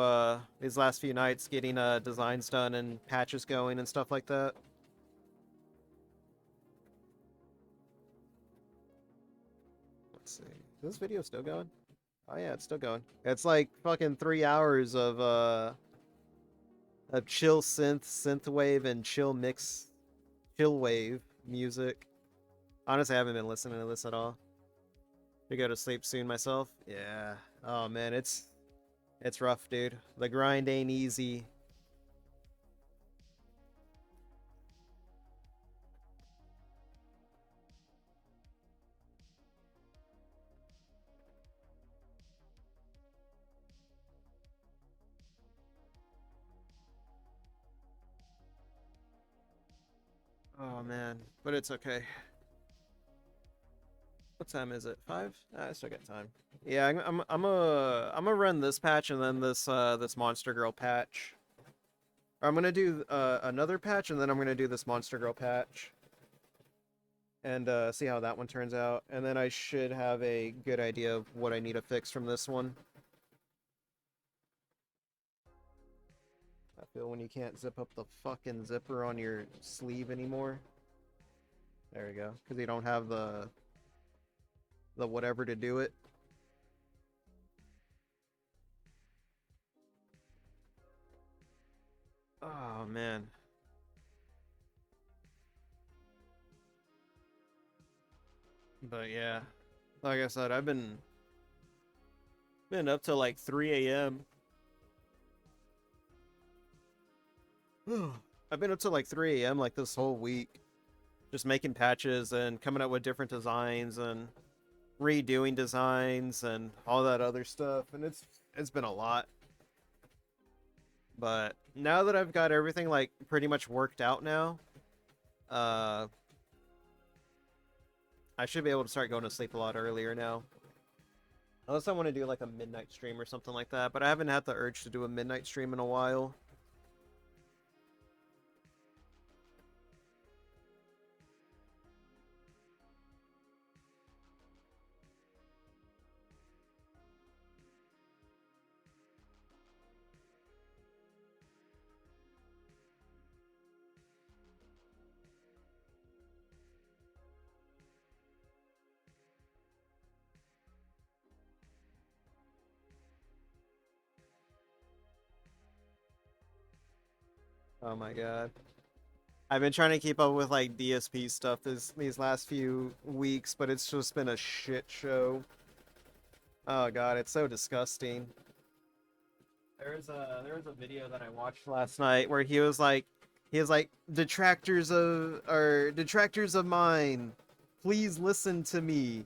nights getting designs done and patches going and stuff like that. Let's see. Is this video still going? Oh yeah, it's still going. It's like fucking 3 hours of chill synthwave and chill wave music. Honestly, I haven't been listening to this at all. To go to sleep soon myself. Yeah. Oh man, it's rough, dude. The grind ain't easy. Oh man, but it's okay. What time is it? 5? Ah, I still got time. Yeah, I'm gonna run this patch and then this Monster Girl patch. Or I'm gonna do another patch and then I'm gonna do this Monster Girl patch. And see how that one turns out. And then I should have a good idea of what I need to fix from this one. I feel when you can't zip up the fucking zipper on your sleeve anymore. There we go. Because you don't have the whatever to do it. Oh man. But yeah. Like I said, I've been up till like 3 a.m. I've been up till like 3 a.m. like this whole week. Just making patches and coming up with different designs and redoing designs and all that other stuff, and it's been a lot. But now that I've got everything like pretty much worked out now, uh I should be able to start going to sleep a lot earlier now. Unless I want to do like a midnight stream or something like that, but I haven't had the urge to do a midnight stream in a while. Oh my god. I've been trying to keep up with like DSP stuff these last few weeks, but it's just been a shit show. Oh god, it's so disgusting. There was a video that I watched last night where he was like detractors of mine, please listen to me.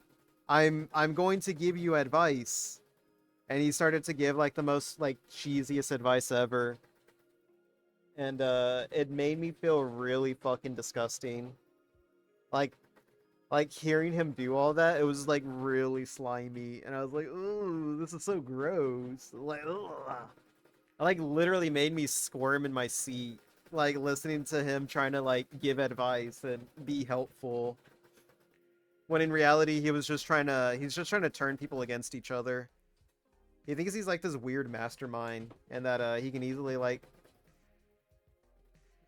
I'm going to give you advice. And he started to give like the most like cheesiest advice ever. And it made me feel really fucking disgusting. Like Like hearing him do all that, it was like really slimy, and I was like, "Ooh, this is so gross!" Like, ugh. It, like literally made me squirm in my seat, like listening to him trying to like give advice and be helpful, when in reality he's just trying to turn people against each other. He thinks he's like this weird mastermind, and that he can easily like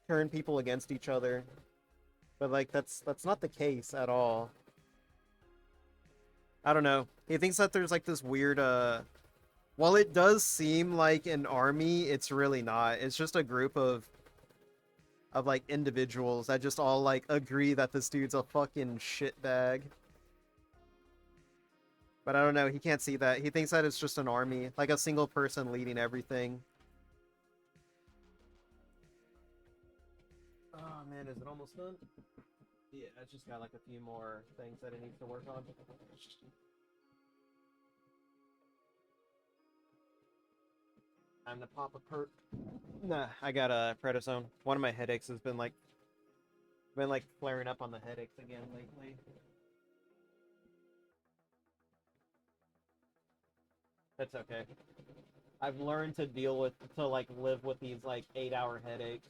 turn people against each other, but like that's not the case at all. I don't know. He thinks that there's like this weird while it does seem like an army, it's really not. It's just a group of like individuals that just all like agree that this dude's a fucking shitbag. But I don't know, he can't see that. He thinks that it's just an army, like a single person leading everything. Oh man, is it almost done? Yeah, it's just got like a few more things that it needs to work on. Time to pop a perk. Nah, I got a prednisone. One of my headaches has been like flaring up on the headaches again lately. That's okay. I've learned to deal with to like live with these like 8-hour headaches.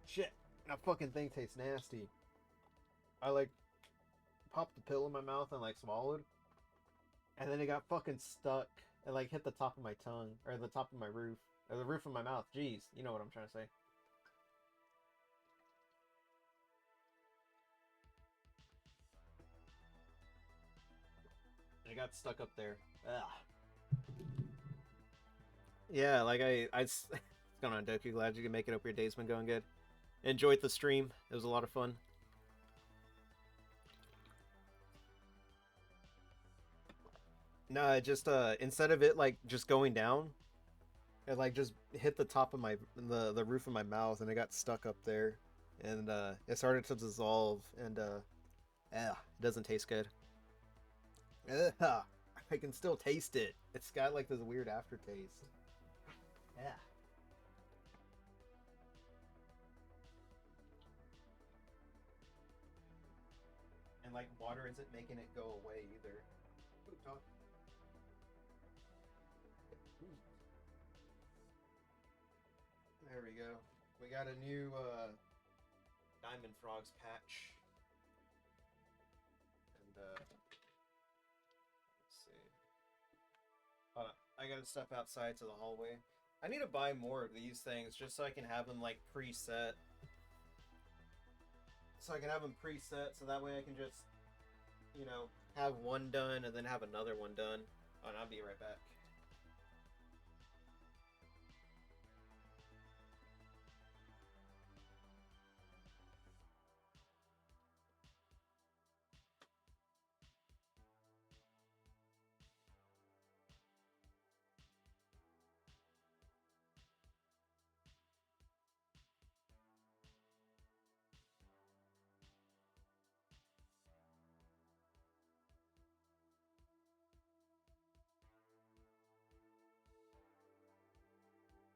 Shit, that fucking thing tastes nasty. I like popped the pill in my mouth and like swallowed, and then it got fucking stuck and like hit the top of my tongue or the top of my roof or the roof of my mouth. Jeez, you know what I'm trying to say. And it got stuck up there. Ugh. Yeah, like what's going on, Doku? Glad you can make it. Hope your day's been going good. Enjoyed the stream. It was a lot of fun. No, it just instead of it like just going down, it like just hit the top of the roof of my mouth and it got stuck up there, and it started to dissolve, and it doesn't taste good. Ugh, I can still taste it. It's got like this weird aftertaste. Yeah. And like water isn't making it go away either. Ooh, talk. Ooh, there we go. We got a new Diamond Frogs patch. And let's see. Hold on. I gotta step outside to the hallway. I need to buy more of these things just so I can have them like preset. So I can have them preset so that way I can just, have one done and then have another one done. Oh, and I'll be right back.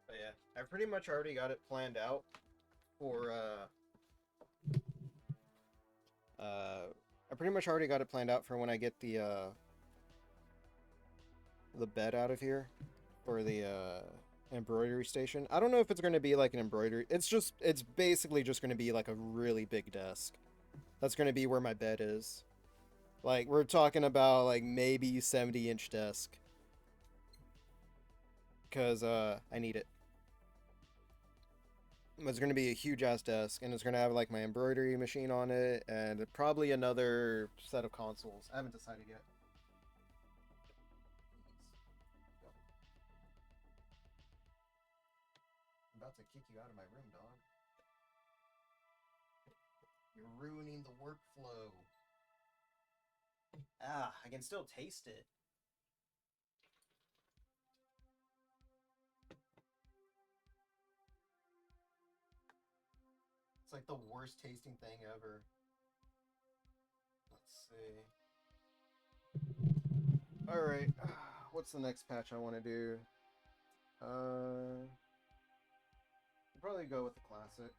But yeah, I pretty much already got it planned out for I pretty much already got it planned out for when I get the bed out of here for the embroidery station. I don't know if it's going to be like an embroidery. It's basically just going to be like a really big desk. That's going to be where my bed is. Like we're talking about like maybe 70-inch desk cuz I need it. It's going to be a huge ass desk, and it's going to have like my embroidery machine on it and probably another set of consoles. I haven't decided yet. I'm about to kick you out of my room, dog. You're ruining the workflow. Ah, I can still taste it. like the worst tasting thing ever. Let's see. Alright, what's the next patch I want to do? I'll probably go with the classic.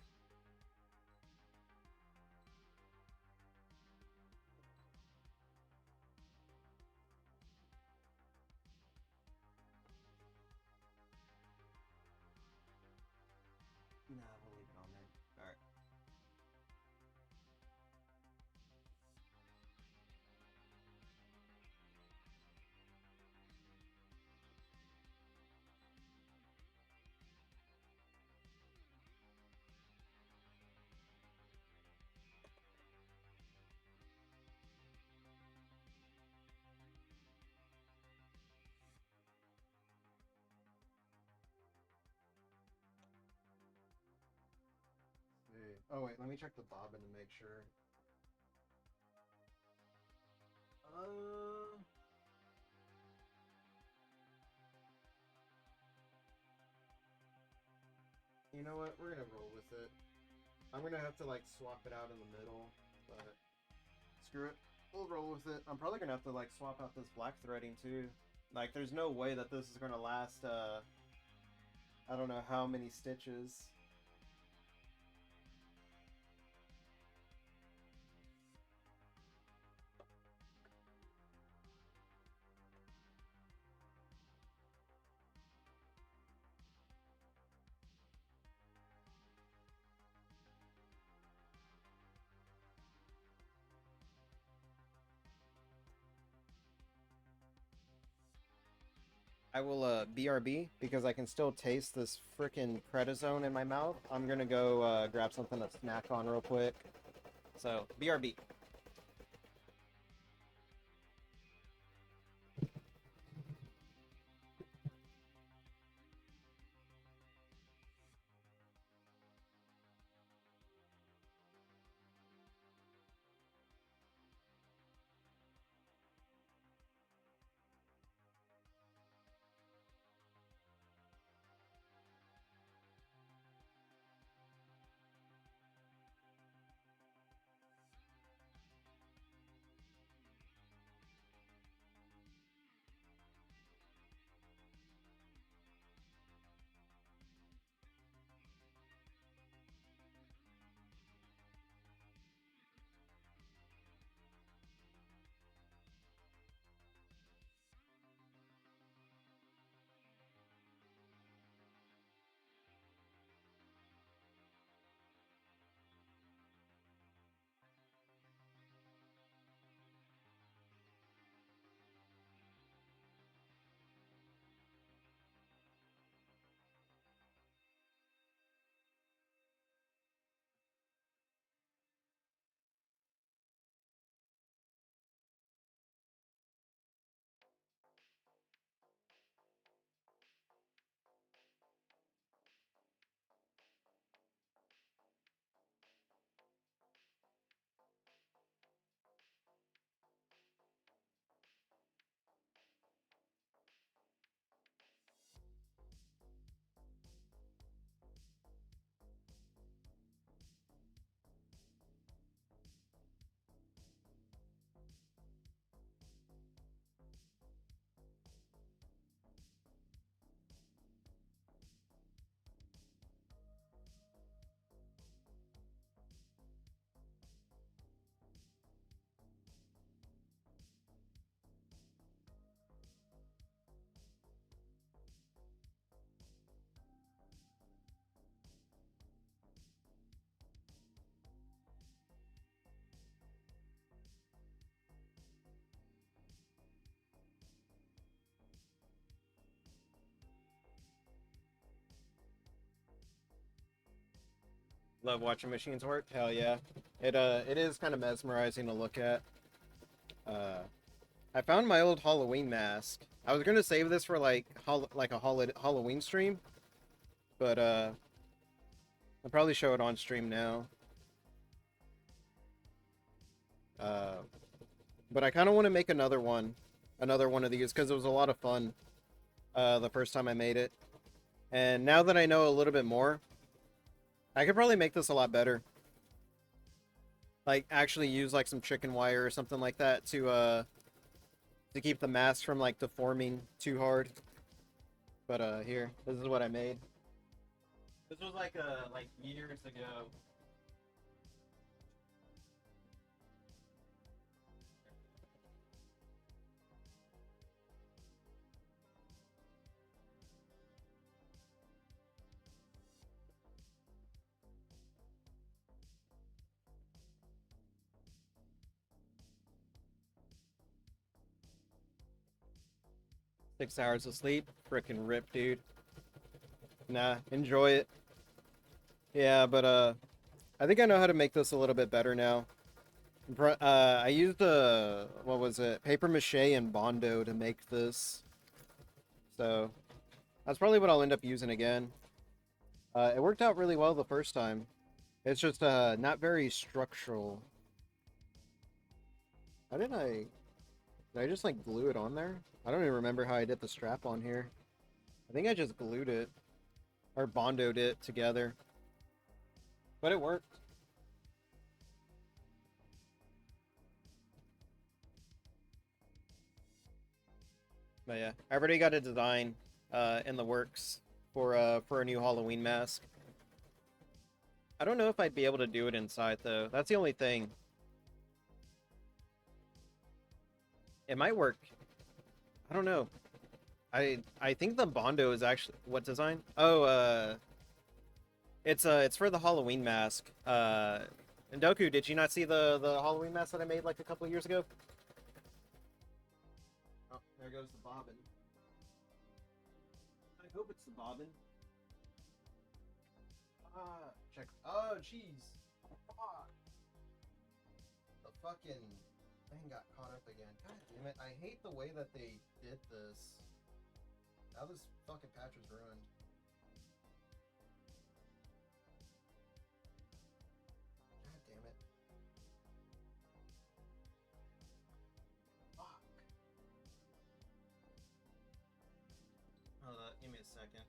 Nah, we'll leave it on there. Alright. See. Oh wait, let me check the bobbin to make sure. Uh, you know what? We're gonna roll with it. I'm gonna have to like swap it out in the middle, but screw it. We'll roll with it. I'm probably gonna have to like swap out this black threading too. Like, there's no way that this is gonna last. I don't know how many stitches. I will BRB because I can still taste this frickin' prednisone in my mouth. I'm gonna go grab something to snack on real quick. So, BRB. Love watching machines work. Hell yeah, it is kind of mesmerizing to look at. Uh, I found my old Halloween mask. I was gonna save this for like a Halloween stream, but I'll probably show it on stream now. Uh, but I kind of want to make another one of these because it was a lot of fun. The first time I made it, and now that I know a little bit more, I could probably make this a lot better. like actually use like some chicken wire or something like that to keep the mask from like deforming too hard. But here, this is what I made. This was like years ago. 6 hours of sleep, freaking rip, dude. Nah, enjoy it. Yeah, but I think I know how to make this a little bit better now. I used what was it? Paper mache and Bondo to make this. So that's probably what I'll end up using again. It worked out really well the first time. It's just not very structural. How did I... Did I just like glue it on there? I don't even remember how I did the strap on here. I think I just glued it. Or Bondoed it together. But it worked. But yeah, I already got a design in the works for a new Halloween mask. I don't know if I'd be able to do it inside though. That's the only thing. It might work. I don't know. I think the Bondo is actually what design? Oh, it's for the Halloween mask. Ndoku, did you not see the Halloween mask that I made like a couple years ago? Oh, there goes the bobbin. I hope it's the bobbin. Ah, check. Oh, jeez. Fuck. The fucking thing got caught up again. God damn it. I hate the way that they did this. Now this fucking patch is ruined. God damn it. Fuck. Hold on, give me a second.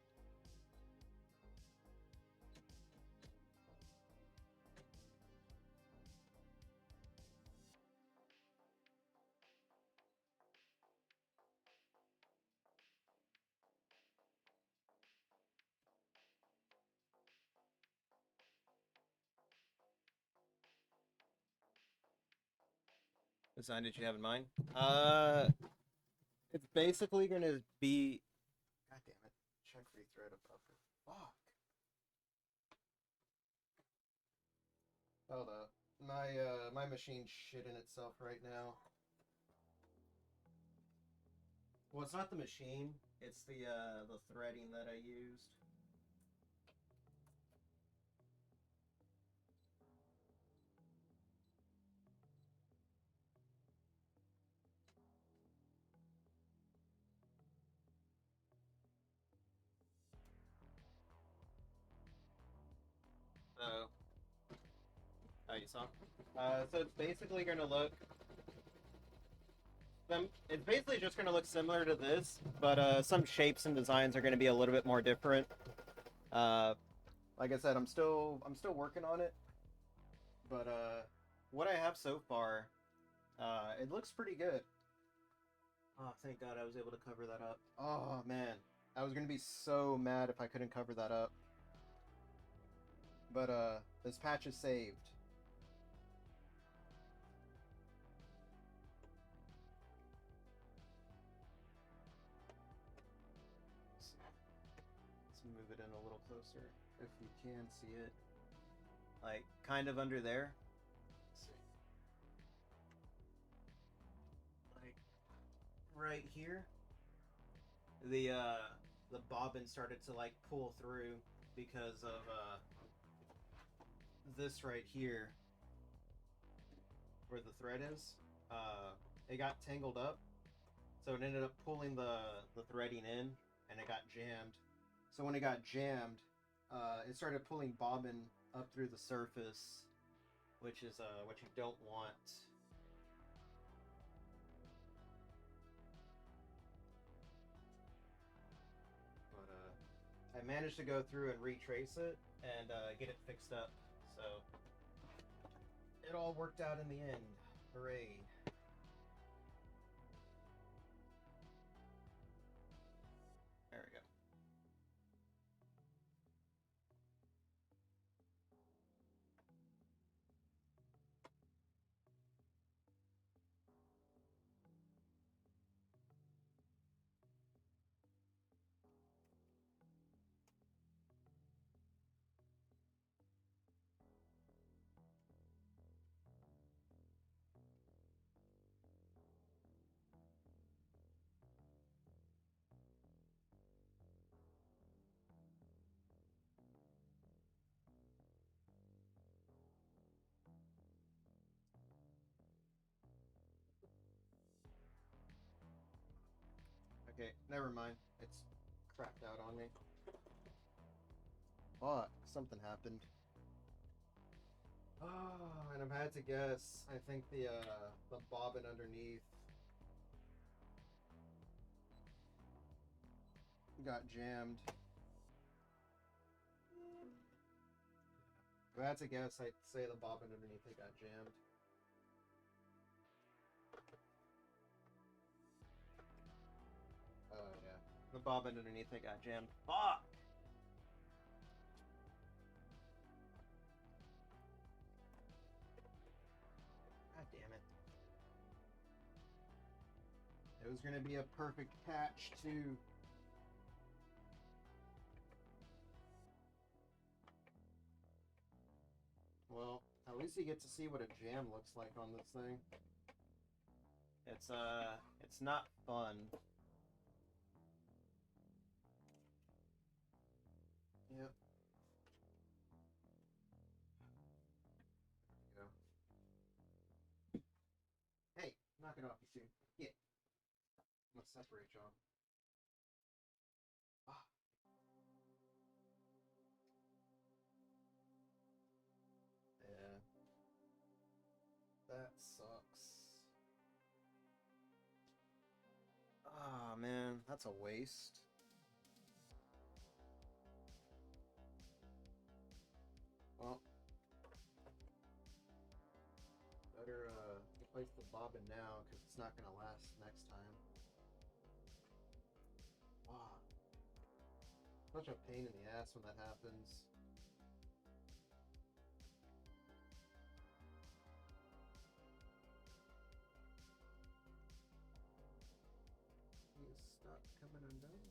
What design did you have in mind? It's basically gonna be. God damn it! Check rethread of buffer. Fuck. Hold up. My machine's shitting itself right now. Well, it's not the machine. It's the threading that I used. So, oh, you saw? So it's basically gonna look. It's basically just gonna look similar to this, but some shapes and designs are gonna be a little bit more different. Uh, like I said, I'm still working on it, but what I have so far, it looks pretty good. Oh, thank God I was able to cover that up. Oh man, I was gonna be so mad if I couldn't cover that up. But this patch is saved. Let's move it in a little closer if you can see it. Like kind of under there. Let's see. Like right here. The bobbin started to like pull through because of this right here where the thread is. It got tangled up, so it ended up pulling the threading in, and it got jammed. So when it got jammed, it started pulling bobbin up through the surface, which is what you don't want. But I managed to go through and retrace it and get it fixed up. So It all worked out in the end. Hooray. There we go. Okay, never mind. It's crapped out on me. Fuck, something happened. Oh, and I've had to guess. I think the bobbin underneath got jammed. If I had to guess, I'd say the bobbin underneath it got jammed. Oh yeah, the bobbin underneath it got jammed. Fuck! God damn it. It was gonna be a perfect catch too. Well, at least you get to see what a jam looks like on this thing. It's not fun. Yep. There we go. Hey, knock it off, you two. Yeah. I'm gonna separate y'all. Ah. Yeah. That sucks. Ah, man, that's a waste. Well, better replace the bobbin now because it's not gonna last next time. Wow, such a pain in the ass when that happens. You stop coming undone.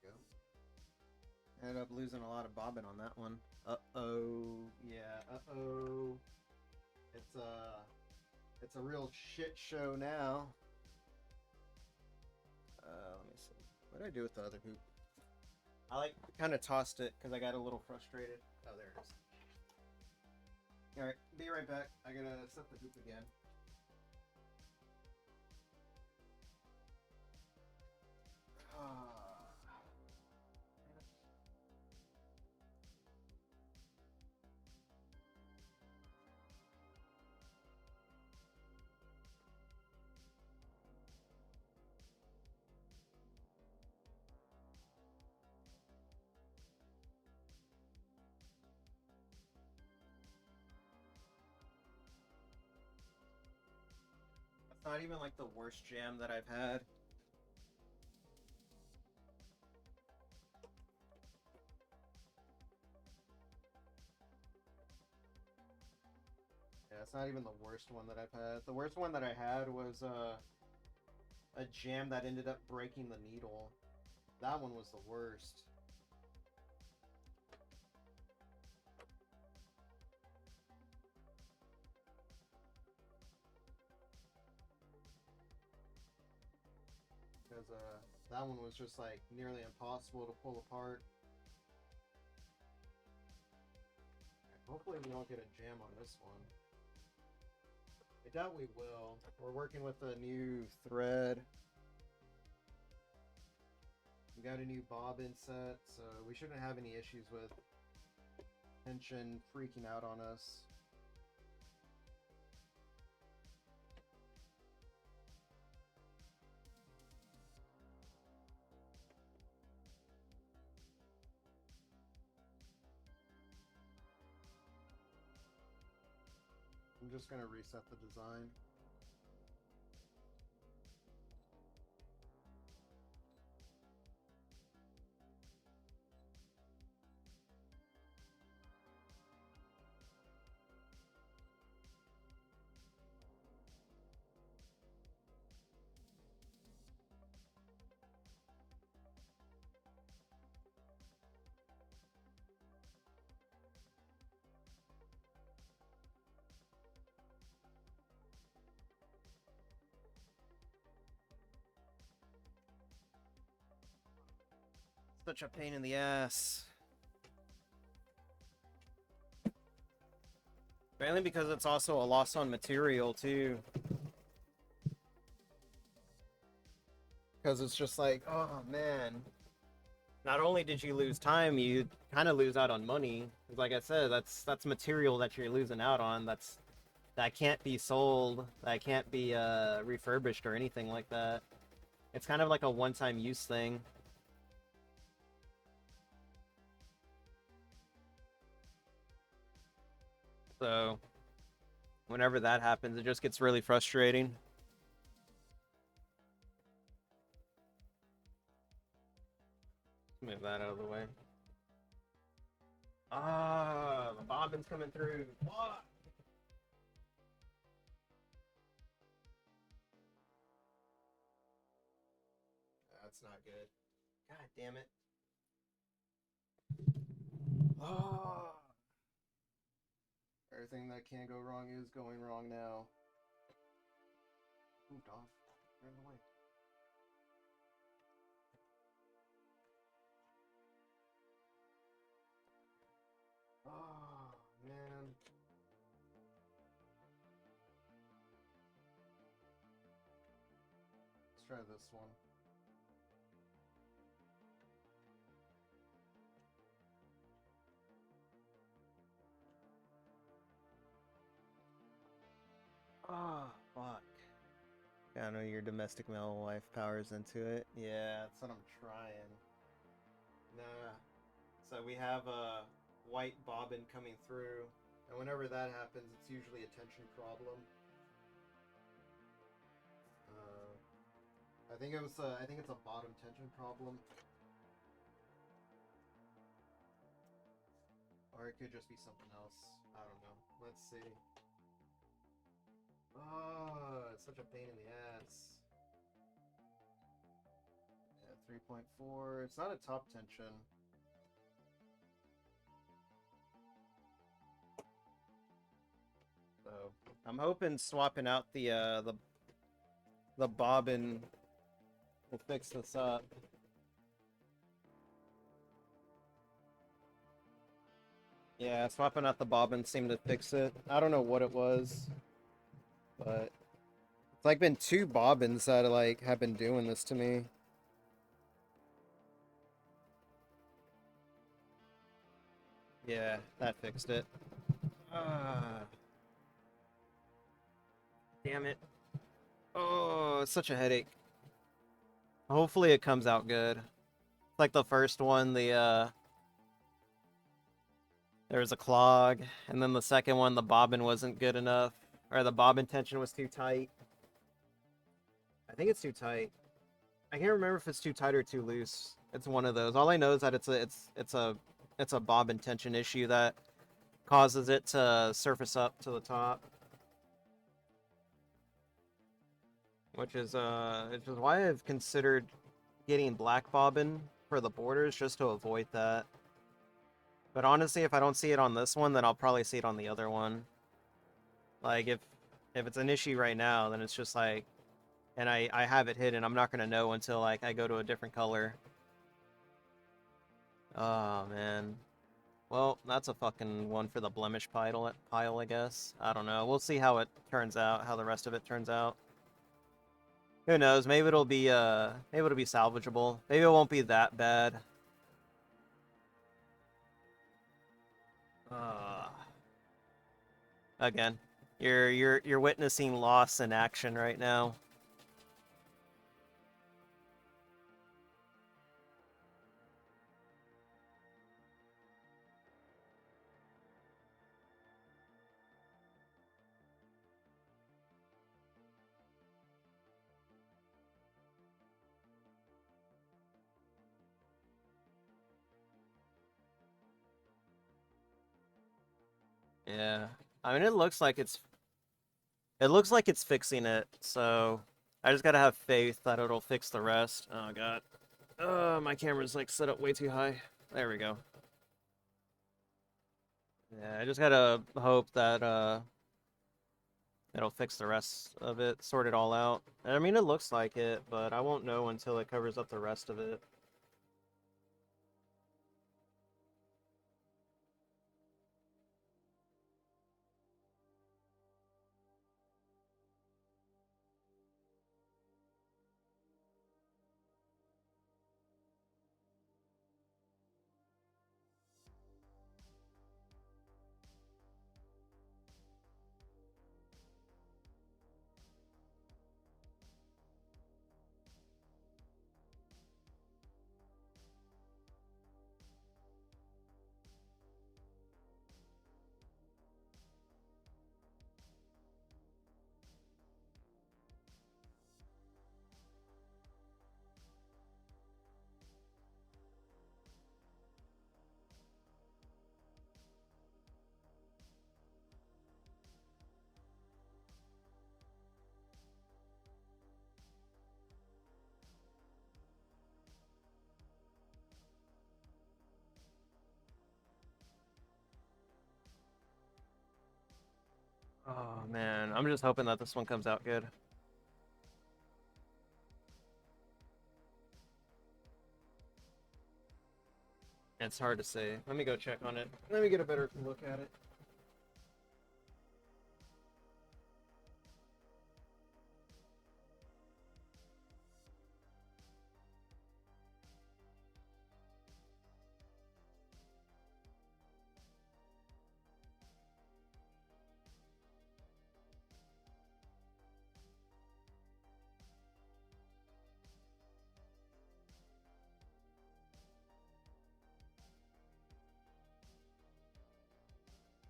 Go. Ended up losing a lot of bobbin on that one. Uh-oh. Yeah, uh-oh. It's a real shit show now. Let me see. What did I do with the other hoop? I like kind of tossed it because I got a little frustrated. Oh, there it is. Alright, be right back. I gotta set the hoop again. It's not even like the worst jam that I've had. Yeah, it's not even the worst one that I've had. The worst one that I had was a jam that ended up breaking the needle. That one was the worst. Because that one was just like nearly impossible to pull apart. Hopefully we don't get a jam on this one. I doubt we will. We're working with a new thread. We got a new bobbin set, so we shouldn't have any issues with tension freaking out on us. I'm just gonna reset the design. Such a pain in the ass. Mainly because it's also a loss on material too. Because it's just like, oh man. Not only did you lose time, you kind of lose out on money. Like I said, that's material that you're losing out on. That can't be sold. That can't be refurbished or anything like that. It's kind of like a one-time use thing. So whenever that happens, it just gets really frustrating. Move that out of the way. Ah, the bobbin's coming through. What? That's not good. God damn it. Oh. Everything that can go wrong is going wrong now. Moved off. You're in the way. Oh, man. Let's try this one. Oh, fuck. Yeah, I know your domestic mail wife powers into it. Yeah, that's what I'm trying. Nah. So we have a white bobbin coming through, and whenever that happens, it's usually a tension problem. I think it's a bottom tension problem, or it could just be something else. I don't know. Let's see. Oh, it's such a pain in the ass. Yeah, 3.4. It's not a top tension. So I'm hoping swapping out the bobbin will fix this up. Yeah, swapping out the bobbin seemed to fix it. I don't know what it was, but it's like been 2 bobbins that like have been doing this to me. Yeah, that fixed it. Damn it. Oh, it's such a headache. Hopefully it comes out good. It's like the first one, there was a clog, and then the second one, the bobbin wasn't good enough, or the bobbin tension was too tight. I think it's too tight. I can't remember if it's too tight or too loose. It's one of those. All I know is that it's a bobbin tension issue that causes it to surface up to the top, which is why I've considered getting black bobbin for the borders just to avoid that. But honestly, if I don't see it on this one, then I'll probably see it on the other one. Like if it's an issue right now, then it's just like, and I have it hidden, I'm not gonna know until like I go to a different color. Oh man. Well, that's a fucking one for the blemish pile, I guess. I don't know. We'll see how it turns out, how the rest of it turns out. Who knows? Maybe it'll be salvageable. Maybe it won't be that bad. Uh, Again, you're witnessing loss in action right now. Yeah. I mean, it looks like it's fixing it, so I just gotta have faith that it'll fix the rest. Oh god. My camera's like set up way too high. There we go. Yeah, I just gotta hope that it'll fix the rest of it, sort it all out. I mean, it looks like it, but I won't know until it covers up the rest of it. Oh man, I'm just hoping that this one comes out good. It's hard to say. Let me go check on it. Let me get a better look at it.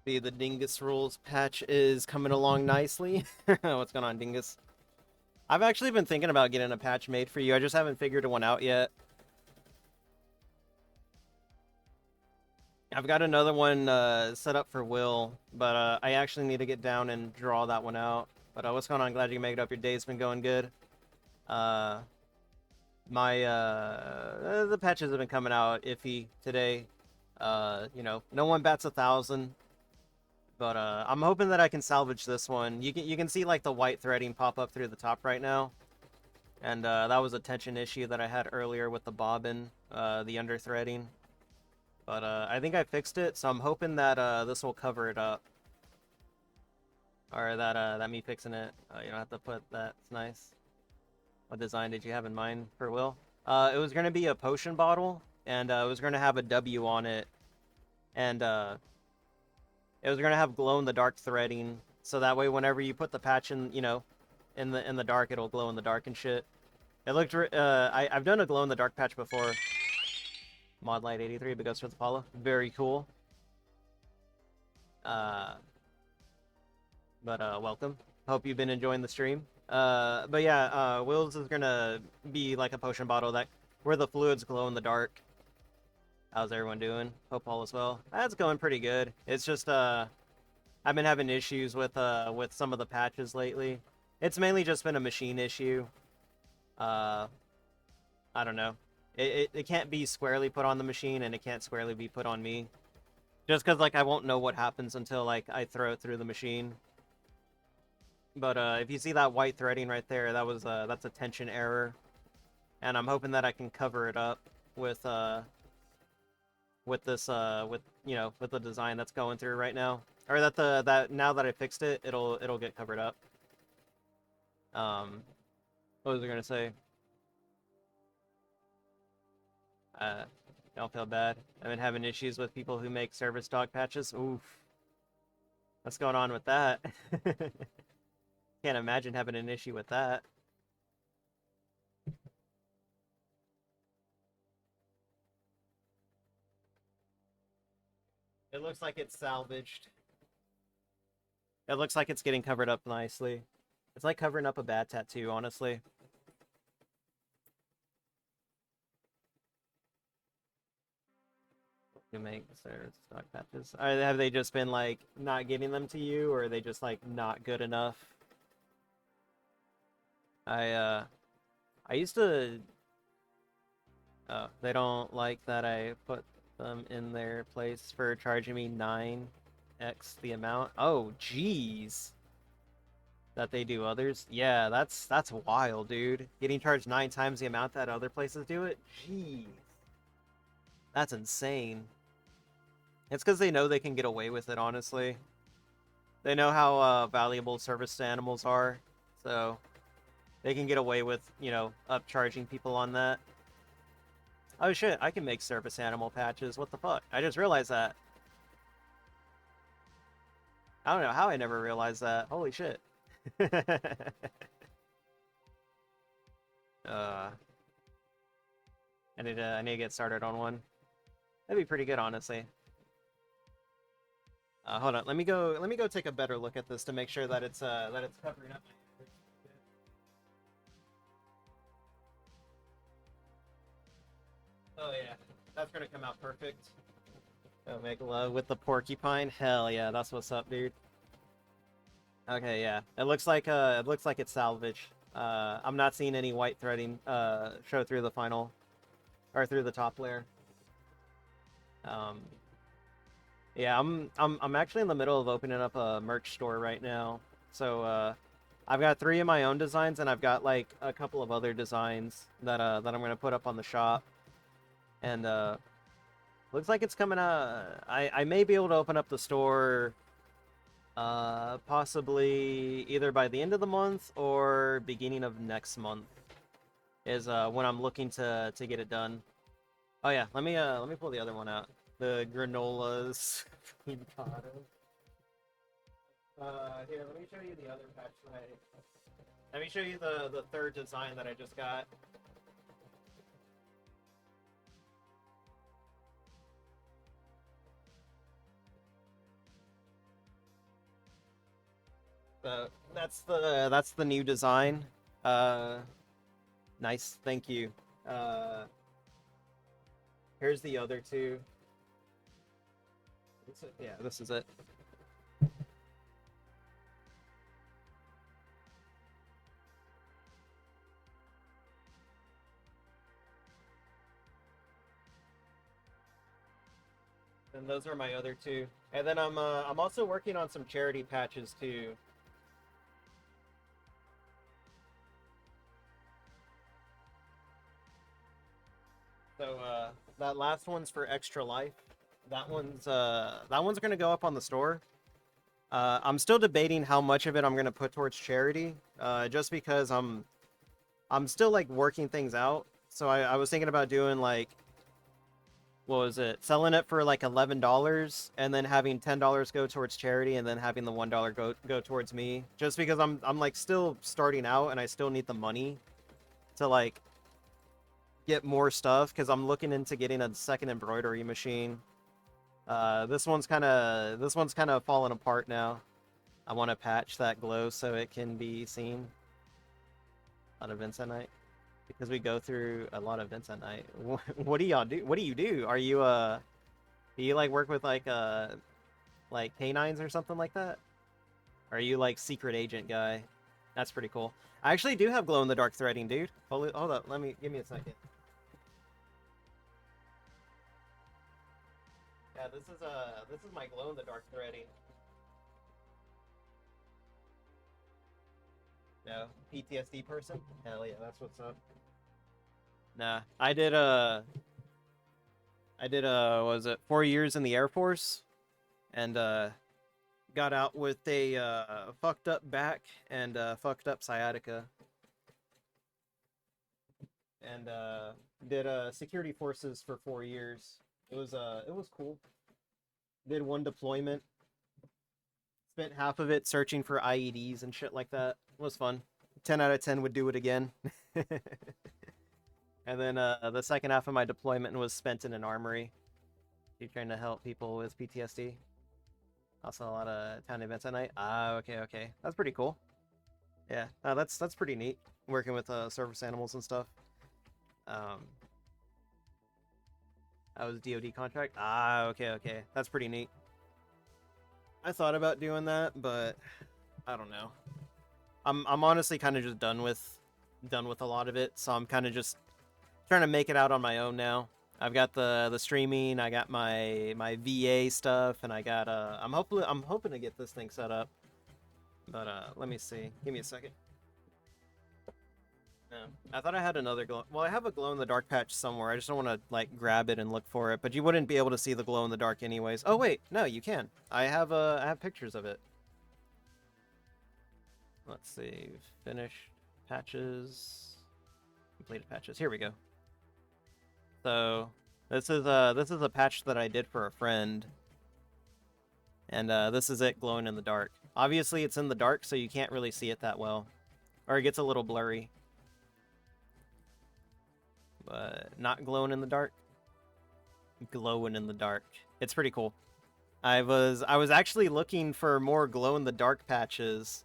The Dingus Rules patch is coming along nicely. What's going on, Dingus? I've actually been thinking about getting a patch made for you. I just haven't figured one out yet. I've got another one set up for Will, but I actually need to get down and draw that one out. But what's going on? Glad you made it up. Your day's been going good. Uh, the patches have been coming out iffy today. No one bats 1,000. But I'm hoping that I can salvage this one. You can see like the white threading pop up through the top right now. And that was a tension issue that I had earlier with the bobbin, the under threading. But I think I fixed it, so I'm hoping that this will cover it up. Or that me fixing it. You don't have to put that. It's nice. What design did you have in mind for Will? It was going to be a potion bottle, and it was going to have a W on it. And it was going to have glow-in-the-dark threading, so that way whenever you put the patch in, in the dark, it'll glow in the dark and shit. It looked, I've done a glow-in-the-dark patch before. Modlight 83, but goes for the follow. Very cool. Uh, but welcome. Hope you've been enjoying the stream. But yeah, Will's is gonna be like a potion bottle that where the fluids glow in the dark. How's everyone doing? Hope all is well. That's going pretty good. It's just I've been having issues with some of the patches lately. It's mainly just been a machine issue. Uh, I don't know. It can't be squarely put on the machine, and it can't squarely be put on me. Just because like I won't know what happens until like I throw it through the machine. But if you see that white threading right there, that's a tension error, and I'm hoping that I can cover it up with this with the design that's going through right now, or that now that I fixed it, it'll get covered up. Um, what was I gonna say? Uh, don't feel bad. I've been having issues with people who make service dog patches. Oof, what's going on with that? Can't imagine having an issue with that. It looks like it's salvaged. It looks like it's getting covered up nicely. It's like covering up a bad tattoo, honestly. to make their stock patches? Have they just been like not getting them to you, or are they just like not good enough? I used to. Oh, they don't like that I put them in their place for charging me 9x the amount. Oh, jeez. That they do others. Yeah, that's wild, dude. Getting charged 9 times the amount that other places do it. Jeez. That's insane. It's because they know they can get away with it, honestly. They know how valuable service to animals are, so they can get away with, upcharging people on that. Oh shit, I can make service animal patches. What the fuck? I just realized that. I don't know how I never realized that. Holy shit. uh, I need to get started on one. That'd be pretty good, honestly. Hold on. Let me go take a better look at this to make sure that it's covering up. Oh yeah, that's gonna come out perfect. Oh, make love with the porcupine. Hell yeah, that's what's up, dude. Okay, yeah. It looks like it's salvage. I'm not seeing any white threading show through the final or through the top layer. Um, yeah, I'm actually in the middle of opening up a merch store right now. So I've got 3 of my own designs, and I've got like a couple of other designs that I'm gonna put up on the shop. And looks like it's coming out. I may be able to open up the store possibly either by the end of the month or beginning of next month is when I'm looking to get it done. Oh yeah, let me pull the other one out. The granolas. Here, let me show you the other patch that Let me show you the third design that I just got. That's the new design. Uh, nice, thank you. Uh, Here's the other two. Yeah, this is it. And those are my other two. And then I'm also working on some charity patches too. So that last one's for Extra Life. That one's gonna go up on the store. I'm still debating how much of it I'm gonna put towards charity. Just because I'm still like working things out. So I was thinking about doing like, what was it? Selling it for like $11 and then having $10 go towards charity and then having the $1 go towards me. Just because I'm like still starting out and I still need the money to like get more stuff because I'm looking into getting a second embroidery machine. This one's kind of falling apart now. I want to patch that glow so it can be seen on events at night because we go through a lot of events at night. What do y'all do? What do you do? Do you like work with like canines or something like that? Or are you like secret agent guy? That's pretty cool. I actually do have glow in the dark threading, dude. Hold up. Give me a second. Yeah, this is my glow in the dark threading. No, PTSD person? Hell yeah, that's what's up. Nah, what was it, 4 years in the Air Force, and got out with a fucked up back and fucked up sciatica, and did security forces for 4 years. It was cool. Did one deployment, spent half of it searching for IEDs and shit like that. It was fun. 10 out of 10 would do it again. And then the second half of my deployment was spent in an armory, trying to help people with PTSD. Also a lot of town events at night. Ah, okay, okay. That's pretty cool. Yeah, that's pretty neat, working with service animals and stuff. Um, I was DoD contract. Ah, okay, okay. That's pretty neat. I thought about doing that, but I don't know. I'm honestly kind of just done with a lot of it, so I'm kind of just trying to make it out on my own now. I've got the streaming, I got my VA stuff, and I got I'm hoping to get this thing set up. But let me see. Give me a second. Yeah. I thought I had another glow. Well, I have a glow in the dark patch somewhere. I just don't want to like grab it and look for it. But you wouldn't be able to see the glow in the dark anyways. Oh wait, no, you can. I have pictures of it. Let's see. Finished patches. Completed patches. Here we go. So this is a patch that I did for a friend. And this is it glowing in the dark. Obviously it's in the dark, so you can't really see it that well. Or it gets a little blurry. But not glowing in the dark. Glowing in the dark. It's pretty cool. I was actually looking for more glow in the dark patches.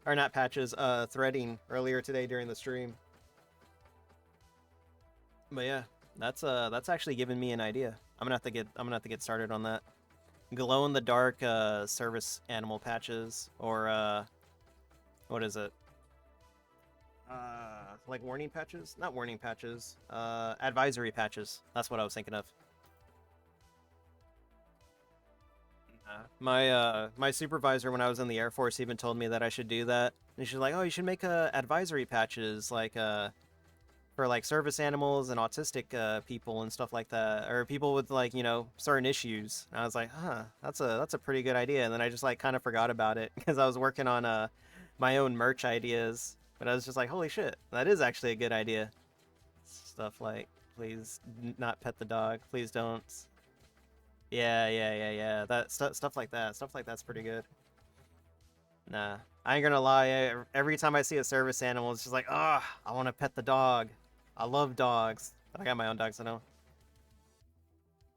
Or not patches, threading earlier today during the stream. But yeah, that's actually given me an idea. I'm gonna have to get started on that. Glow in the dark service animal patches, or what is it? Like warning patches? Not warning patches. Advisory patches. That's what I was thinking of. My supervisor when I was in the Air Force even told me that I should do that. And she's like, "Oh, you should make advisory patches like for like service animals and autistic people and stuff like that, or people with like certain issues." And I was like, "Huh, that's a pretty good idea." And then I just like kind of forgot about it because I was working on my own merch ideas. But I was just like, "Holy shit, that is actually a good idea." Stuff like, "Please not pet the dog. Please don't." Yeah. That stuff like that. Stuff like that's pretty good. Nah, I ain't gonna lie. Every time I see a service animal, it's just like, ah, I want to pet the dog. I love dogs, but I got my own dogs. I know.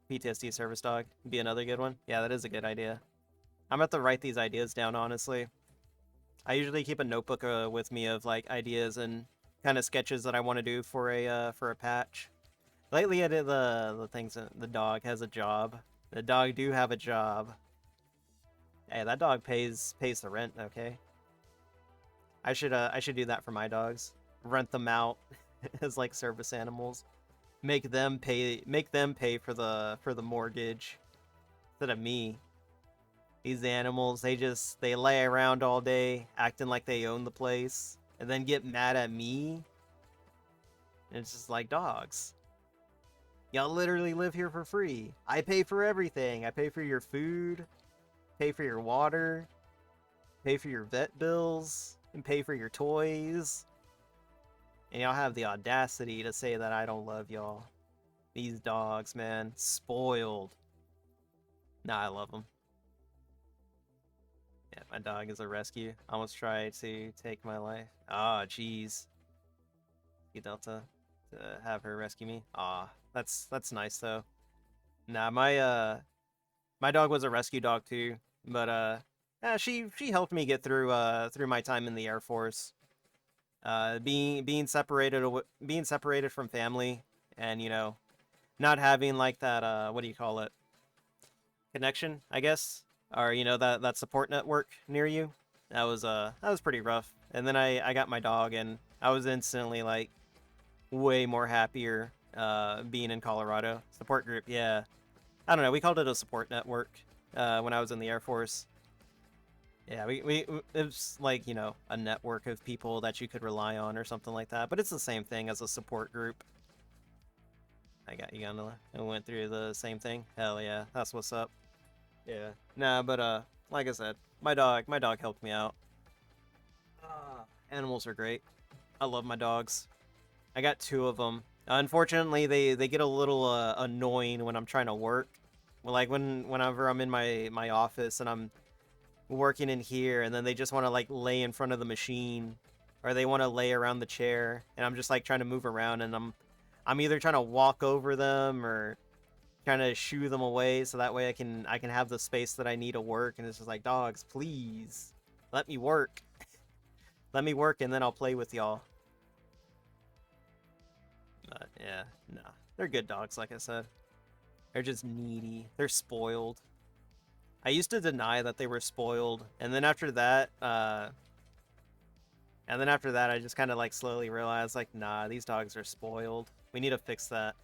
PTSD service dog be another good one. Yeah, that is a good idea. I'm gonna have to write these ideas down. Honestly, I usually keep a notebook with me of like ideas and kind of sketches that I want to do for a patch. Lately, I did the things. The dog has a job. The dog do have a job. Hey, that dog pays the rent. Okay. I should do that for my dogs. Rent them out as like service animals. Make them pay for the mortgage instead of me. These animals, they lay around all day acting like they own the place and then get mad at me. And it's just like dogs. Y'all literally live here for free. I pay for everything. I pay for your food, pay for your water, pay for your vet bills, and pay for your toys. And y'all have the audacity to say that I don't love y'all. These dogs, man. Spoiled. Nah, I love them. Yeah, my dog is a rescue. I almost tried to take my life. Ah, jeez. Delta to have her rescue me. Ah, that's nice though. Nah, my dog was a rescue dog too, but yeah, she helped me get through my time in the Air Force. Being separated from family, and not having like that what do you call it, connection, I guess, or that support network near you. That was pretty rough. And then I got my dog, and I was instantly like way more happier being in Colorado. Support group, yeah. I don't know. We called it a support network when I was in the Air Force. Yeah, it's like a network of people that you could rely on or something like that. But it's the same thing as a support group. I got you, Gondola. And went through the same thing. Hell yeah, that's what's up. Yeah. Nah, but like I said, my dog helped me out. Animals are great. I love my dogs. I got two of them. Unfortunately, they get a little annoying when I'm trying to work. Well, like whenever I'm in my office and I'm working in here, and then they just want to like lay in front of the machine, or they want to lay around the chair, and I'm just like trying to move around, and I'm either trying to walk over them or trying to shoo them away so that way I can have the space that I need to work. And it's just like, dogs, please let me work. Let me work, and then I'll play with y'all. But yeah, no, they're good dogs, like I said. They're just needy. They're spoiled. I used to deny that they were spoiled, and then after that, I just kind of like slowly realized, like, nah, these dogs are spoiled. We need to fix that.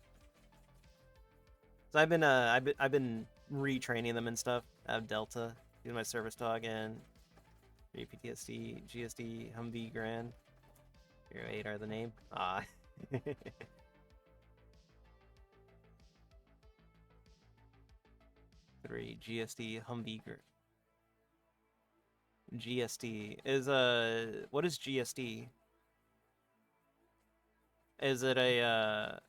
So I've been retraining them and stuff. I have Delta, he's my service dog, and PTSD, GSD, Humvee, Grand. 08 are the name. Ah. 3 GSD, Humvee, GSD is what is GSD? Is it a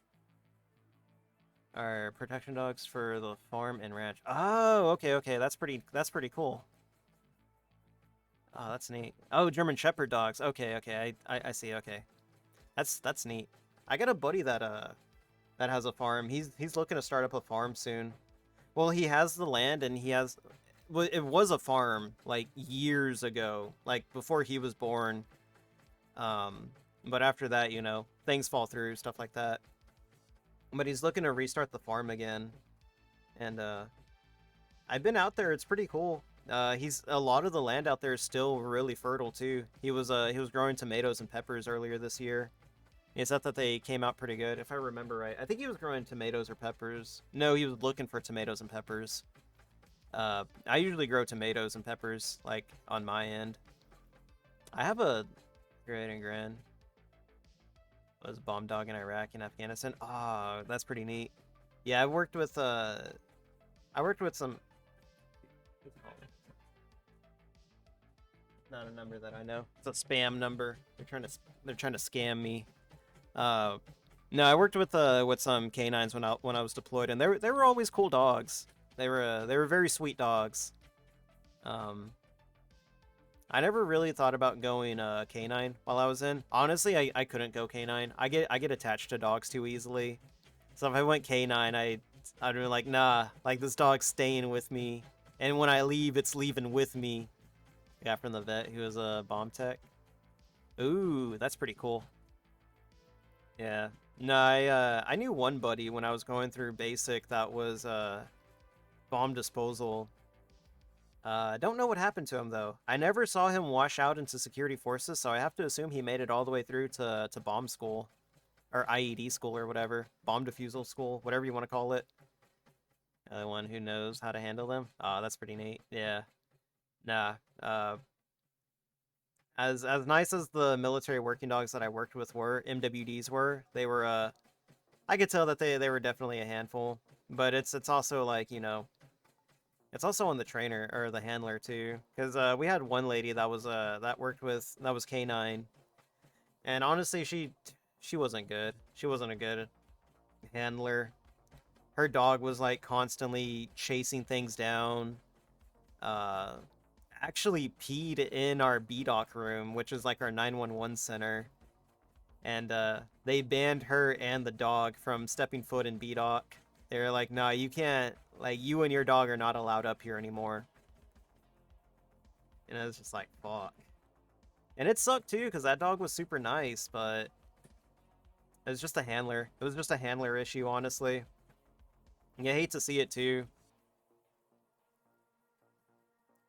our protection dogs for the farm and ranch? Oh, okay, that's pretty cool. Oh, that's neat. Oh, German Shepherd dogs. Okay, I see. Okay, that's neat. I got a buddy that has a farm. He's looking to start up a farm soon. Well, he has the land and he has. Well, it was a farm like years ago, like before he was born. Um, but after that, things fall through, stuff like that. But he's looking to restart the farm again, and I've been out there. It's pretty cool. He's a lot of the land out there is still really fertile too. He was growing tomatoes and peppers earlier this year. He said that they came out pretty good, if I remember right. I think he was growing tomatoes or peppers. No, he was looking for tomatoes and peppers. I usually grow tomatoes and peppers like on my end. I have a great and grand. Was a bomb dog in Iraq and Afghanistan. Ah, that's pretty neat. Yeah, I worked with some. Not a number that I know. It's a spam number. They're trying to scam me. Uh, no, I worked with some canines when I was deployed, and they were always cool dogs. They were very sweet dogs. Um, I never really thought about going canine while I was in. Honestly, I couldn't go canine. I get attached to dogs too easily. So if I went canine, I'd be like, nah, like this dog's staying with me, and when I leave, it's leaving with me. Guy from the vet who was a bomb tech. Ooh, that's pretty cool. Yeah. No, I knew one buddy when I was going through basic that was bomb disposal. Don't know what happened to him though. I never saw him wash out into security forces, so I have to assume he made it all the way through to bomb school or IED school or whatever, bomb defusal school, whatever you want to call it. The one who knows how to handle them. Oh, that's pretty neat. Yeah. Nah. As nice as the military working dogs that I worked with were, MWDs were, they were I could tell that they were definitely a handful. But it's also like, it's also on the trainer or the handler too. Because we had one lady that worked with that was canine. And honestly she wasn't good. She wasn't a good handler. Her dog was like constantly chasing things down. Uh Actually peed in our BDoc room, which is like our 911 center. And they banned her and the dog from stepping foot in BDoc. They were like, "No, you can't. Like, you and your dog are not allowed up here anymore." And it was just like, fuck. And it sucked too, because that dog was super nice, but it was just a handler. It was just a handler issue, honestly. And I hate to see it too.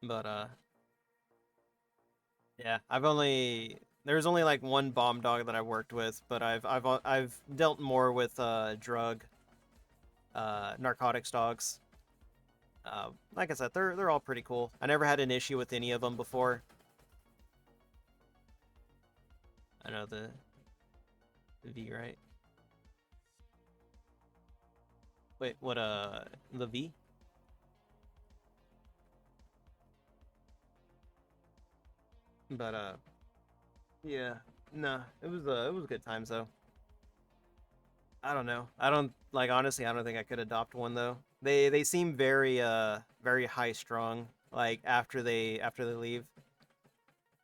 But yeah, there's only like one bomb dog that I worked with, but I've dealt more with drug narcotics dogs. Like I said, they're all pretty cool. I never had an issue with any of them before. I know the V, right? Wait, what the V? But yeah. Nah, it was good times though. I don't know. I don't like honestly, I don't think I could adopt one though. They seem very high strung like after they leave.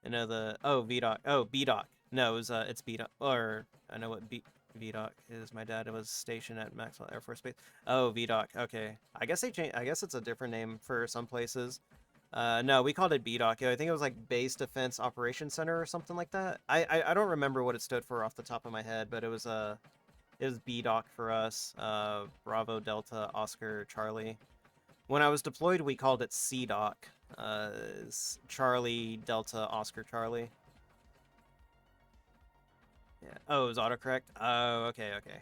I know the VDoc. Oh, BDoc. No, it's BDoc or I know what VDoc is. My dad was stationed at Maxwell Air Force Base. Oh, VDoc. Okay. I guess they changed. I guess it's a different name for some places. No, we called it BDoc. I think it was like Base Defense Operations Center or something like that. I don't remember what it stood for off the top of my head, but it was. It was B-Doc for us. Bravo, Delta, Oscar, Charlie. When I was deployed, we called it C-Doc. Charlie, Delta, Oscar, Charlie. Yeah. Oh, it was autocorrect? Oh, okay, okay.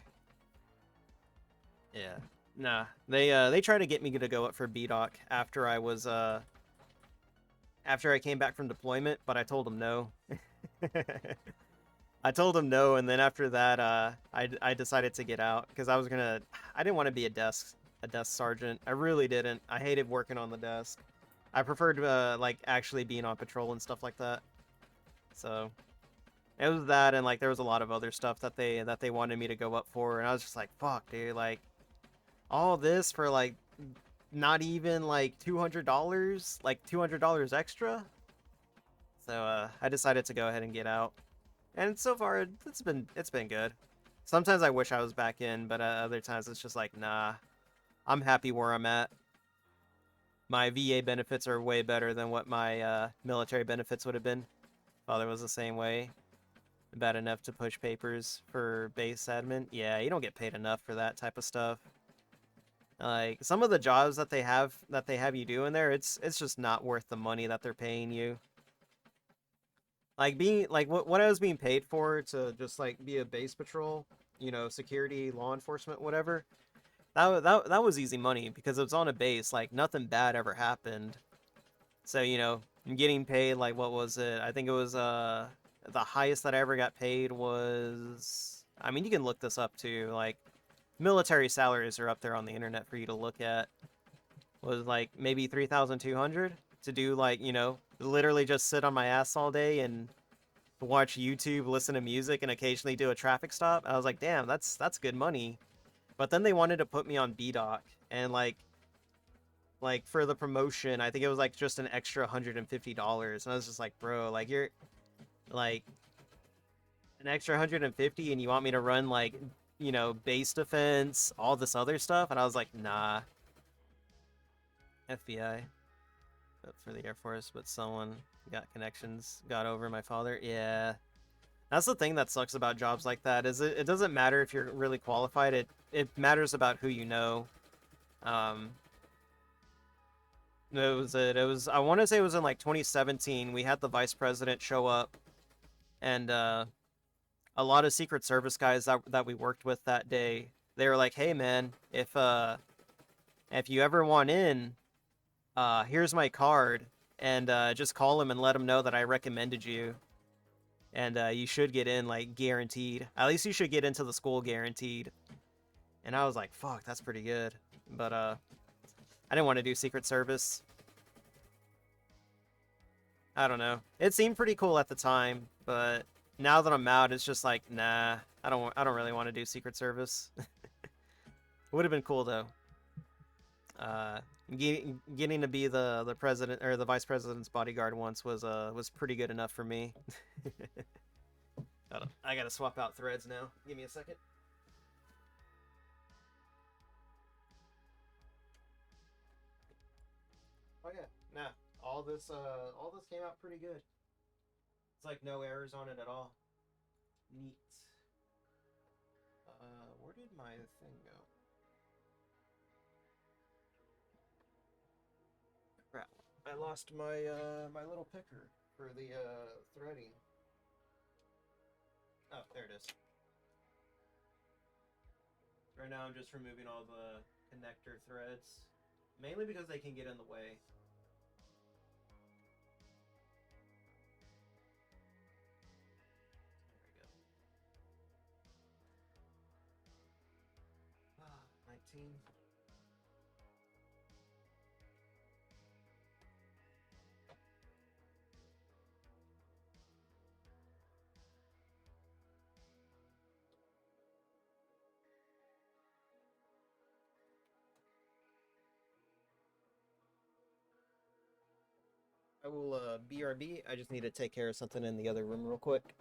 Yeah. Nah. They tried to get me to go up for B-Doc after I came back from deployment, but I told them no. I told him no, and then after that, I decided to get out because I didn't want to be a desk sergeant. I really didn't. I hated working on the desk. I preferred like actually being on patrol and stuff like that. So it was that, and like there was a lot of other stuff that they wanted me to go up for, and I was just like, fuck, dude, like all this for like not even like $200, like $200 extra. So I decided to go ahead and get out. And so far, it's been good. Sometimes I wish I was back in, but other times it's just like, nah, I'm happy where I'm at. My VA benefits are way better than what my military benefits would have been. Father was the same way. Bad enough to push papers for base admin. Yeah, you don't get paid enough for that type of stuff. Like some of the jobs that they have you do in there, it's just not worth the money that they're paying you. Like being like what I was being paid for to just like be a base patrol, security, law enforcement, whatever. That was easy money because it was on a base, like nothing bad ever happened. So, I'm getting paid like what was it? I think it was the highest that I ever got paid was, I mean, you can look this up too. Like military salaries are up there on the internet for you to look at. Was like maybe 3,200 to do like, literally just sit on my ass all day and watch YouTube, listen to music, and occasionally do a traffic stop. I was like, damn, that's good money. But then they wanted to put me on B-Doc, and like for the promotion, I think it was like just an extra $150, and I was just like, bro, like you're like an extra 150, and you want me to run like base defense, all this other stuff, and I was like, nah, FBI for the Air Force, but someone got connections, got over my father. Yeah, that's the thing that sucks about jobs like that is it doesn't matter if you're really qualified. It matters about who you know. Um, it was I want to say it was in like 2017. We had the vice president show up, and a lot of Secret Service guys that we worked with that day. They were like, "Hey man, if you ever want in, here's my card, and just call him and let him know that I recommended you." And you should get in like guaranteed. At least you should get into the school guaranteed. And I was like, fuck, that's pretty good. But I didn't want to do Secret Service. I don't know. It seemed pretty cool at the time, but now that I'm out, it's just like, nah, I don't really want to do Secret Service. Would have been cool though. Uh, getting to be the president or the vice president's bodyguard once was pretty good enough for me. I gotta swap out threads now. Give me a second. Oh yeah, nah. All this came out pretty good. It's like no errors on it at all. Neat. Where did my thing go? Crap. I lost my little picker for the threading. Oh, there it is. Right now I'm just removing all the connector threads, mainly because they can get in the way. There we go. 19. I will BRB. I just need to take care of something in the other room real quick.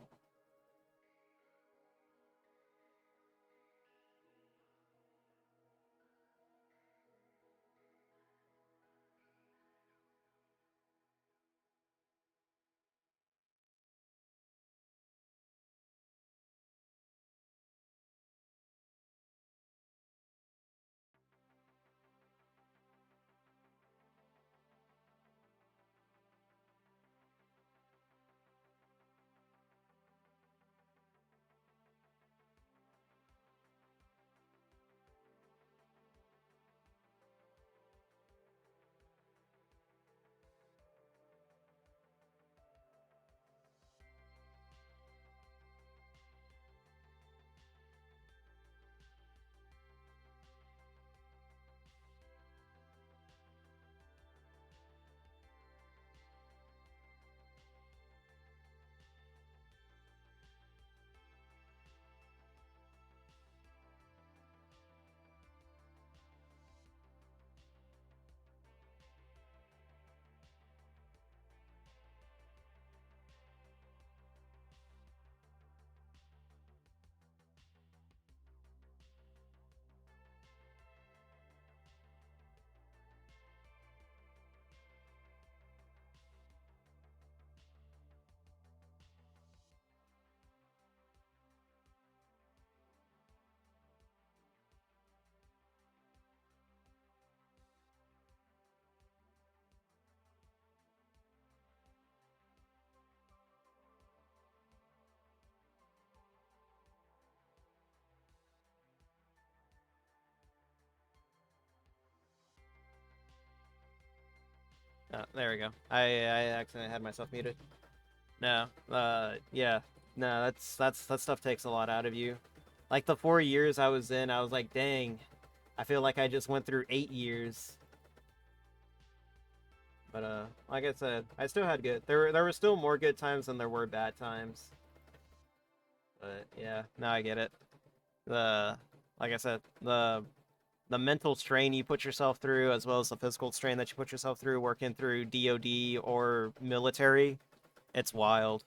There we go. I accidentally had myself muted. No, yeah, no, that stuff takes a lot out of you. Like the 4 years I was in, I was like, dang, I feel like I just went through 8 years. But like I said, I still had good. There were still more good times than there were bad times. But yeah, now I get it. The like I said, the mental strain you put yourself through, as well as the physical strain that you put yourself through working through DoD or military, it's wild.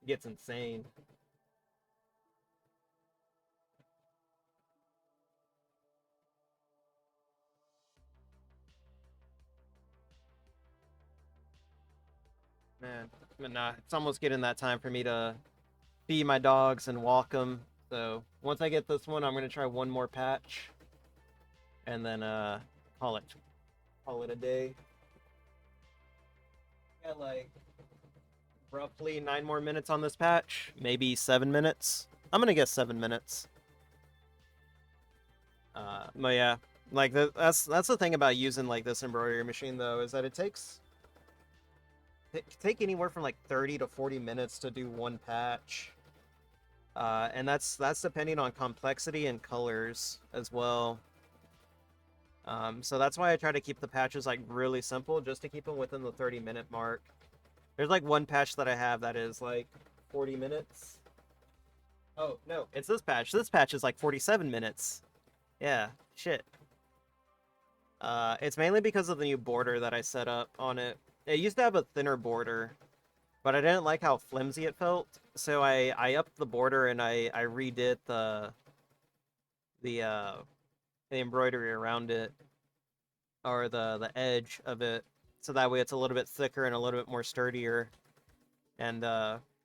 It gets insane. Man, but nah, it's almost getting that time for me to feed my dogs and walk them. So once I get this one, I'm gonna try one more patch, and then call it call it a day. Got like roughly 9 more minutes on this patch, maybe 7 minutes. I'm gonna guess 7 minutes. But yeah, like that's the thing about using like this embroidery machine though, is that it can take anywhere from like 30 to 40 minutes to do one patch. And that's depending on complexity and colors as well. So that's why I try to keep the patches like really simple, just to keep them within the 30-minute mark. There's like one patch that I have that is like 40 minutes. Oh, no, it's this patch. This patch is like 47 minutes. Yeah, shit. It's mainly because of the new border that I set up on it. It used to have a thinner border, but I didn't like how flimsy it felt. So I upped the border and I redid the uh the embroidery around it, or the edge of it, so that way it's a little bit thicker and a little bit more sturdier. And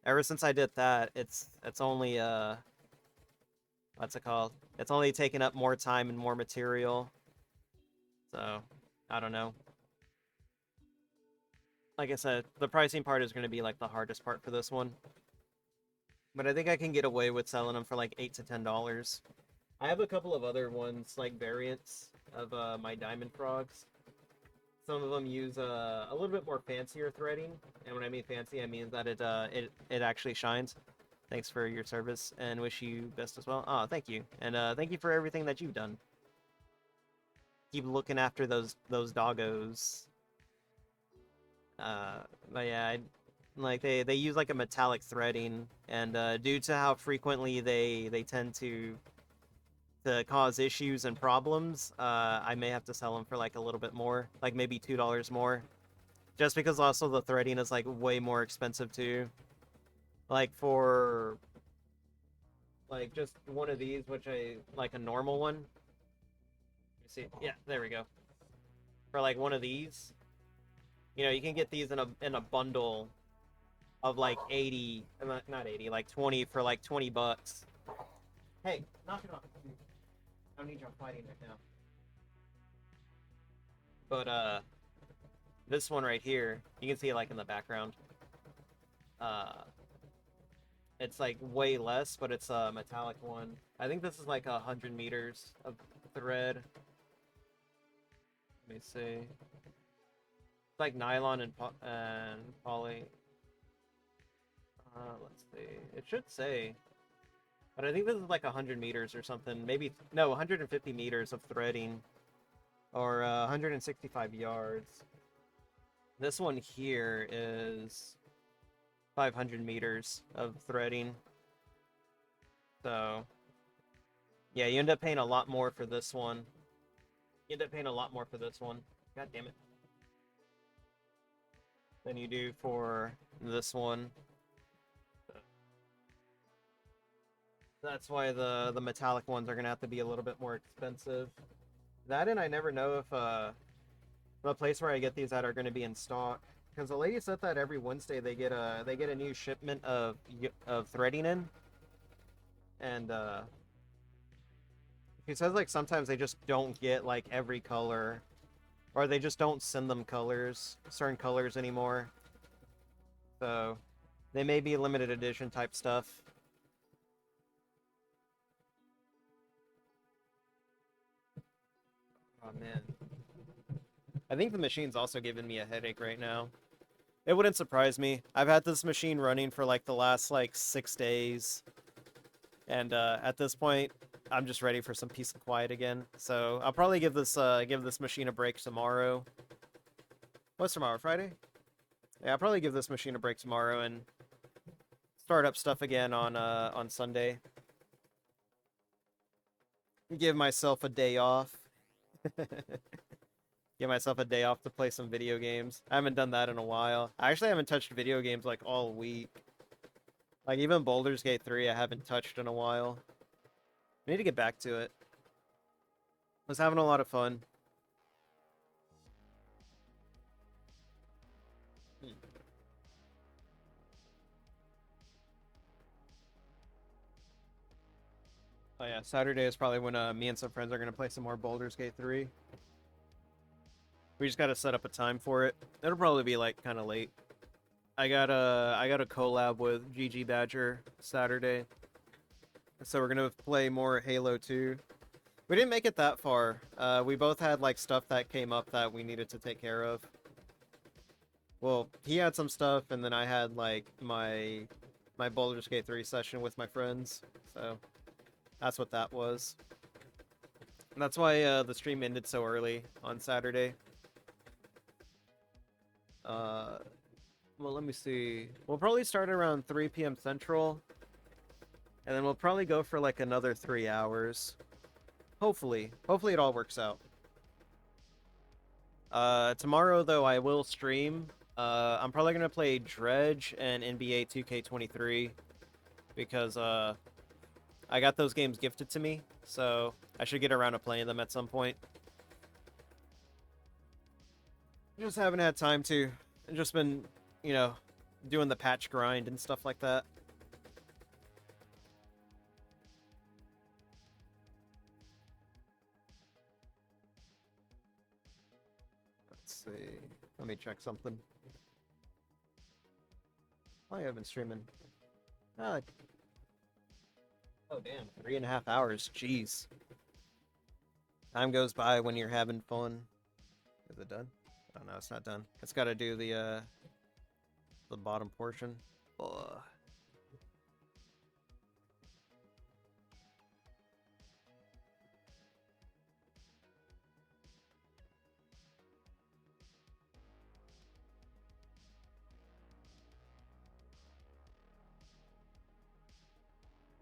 ever since I did that, it's only what's it called? It's only taken up more time and more material. So I don't know. Like I said, the pricing part is going to be like the hardest part for this one. But I think I can get away with selling them for like $8 to $10. I have a couple of other ones, like variants of my diamond frogs. Some of them use a little bit more fancier threading, and when I mean fancy, I mean that it actually shines. Thanks for your service, and wish you best as well. Oh, thank you, and thank you for everything that you've done. Keep looking after those doggos. But yeah, like they use like a metallic threading, and due to how frequently they tend to cause issues and problems, I may have to sell them for like a little bit more, like maybe $2 more, just because also the threading is like way more expensive too. Like for like just one of these, which I like a normal one. Let me see. Yeah, there we go. For like one of these, you can get these in a bundle of like 80, not 80, like 20 for like 20 bucks. Hey, knock it off. I don't need you fighting right now. But this one right here, you can see it like in the background. Uh, it's like way less, but it's a metallic one. I think this is like 100 meters of thread. Let me see. It's like nylon and poly. Let's see. It should say, but I think this is like 100 meters or something. Maybe no, 150 meters of threading, or 165 yards. This one here is 500 meters of threading. So yeah, you end up paying a lot more for this one. You end up paying a lot more for this one. God damn it. Than you do for this one. That's why the metallic ones are gonna have to be a little bit more expensive. That, and I never know if the place where I get these at are gonna be in stock. Because the lady said that every Wednesday they get a new shipment of threading in, and she says like sometimes they just don't get like every color, or they just don't send them certain colors anymore. So they may be limited edition type stuff. Oh man. I think the machine's also giving me a headache right now. It wouldn't surprise me. I've had this machine running for like the last like 6 days. And at this point, I'm just ready for some peace and quiet again. So I'll probably give this machine a break tomorrow. What's tomorrow? Friday? Yeah, I'll probably give this machine a break tomorrow and start up stuff again on Sunday. Give myself a day off. Give myself a day off to play some video games. I haven't done that in a while. I actually haven't touched video games like all week. Like even Baldur's Gate 3 I haven't touched in a while. I need to get back to it. Was having a lot of fun. Oh yeah, Saturday is probably when me and some friends are gonna play some more Baldur's Gate 3. We just gotta set up a time for it. It'll probably be like kind of late. I got a collab with GG Badger Saturday, so we're gonna play more Halo 2. We didn't make it that far. We both had like stuff that came up that we needed to take care of. Well, he had some stuff, and then I had like my Baldur's Gate 3 session with my friends. So that's what that was. And that's why the stream ended so early on Saturday. Well, let me see. We'll probably start around 3 p.m. Central, and then we'll probably go for like another 3 hours. Hopefully. Hopefully it all works out. Tomorrow, though, I will stream. I'm probably going to play Dredge and NBA 2K23 because I got those games gifted to me, so I should get around to playing them at some point. Just haven't had time to. I've just been, you know, doing the patch grind and stuff like that. Let's see. Let me check something. Oh, yeah, I've been streaming. Ah, oh, damn. 3.5 hours. Jeez. Time goes by when you're having fun. Is it done? Oh, no, it's not done. It's got to do the bottom portion. Ugh.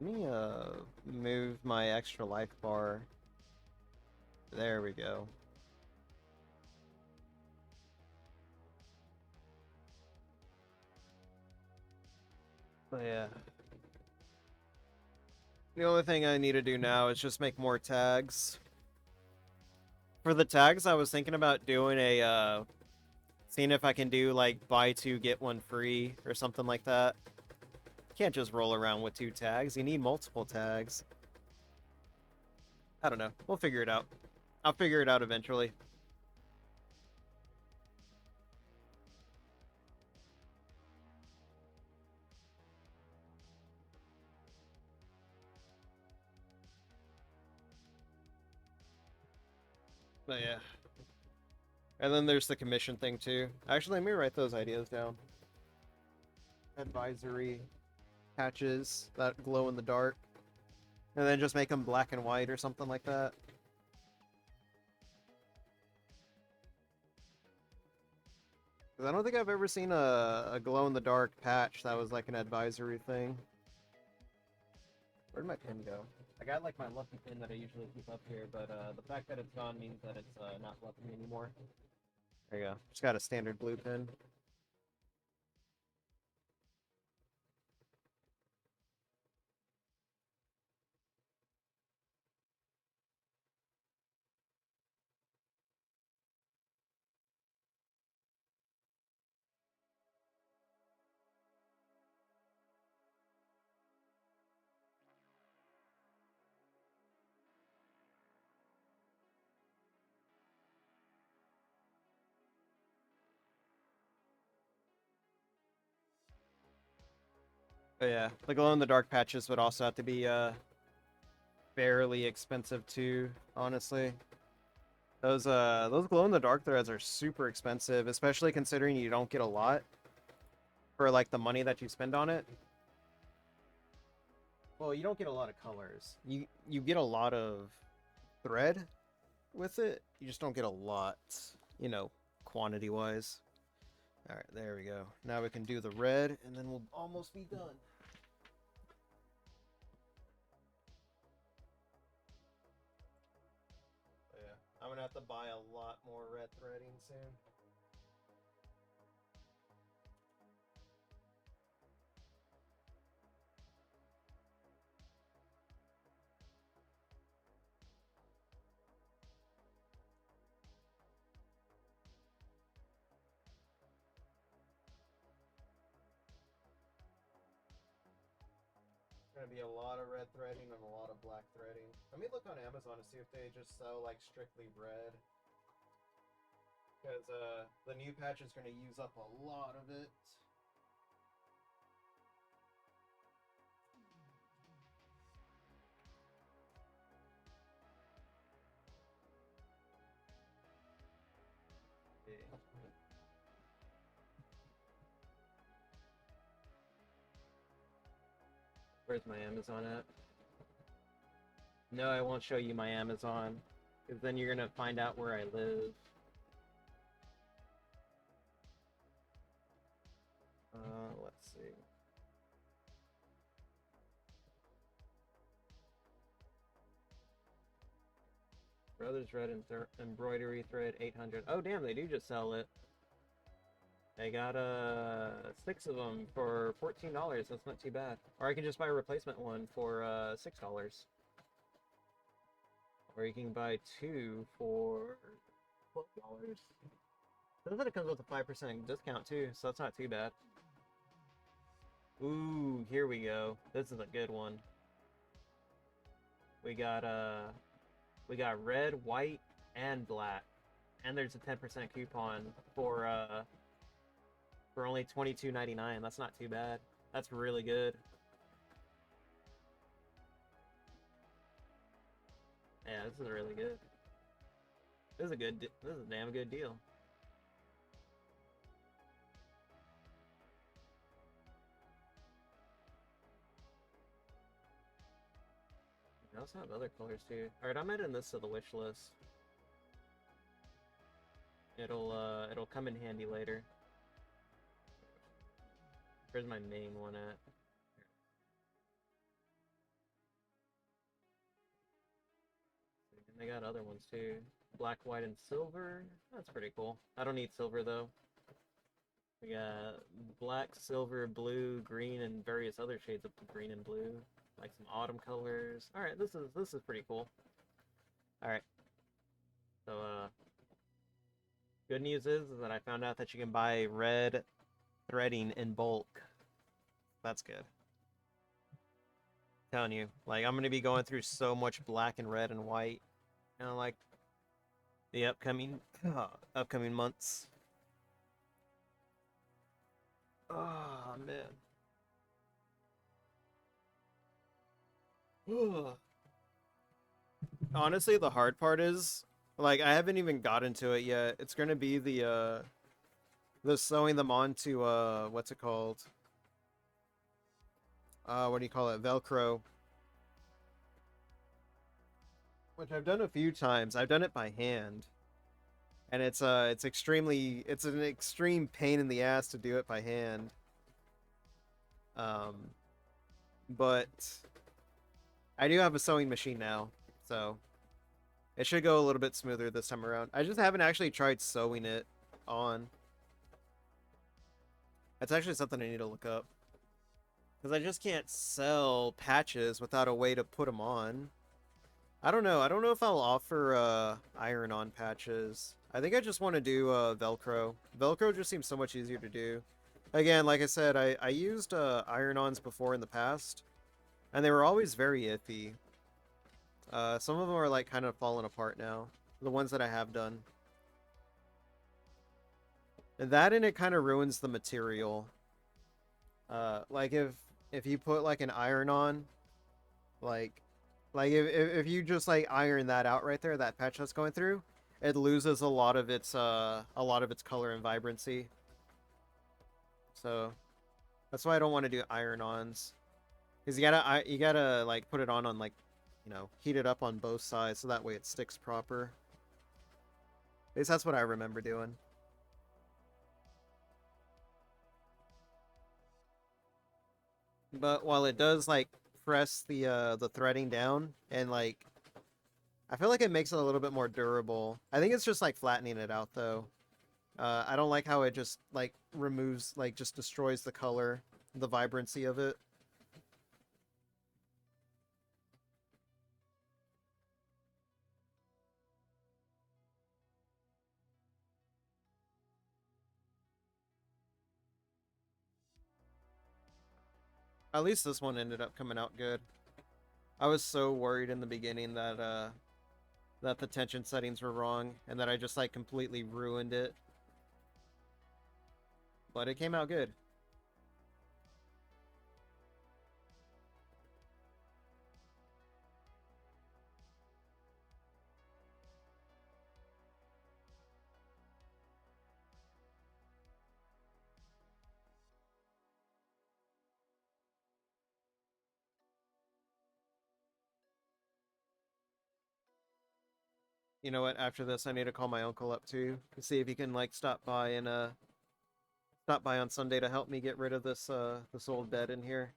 Let me move my extra life bar. There we go. But yeah. The only thing I need to do now is just make more tags. For the tags, I was thinking about doing a seeing if I can do like buy two get one free or something like that. Can't just roll around with 2 tags. You need multiple tags. I don't know. We'll figure it out. I'll figure it out eventually. But yeah. And then there's the commission thing too. Actually, let me write those ideas down. Advisory patches that glow in the dark. And then just make them black and white or something like that. Because I don't think I've ever seen a glow-in-the-dark patch that was like an advisory thing. Where'd my pin go? I got like my lucky pin that I usually keep up here, but the fact that it's gone means that it's not lucky anymore. There you go. Just got a standard blue pin. But yeah, the glow-in-the-dark patches would also have to be fairly expensive too, honestly. Those glow in the dark threads are super expensive, especially considering you don't get a lot for like the money that you spend on it. Well, you don't get a lot of colors. You get a lot of thread with it. You just don't get a lot, you know, quantity wise. All right, there we go. Now we can do the red, and then we'll almost be done. But yeah, I'm gonna have to buy a lot more red threading soon. Gonna be a lot of red threading and a lot of black threading. Let me look on Amazon to see if they just sell like strictly red. Because the new patch is gonna use up a lot of it. Where's my Amazon at? No, I won't show you my Amazon, because then you're gonna find out where I live. Let's see. Brothers Red embroidery thread 800. Oh damn, they do just sell it. They got 6 of them for $14. That's not too bad. Or I can just buy a replacement one for $6. Or you can buy 2 for $12. Says that it comes with a 5% discount too, so that's not too bad. Ooh, here we go. This is a good one. We got red, white, and black. And there's a 10% coupon for only $22.99. That's not too bad. That's really good. Yeah, this is really good. This is a damn good deal. I also have other colors too. Alright, I'm adding this to the wish list. It'll come in handy later. Where's my main one at? And they got other ones too. Black, white, and silver. That's pretty cool. I don't need silver though. We got black, silver, blue, green, and various other shades of green and blue. Like some autumn colors. Alright, this is pretty cool. Alright. So good news is that I found out that you can buy red threading in bulk. That's good. I'm telling you, like I'm gonna be going through so much black and red and white, you know, like the upcoming months. Oh man. Honestly, the hard part is like I haven't even got into it yet. It's gonna be the sewing them onto what's it called? What do you call it? Velcro. Which I've done a few times. I've done it by hand. And it's an extreme pain in the ass to do it by hand. Um but I do have a sewing machine now, so it should go a little bit smoother this time around. I just haven't actually tried sewing it on. That's actually something I need to look up. Because I just can't sell patches without a way to put them on. I don't know. I don't know if I'll offer iron-on patches. I think I just want to do Velcro. Velcro just seems so much easier to do. Again, like I said, I used iron-ons before in the past, and they were always very iffy. Some of them are like kind of falling apart now. The ones that I have done. And it kind of ruins the material. Like if you put like an iron on, like if you just like iron that out right there, that patch that's going through, it loses a lot of its color and vibrancy. So that's why I don't want to do iron-ons. Because you gotta like put it on like, heat it up on both sides so that way it sticks proper. At least that's what I remember doing. But while it does like press the threading down and like I feel like it makes it a little bit more durable. I think it's just like flattening it out though. I don't like how it just like removes like just destroys the color, the vibrancy of it. At least this one ended up coming out good. I was so worried in the beginning that the tension settings were wrong and that I just like completely ruined it. But it came out good. You know what? After this, I need to call my uncle up too to see if he can like stop by on Sunday to help me get rid of this old bed in here.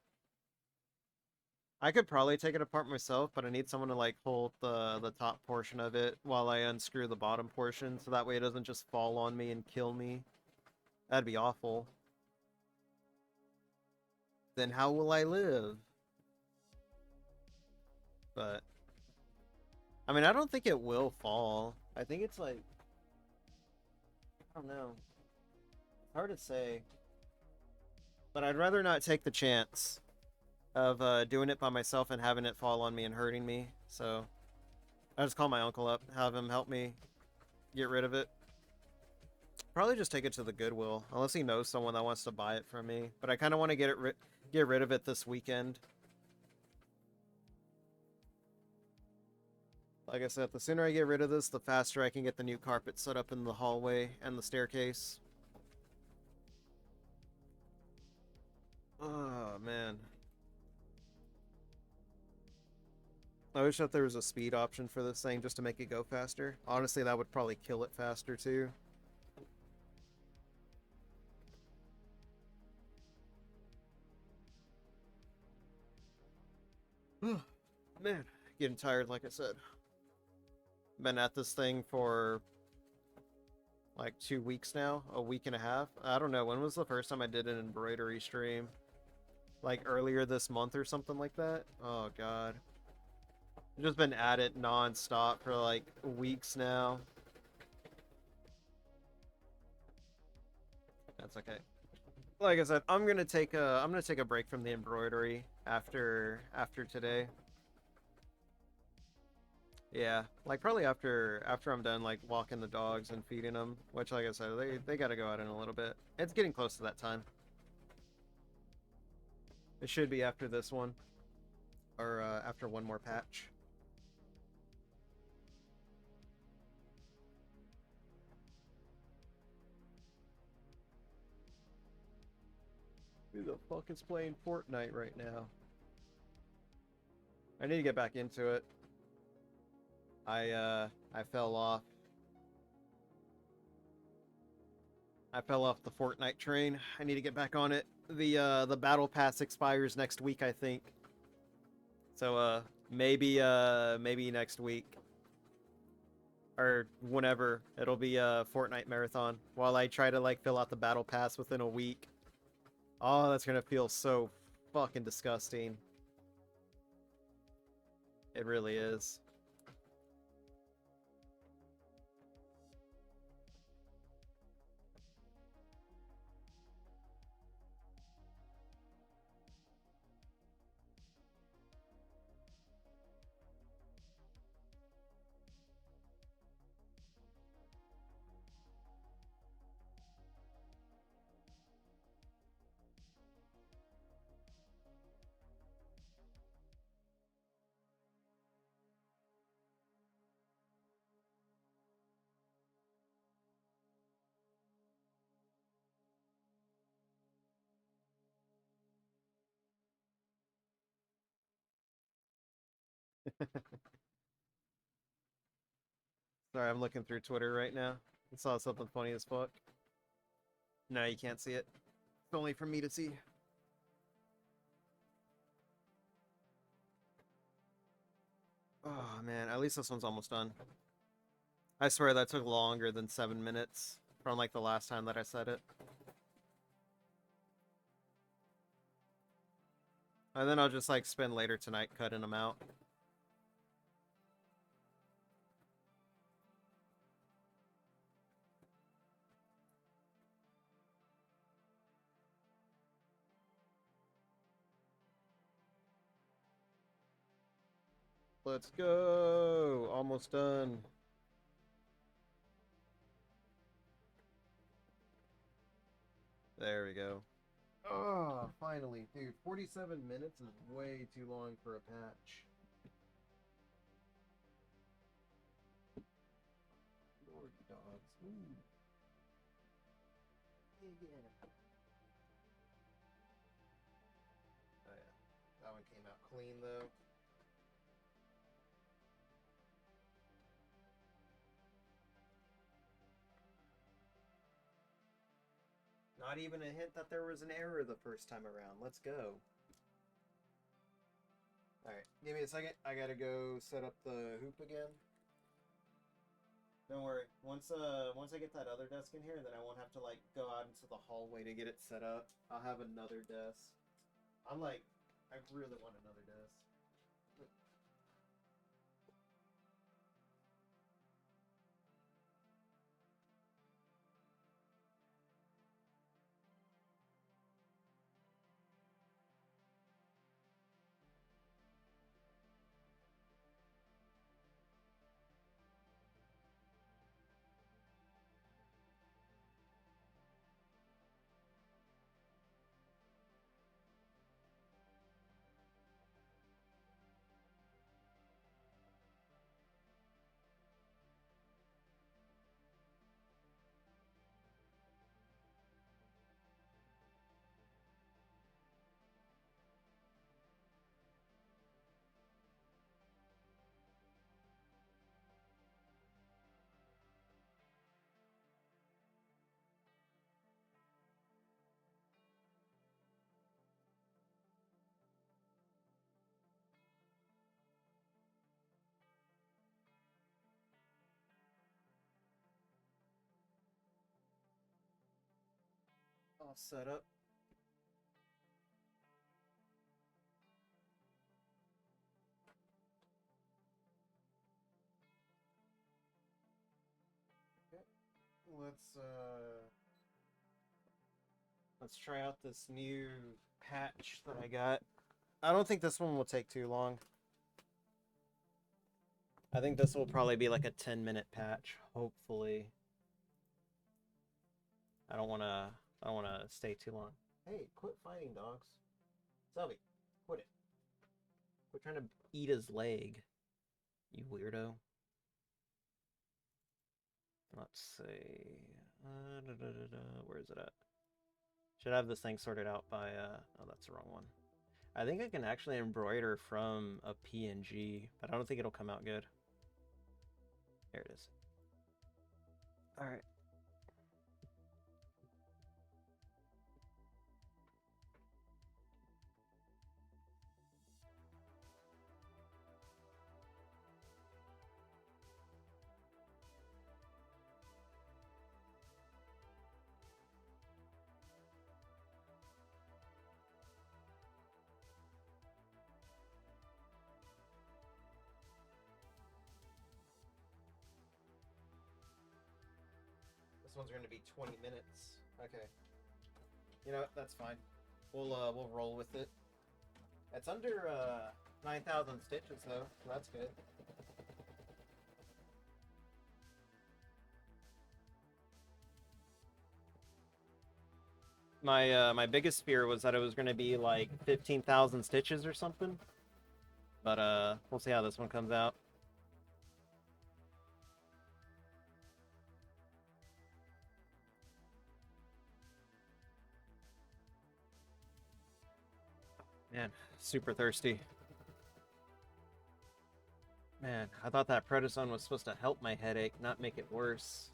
I could probably take it apart myself, but I need someone to like hold the top portion of it while I unscrew the bottom portion, so that way it doesn't just fall on me and kill me. That'd be awful. Then how will I live? But I mean, I don't think it will fall. I think it's like, I don't know. It's hard to say. But I'd rather not take the chance of doing it by myself and having it fall on me and hurting me. So I just call my uncle up, have him help me get rid of it. Probably just take it to the Goodwill, unless he knows someone that wants to buy it from me. But I kind of want to get rid of it this weekend. Like I said, the sooner I get rid of this, the faster I can get the new carpet set up in the hallway and the staircase. Oh, man. I wish that there was a speed option for this thing just to make it go faster. Honestly, that would probably kill it faster, too. Man, getting tired, like I said. Been at this thing for like 2 weeks now, a week and a half. I don't know, when was the first time I did an embroidery stream? Like earlier this month or something like that? Oh god. I've just been at it non-stop for like weeks now. That's okay. Like I said, I'm gonna take a break from the embroidery after today. Yeah, like probably after I'm done like walking the dogs and feeding them, which like I said, they gotta go out in a little bit. It's getting close to that time. It should be after this one, or after one more patch. Who the fuck is playing Fortnite right now? I need to get back into it. I fell off. I fell off the Fortnite train. I need to get back on it. The battle pass expires next week, I think. So maybe next week or whenever it'll be a Fortnite marathon while I try to like fill out the battle pass within a week. Oh, that's gonna feel so fucking disgusting. It really is. Sorry, I'm looking through Twitter right now. I saw something funny as fuck. No, you can't see it. It's only for me to see. Oh man, at least this one's almost done. I swear that took longer than 7 minutes from like the last time that I said it. And then I'll just like spend later tonight cutting them out. Let's go! Almost done. There we go. Oh, finally. Dude, 47 minutes is way too long for a patch. Lord dogs. Ooh. Yeah. Oh yeah. That one came out clean though. Not even a hint that there was an error the first time around. Let's go. Alright, give me a second. I gotta go set up the hoop again. Don't worry. Once I get that other desk in here, then I won't have to like go out into the hallway to get it set up. I'll have another desk. I really want another desk. All set up. Okay. Let's try out this new patch that I got. I don't think this one will take too long. I think this will probably be like a 10-minute patch, hopefully. I don't wanna stay too long. Hey, quit fighting, dogs. Selby, quit it. Quit trying to eat his leg, you weirdo. Let's see. Where is it at? Should have this thing sorted out by, oh, that's the wrong one. I think I can actually embroider from a PNG, but I don't think it'll come out good. There it is. All right. This one's going to be 20 minutes. Okay. You know what? That's fine. We'll roll with it. It's under 9,000 stitches though, so that's good. My biggest fear was that it was going to be like 15,000 stitches or something. But we'll see how this one comes out. Man, super thirsty. Man, I thought that prednisone was supposed to help my headache, not make it worse.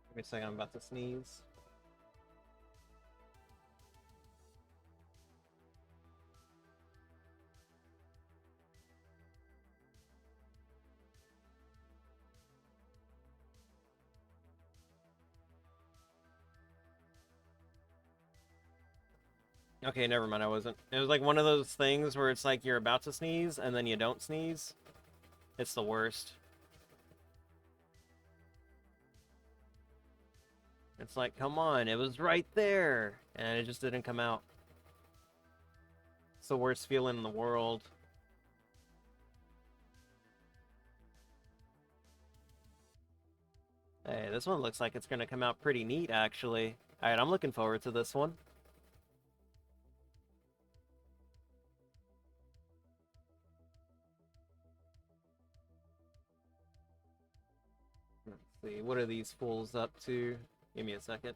Give me a second, I'm about to sneeze. Okay, never mind, I wasn't. It was like one of those things where it's like you're about to sneeze and then you don't sneeze. It's the worst. It's like, come on, it was right there. And it just didn't come out. It's the worst feeling in the world. Hey, this one looks like it's gonna come out pretty neat, actually. Alright, I'm looking forward to this one. Let's see, what are these fools up to? Give me a second.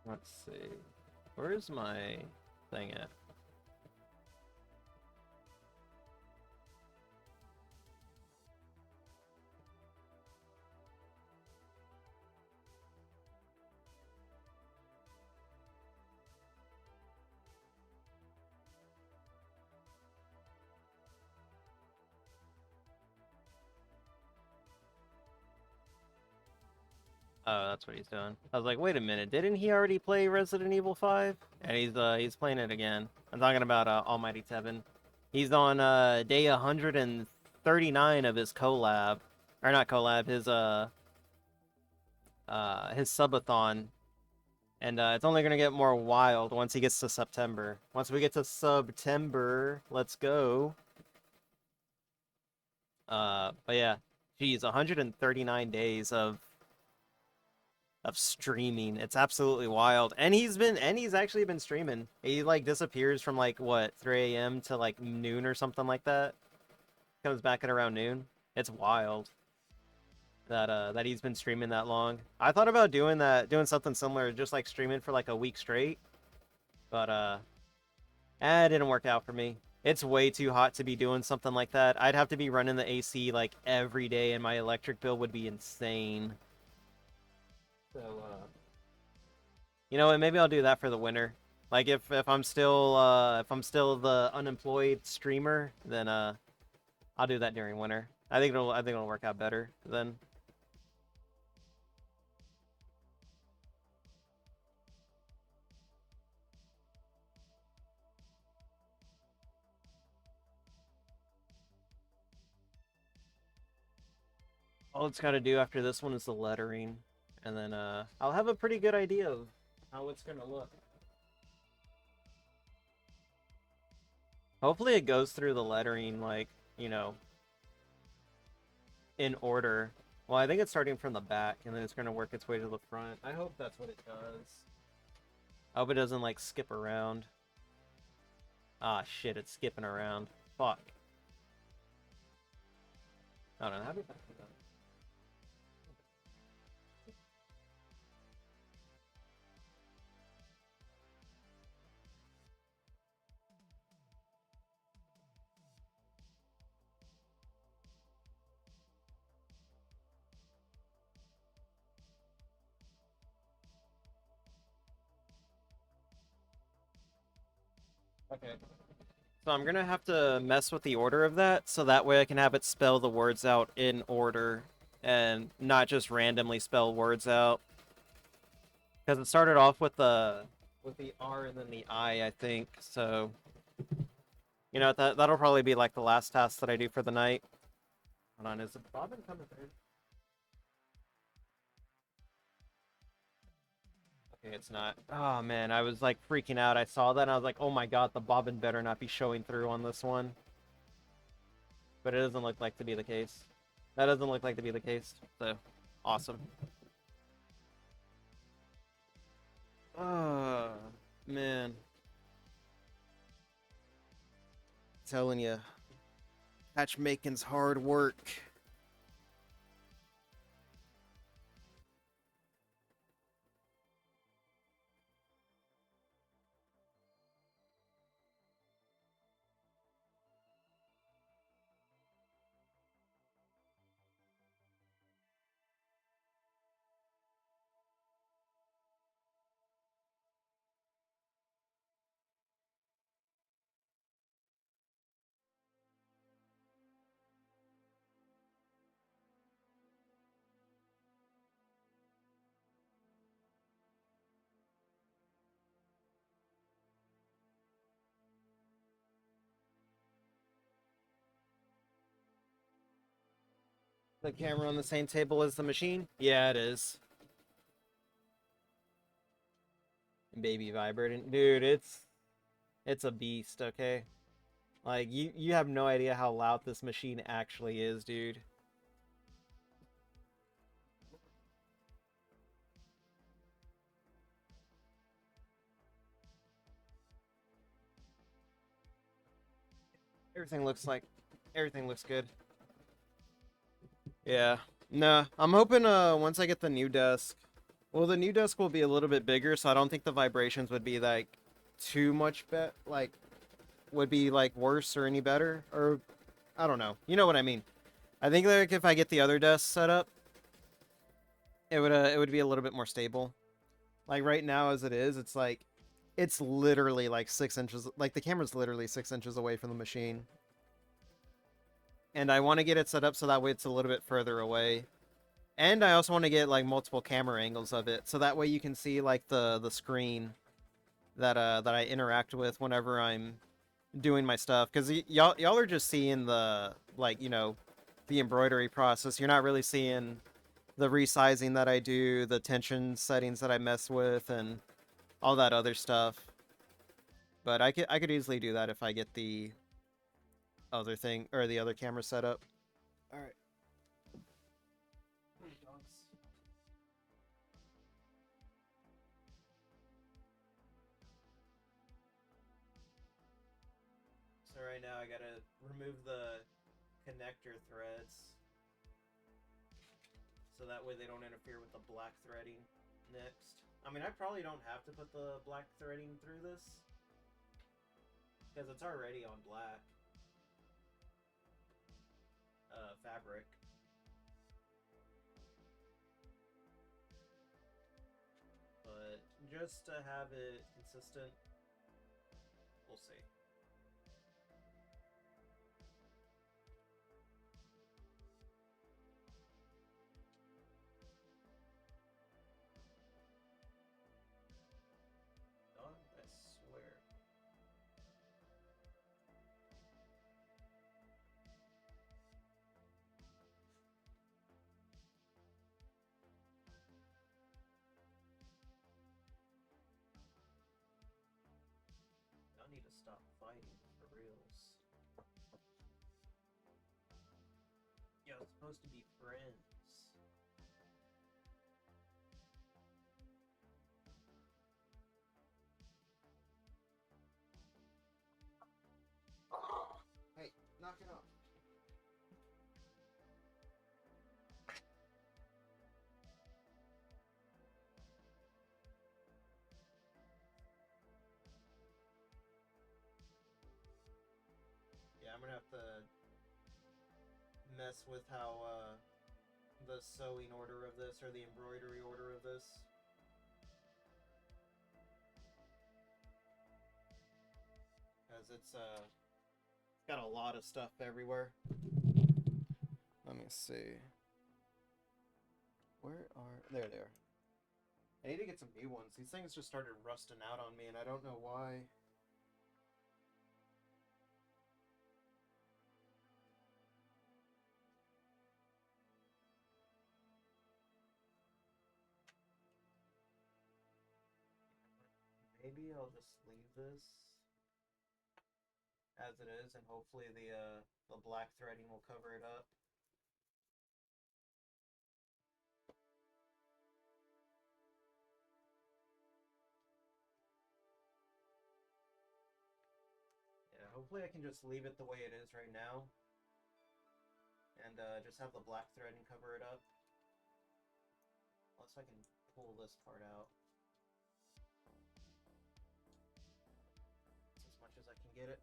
Let's see. Where's my thing at? Oh, that's what he's doing. I was like, wait a minute, didn't he already play Resident Evil 5? And he's playing it again. I'm talking about Almighty Tevin. He's on day 139 of his collab. Or not collab, his subathon. And it's only gonna get more wild once he gets to September. Once we get to September, let's go. But yeah, geez, 139 days of streaming. It's absolutely wild. And he's actually been streaming. He like disappears from like what, 3 a.m. to like noon or something like that. Comes back at around noon. It's wild that he's been streaming that long. I thought about doing something similar, just like streaming for like a week straight. But it didn't work out for me. It's way too hot to be doing something like that. I'd have to be running the AC like every day and my electric bill would be insane. So you know what, maybe I'll do that for the winter. Like if I'm still the unemployed streamer, then I'll do that during winter. I think it'll work out better then. All it's got to do after this one is the lettering, and then I'll have a pretty good idea of how it's gonna look. Hopefully it goes through the lettering like, you know, in order. Well, I think it's starting from the back and then it's gonna work its way to the front. I hope that's what it does. I hope it doesn't like skip around. Ah shit, it's skipping around. Fuck. I don't know. How do you... Okay. So I'm gonna have to mess with the order of that, so that way I can have it spell the words out in order, and not just randomly spell words out. Because it started off with the R and then the I think. So you know that'll probably be like the last task that I do for the night. Hold on, is the bobbin coming through? Okay, it's not. Oh man, I was like freaking out. I saw that and I was like, oh my god, the bobbin better not be showing through on this one. But it doesn't look like to be the case. That doesn't look like to be the case. So, awesome. Oh, man. Telling you, matchmaking's hard work. The camera on the same table as the machine? Yeah, it is. Baby vibrating. Dude, it's a beast, okay? Like you have no idea how loud this machine actually is, dude. Everything looks good. Yeah. Nah, I'm hoping once I get the new desk. Well, the new desk will be a little bit bigger, so I don't think the vibrations would be like too much like would be like worse or any better, or I don't know. You know what I mean? I think like if I get the other desk set up, it would be a little bit more stable. Like right now as it is, it's like it's literally like 6 inches. Like the camera's literally 6 inches away from the machine, and I want to get it set up so that way it's a little bit further away. And I also want to get like multiple camera angles of it, so that way you can see like the screen that I interact with whenever I'm doing my stuff. Because y'all are just seeing the like the embroidery process. You're not really seeing the resizing that I do, the tension settings that I mess with, and all that other stuff. But I could easily do that if I get the other thing or the other camera set up. All right. So right now I gotta remove the connector threads so that way they don't interfere with the black threading next. I mean, I probably don't have to put the black threading through this because it's already on black fabric. But just to have it consistent, we'll see. Done, I swear. I need to stop fighting for reals. Yeah, it's supposed to be friends. Hey, knock it off. Yeah, I'm gonna have to mess with how the sewing order of this or the embroidery order of this. Because it's got a lot of stuff everywhere. Let me see. Where are... There they are. I need to get some new ones. These things just started rusting out on me, and I don't know why. maybe I'll just leave this as it is, and hopefully the black threading will cover it up. Yeah, hopefully I can just leave it the way it is right now, and just have the black threading cover it up. Unless I can pull this part out. It's as much as I can get it.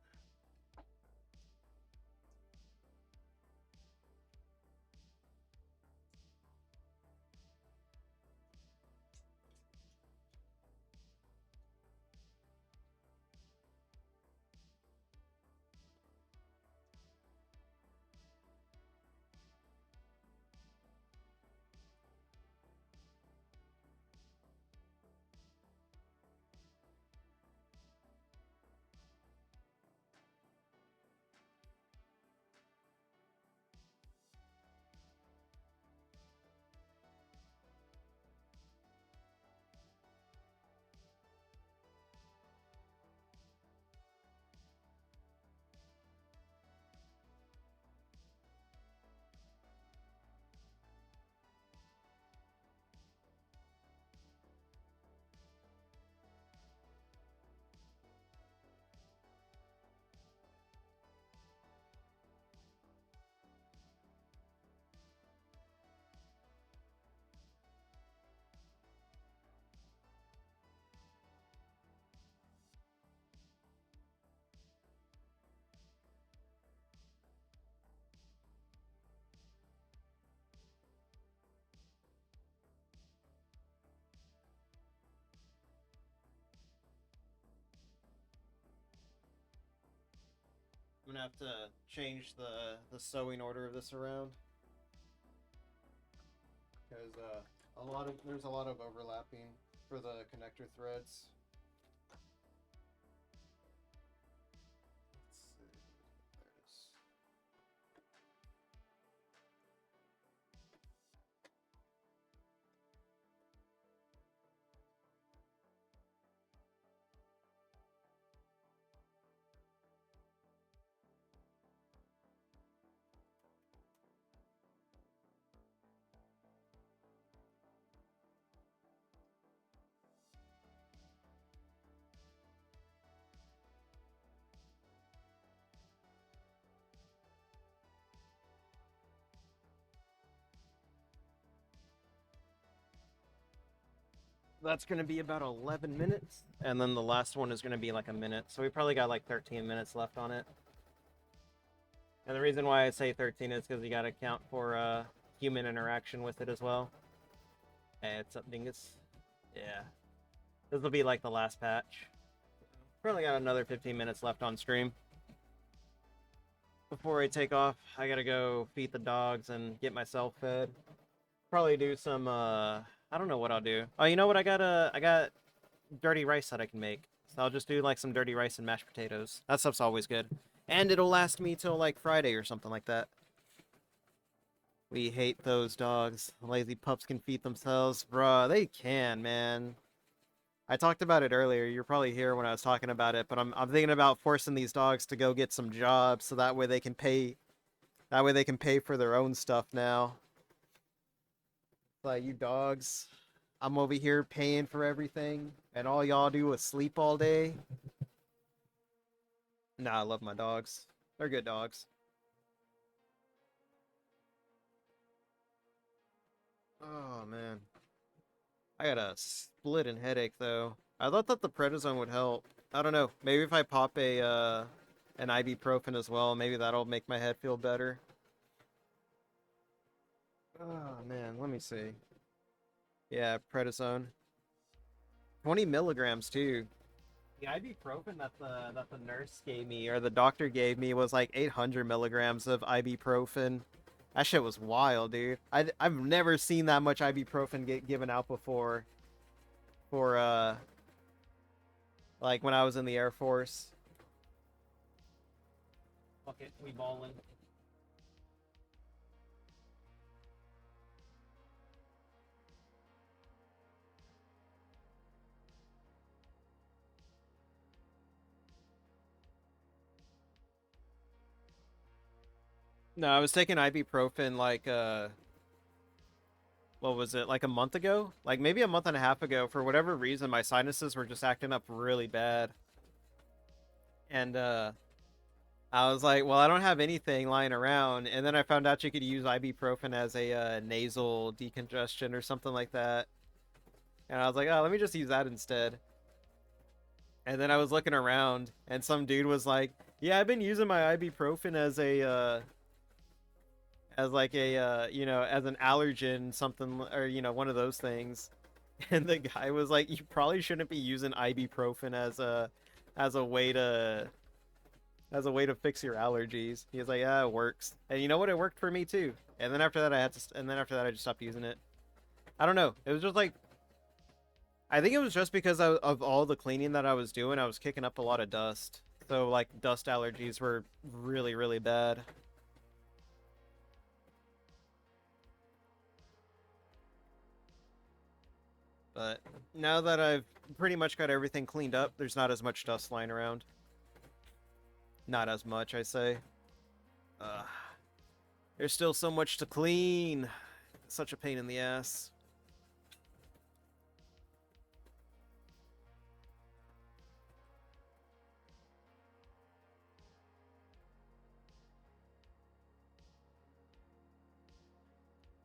I'm gonna have to change the sewing order of this around because there's a lot of overlapping for the connector threads. Let's see. There it is. That's going to be about 11 minutes, and then the last one is going to be like a minute, so we probably got like 13 minutes left on it. And the reason why I say 13 is because you got to count for human interaction with it as well. Hey, it's up, dingus. Yeah. This will be like the last patch. Probably got another 15 minutes left on stream. Before I take off, I gotta go feed the dogs and get myself fed. Probably do some, I don't know what I'll do. Oh, you know what? I got dirty rice that I can make. So I'll just do like some dirty rice and mashed potatoes. That stuff's always good. And it'll last me till like Friday or something like that. We hate those dogs. Lazy pups can feed themselves. Bruh, they can, man. I talked about it earlier. You're probably here when I was talking about it, but I'm thinking about forcing these dogs to go get some jobs so that way they can pay for their own stuff now. Like, you dogs, I'm over here paying for everything, and all y'all do is sleep all day. Nah, I love my dogs. They're good dogs. Oh, man. I got a splitting headache, though. I thought that the prednisone would help. I don't know. Maybe if I pop an ibuprofen as well, maybe that'll make my head feel better. Oh, man. Let me see. Yeah, prednisone. 20 milligrams, too. The ibuprofen that the nurse gave me, or the doctor gave me, was like 800 milligrams of ibuprofen. That shit was wild, dude. I've never seen that much ibuprofen get given out before. For like when I was in the Air Force. Fuck it, we balling. No, I was taking ibuprofen like what was it, like a month ago? Like maybe a month and a half ago. For whatever reason, my sinuses were just acting up really bad. And I was like, well, I don't have anything lying around. And then I found out you could use ibuprofen as a nasal decongestion or something like that. And I was like, oh, let me just use that instead. And then I was looking around, and some dude was like, yeah, I've been using my ibuprofen as a as like a you know, as an allergen something, or you know, one of those things. And the guy was like, you probably shouldn't be using ibuprofen as a way to fix your allergies. He was like, yeah, it works. And you know what, it worked for me too. And then after that I just stopped using it. I don't know, it was just like, I think it was just because of all the cleaning that I was doing. I was kicking up a lot of dust, so like dust allergies were really really bad. But now that I've pretty much got everything cleaned up, there's not as much dust flying around. Not as much, I say. Ugh. There's still so much to clean. Such a pain in the ass.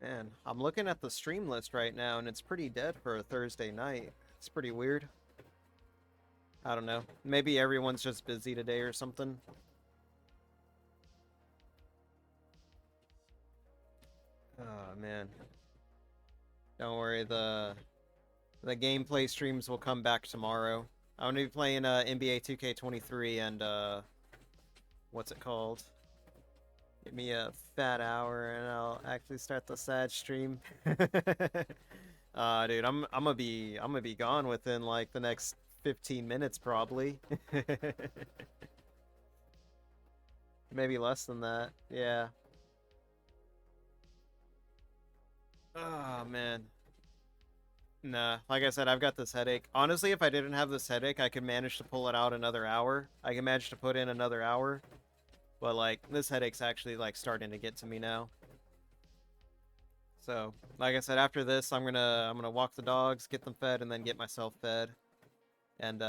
Man, I'm looking at the stream list right now, and it's pretty dead for a Thursday night. It's pretty weird. I don't know. Maybe everyone's just busy today or something. Oh, man. Don't worry, the gameplay streams will come back tomorrow. I'm gonna be playing NBA 2K23 and what's it called? Give me a fat hour and I'll actually start the sad stream. Dude, I'm gonna be gone within like the next 15 minutes probably. Maybe less than that. Yeah. Oh man. Nah, like I said, I've got this headache. Honestly, if I didn't have this headache, I could manage to pull it out another hour. I can manage to put in another hour. But like this headache's actually like starting to get to me now. So, like I said, after this, I'm gonna walk the dogs, get them fed, and then get myself fed. And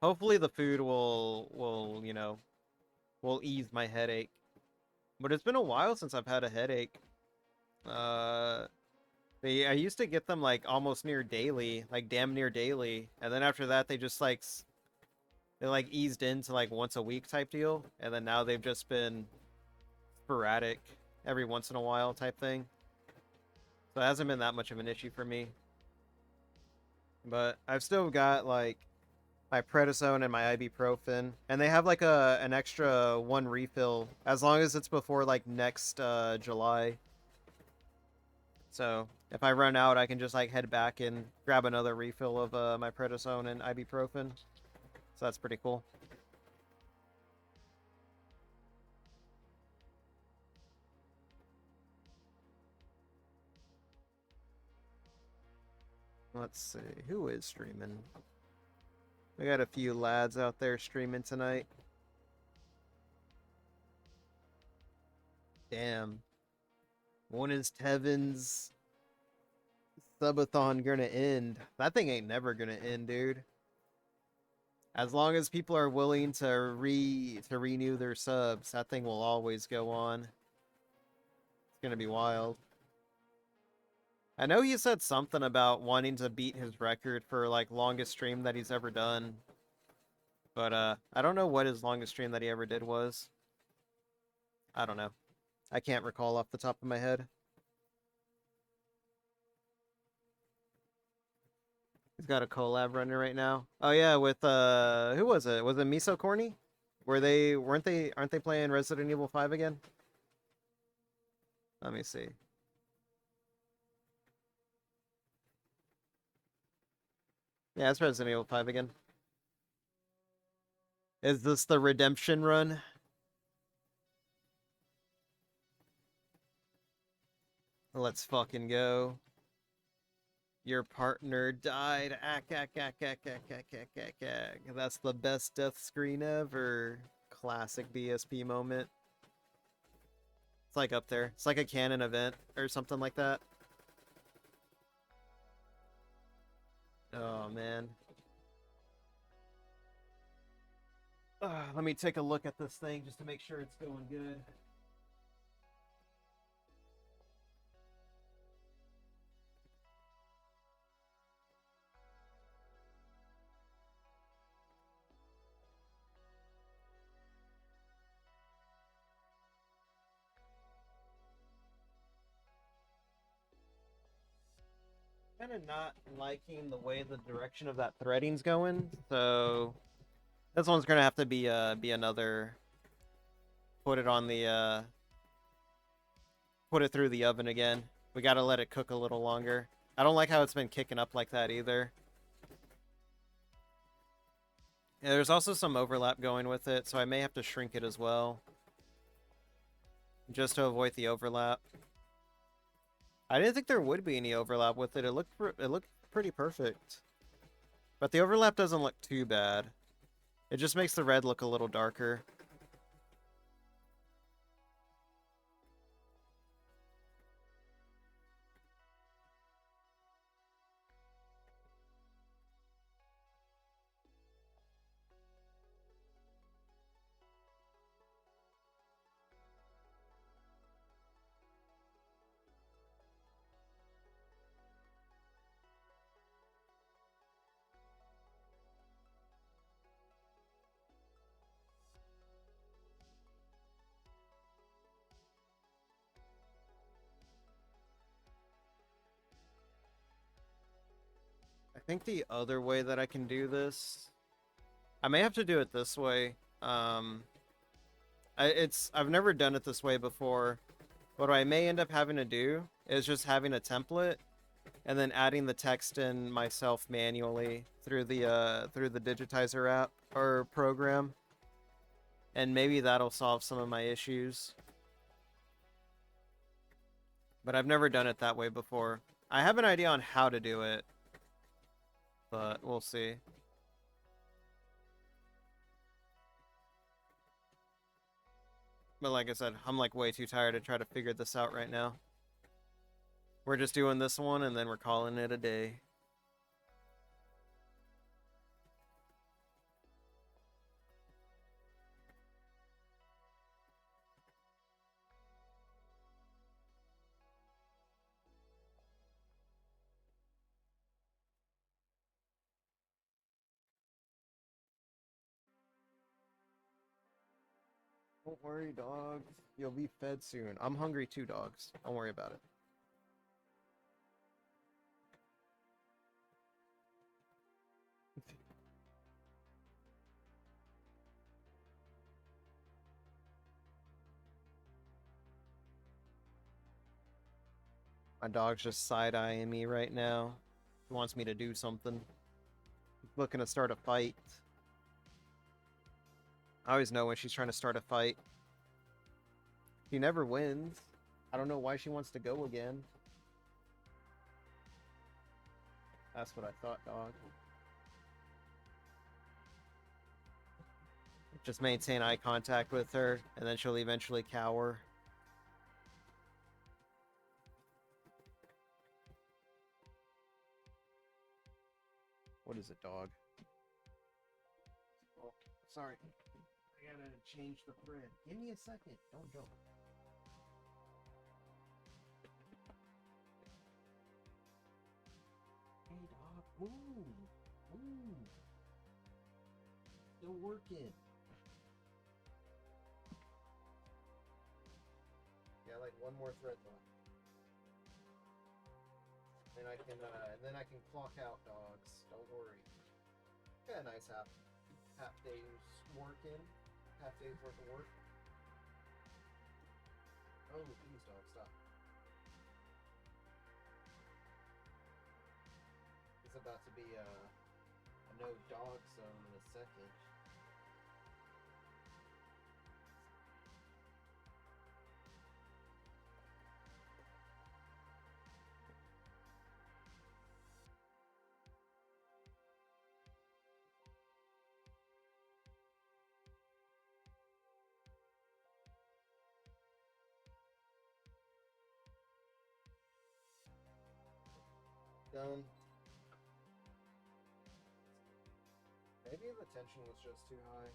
hopefully the food will, you know, will ease my headache. But it's been a while since I've had a headache. Uh I used to get them like almost near daily, like damn near daily, and then after that they just like they like eased into like once a week type deal, and then now they've just been sporadic every once in a while type thing. So it hasn't been that much of an issue for me. But I've still got like my prednisone and my ibuprofen, and they have like an extra one refill as long as it's before like next July. So if I run out, I can just like head back and grab another refill of my prednisone and ibuprofen. So that's pretty cool. Let's see, who is streaming? We got a few lads out there streaming tonight. Damn. When is Tevin's subathon gonna end? That thing ain't never gonna end, dude. As long as people are willing to renew their subs, that thing will always go on. It's gonna be wild. I know he said something about wanting to beat his record for like longest stream that he's ever done. But I don't know what his longest stream that he ever did was. I don't know. I can't recall off the top of my head. He's got a collab running right now. Oh yeah, with who was it? Was it Miso Corny? Aren't they playing Resident Evil 5 again? Let me see. Yeah, it's Resident Evil 5 again. Is this the redemption run? Let's fucking go. Your partner died. Ack, ack, ack, ack, ack, ack, ack, ack, ack. That's the best death screen ever. Classic DSP moment. It's like up there. It's like a canon event or something like that. Oh, man. Let me take a look at this thing just to make sure it's going good. Kind of not liking the way the direction of that threading's going, so this one's gonna have to be another. Put it on the put it through the oven again. We gotta let it cook a little longer. I don't like how it's been kicking up like that either. Yeah, there's also some overlap going with it, so I may have to shrink it as well, just to avoid the overlap. I didn't think there would be any overlap with it. It looked pretty perfect, but the overlap doesn't look too bad. It just makes the red look a little darker. I think the other way that I can do this, I may have to do it this way. I've never done it this way before. What I may end up having to do is just having a template and then adding the text in myself manually through the digitizer app or program, and maybe that'll solve some of my issues. But I've never done it that way before. I have an idea on how to do it, but we'll see. But like I said, I'm like way too tired to try to figure this out right now. We're just doing this one and then we're calling it a day. Don't worry, dogs. You'll be fed soon. I'm hungry too, dogs. Don't worry about it. My dog's just side-eyeing me right now. He wants me to do something. He's looking to start a fight. I always know when she's trying to start a fight. She never wins. I don't know why she wants to go again. That's what I thought, dog. Just maintain eye contact with her, and then she'll eventually cower. What is it, dog? Oh, sorry. I gotta change the thread. Give me a second. Don't jump. Hey, dog. Move. Move. Still working. Yeah, like one more thread left. And then I can clock out, dogs. Don't worry. Got a nice half day's work in. Half day's worth of work. Oh, please, dog, stop. It's about to be a no dog zone in a second. done. Maybe the tension was just too high.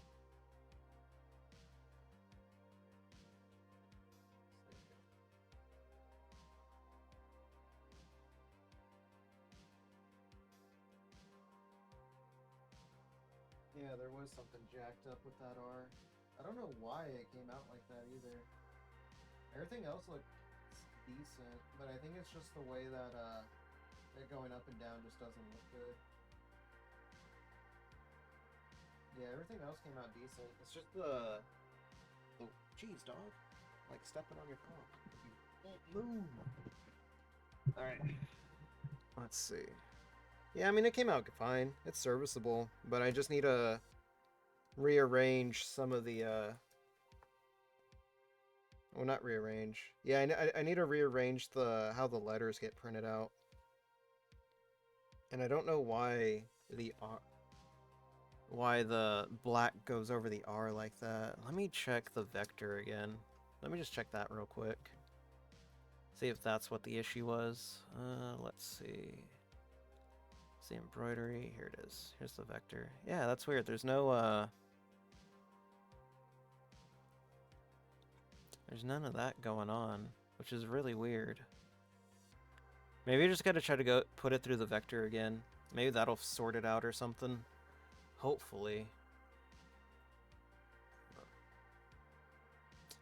Yeah, there was something jacked up with that R. I don't know why it came out like that either. Everything else looked decent, but I think it's just the way that it going up and down just doesn't look good. Yeah, everything else came out decent. It's just the jeez, dog, like stepping on your phone. You won't move. All right. Let's see. Yeah, I mean it came out fine. It's serviceable, but I just need to rearrange some of the well, not rearrange. Yeah, I need to rearrange the how the letters get printed out. And I don't know why the black goes over the R like that. Let me check the vector again. Let me just check that real quick. See if that's what the issue was. Let's see. See embroidery. Here it is. Here's the vector. Yeah, that's weird. There's no there's none of that going on, which is really weird. Maybe I just gotta try to go put it through the vector again. Maybe that'll sort it out or something. Hopefully.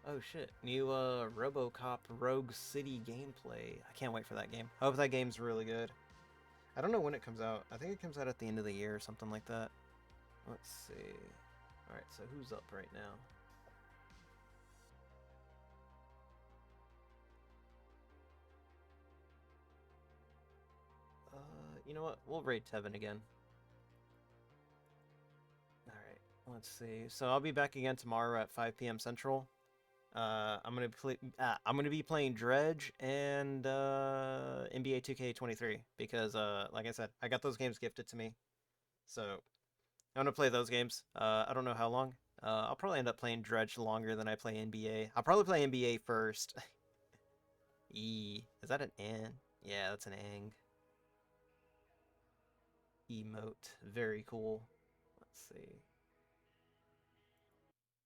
Oh shit, new RoboCop Rogue City gameplay. I can't wait for that game. I hope that game's really good. I don't know when it comes out. I think it comes out at the end of the year or something like that. Let's see. Alright, so who's up right now? You know what? We'll raid Tevin again. Alright, let's see. So I'll be back again tomorrow at 5 p.m. Central. I'm gonna be playing Dredge and NBA 2K23 because like I said, I got those games gifted to me. So I'm gonna play those games. I don't know how long. I'll probably end up playing Dredge longer than I play NBA. I'll probably play NBA first. E. Is that an N? Yeah, that's an Ang. Emote. Very cool. Let's see.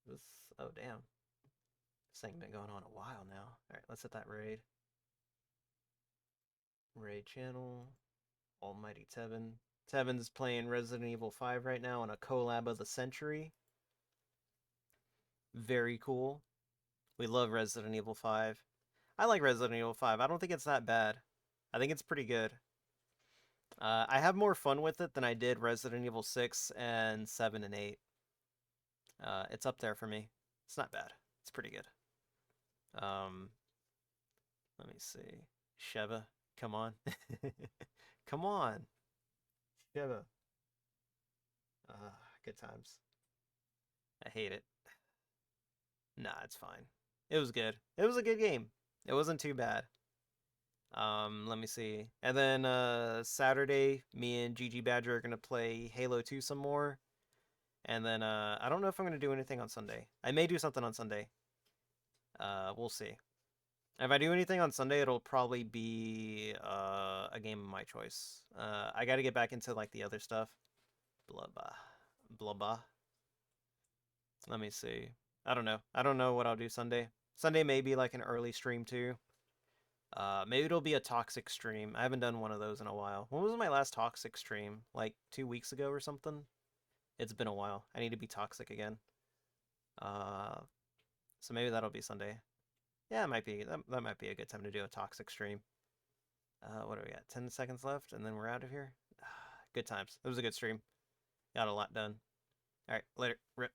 This. Oh, damn. This thing's been going on a while now. Alright, let's hit that raid. Raid channel. Almighty Tevin. Tevin's playing Resident Evil 5 right now on a collab of the century. Very cool. We love Resident Evil 5. I like Resident Evil 5. I don't think it's that bad. I think it's pretty good. I have more fun with it than I did Resident Evil 6 and 7 and 8. It's up there for me. It's not bad. It's pretty good. Let me see. Sheva, come on. Come on. Sheva. Good times. I hate it. Nah, it's fine. It was good. It was a good game. It wasn't too bad. Let me see. And then Saturday, me and Gigi Badger are gonna play Halo 2 some more. And then I don't know if I'm gonna do anything on Sunday. I may do something on Sunday. We'll see. If I do anything on Sunday, it'll probably be a game of my choice. I gotta get back into like the other stuff. Blah blah. Blah blah. Let me see. I don't know. I don't know what I'll do Sunday. Sunday may be like an early stream too. Maybe it'll be a toxic stream. I haven't done one of those in a while. When was my last toxic stream? Like 2 weeks ago or something? It's been a while. I need to be toxic again. So maybe that'll be Sunday. Yeah, it might be. That might be a good time to do a toxic stream. What do we got? 10 seconds left, and then we're out of here. Good times. It was a good stream. Got a lot done. All right, later. Rip.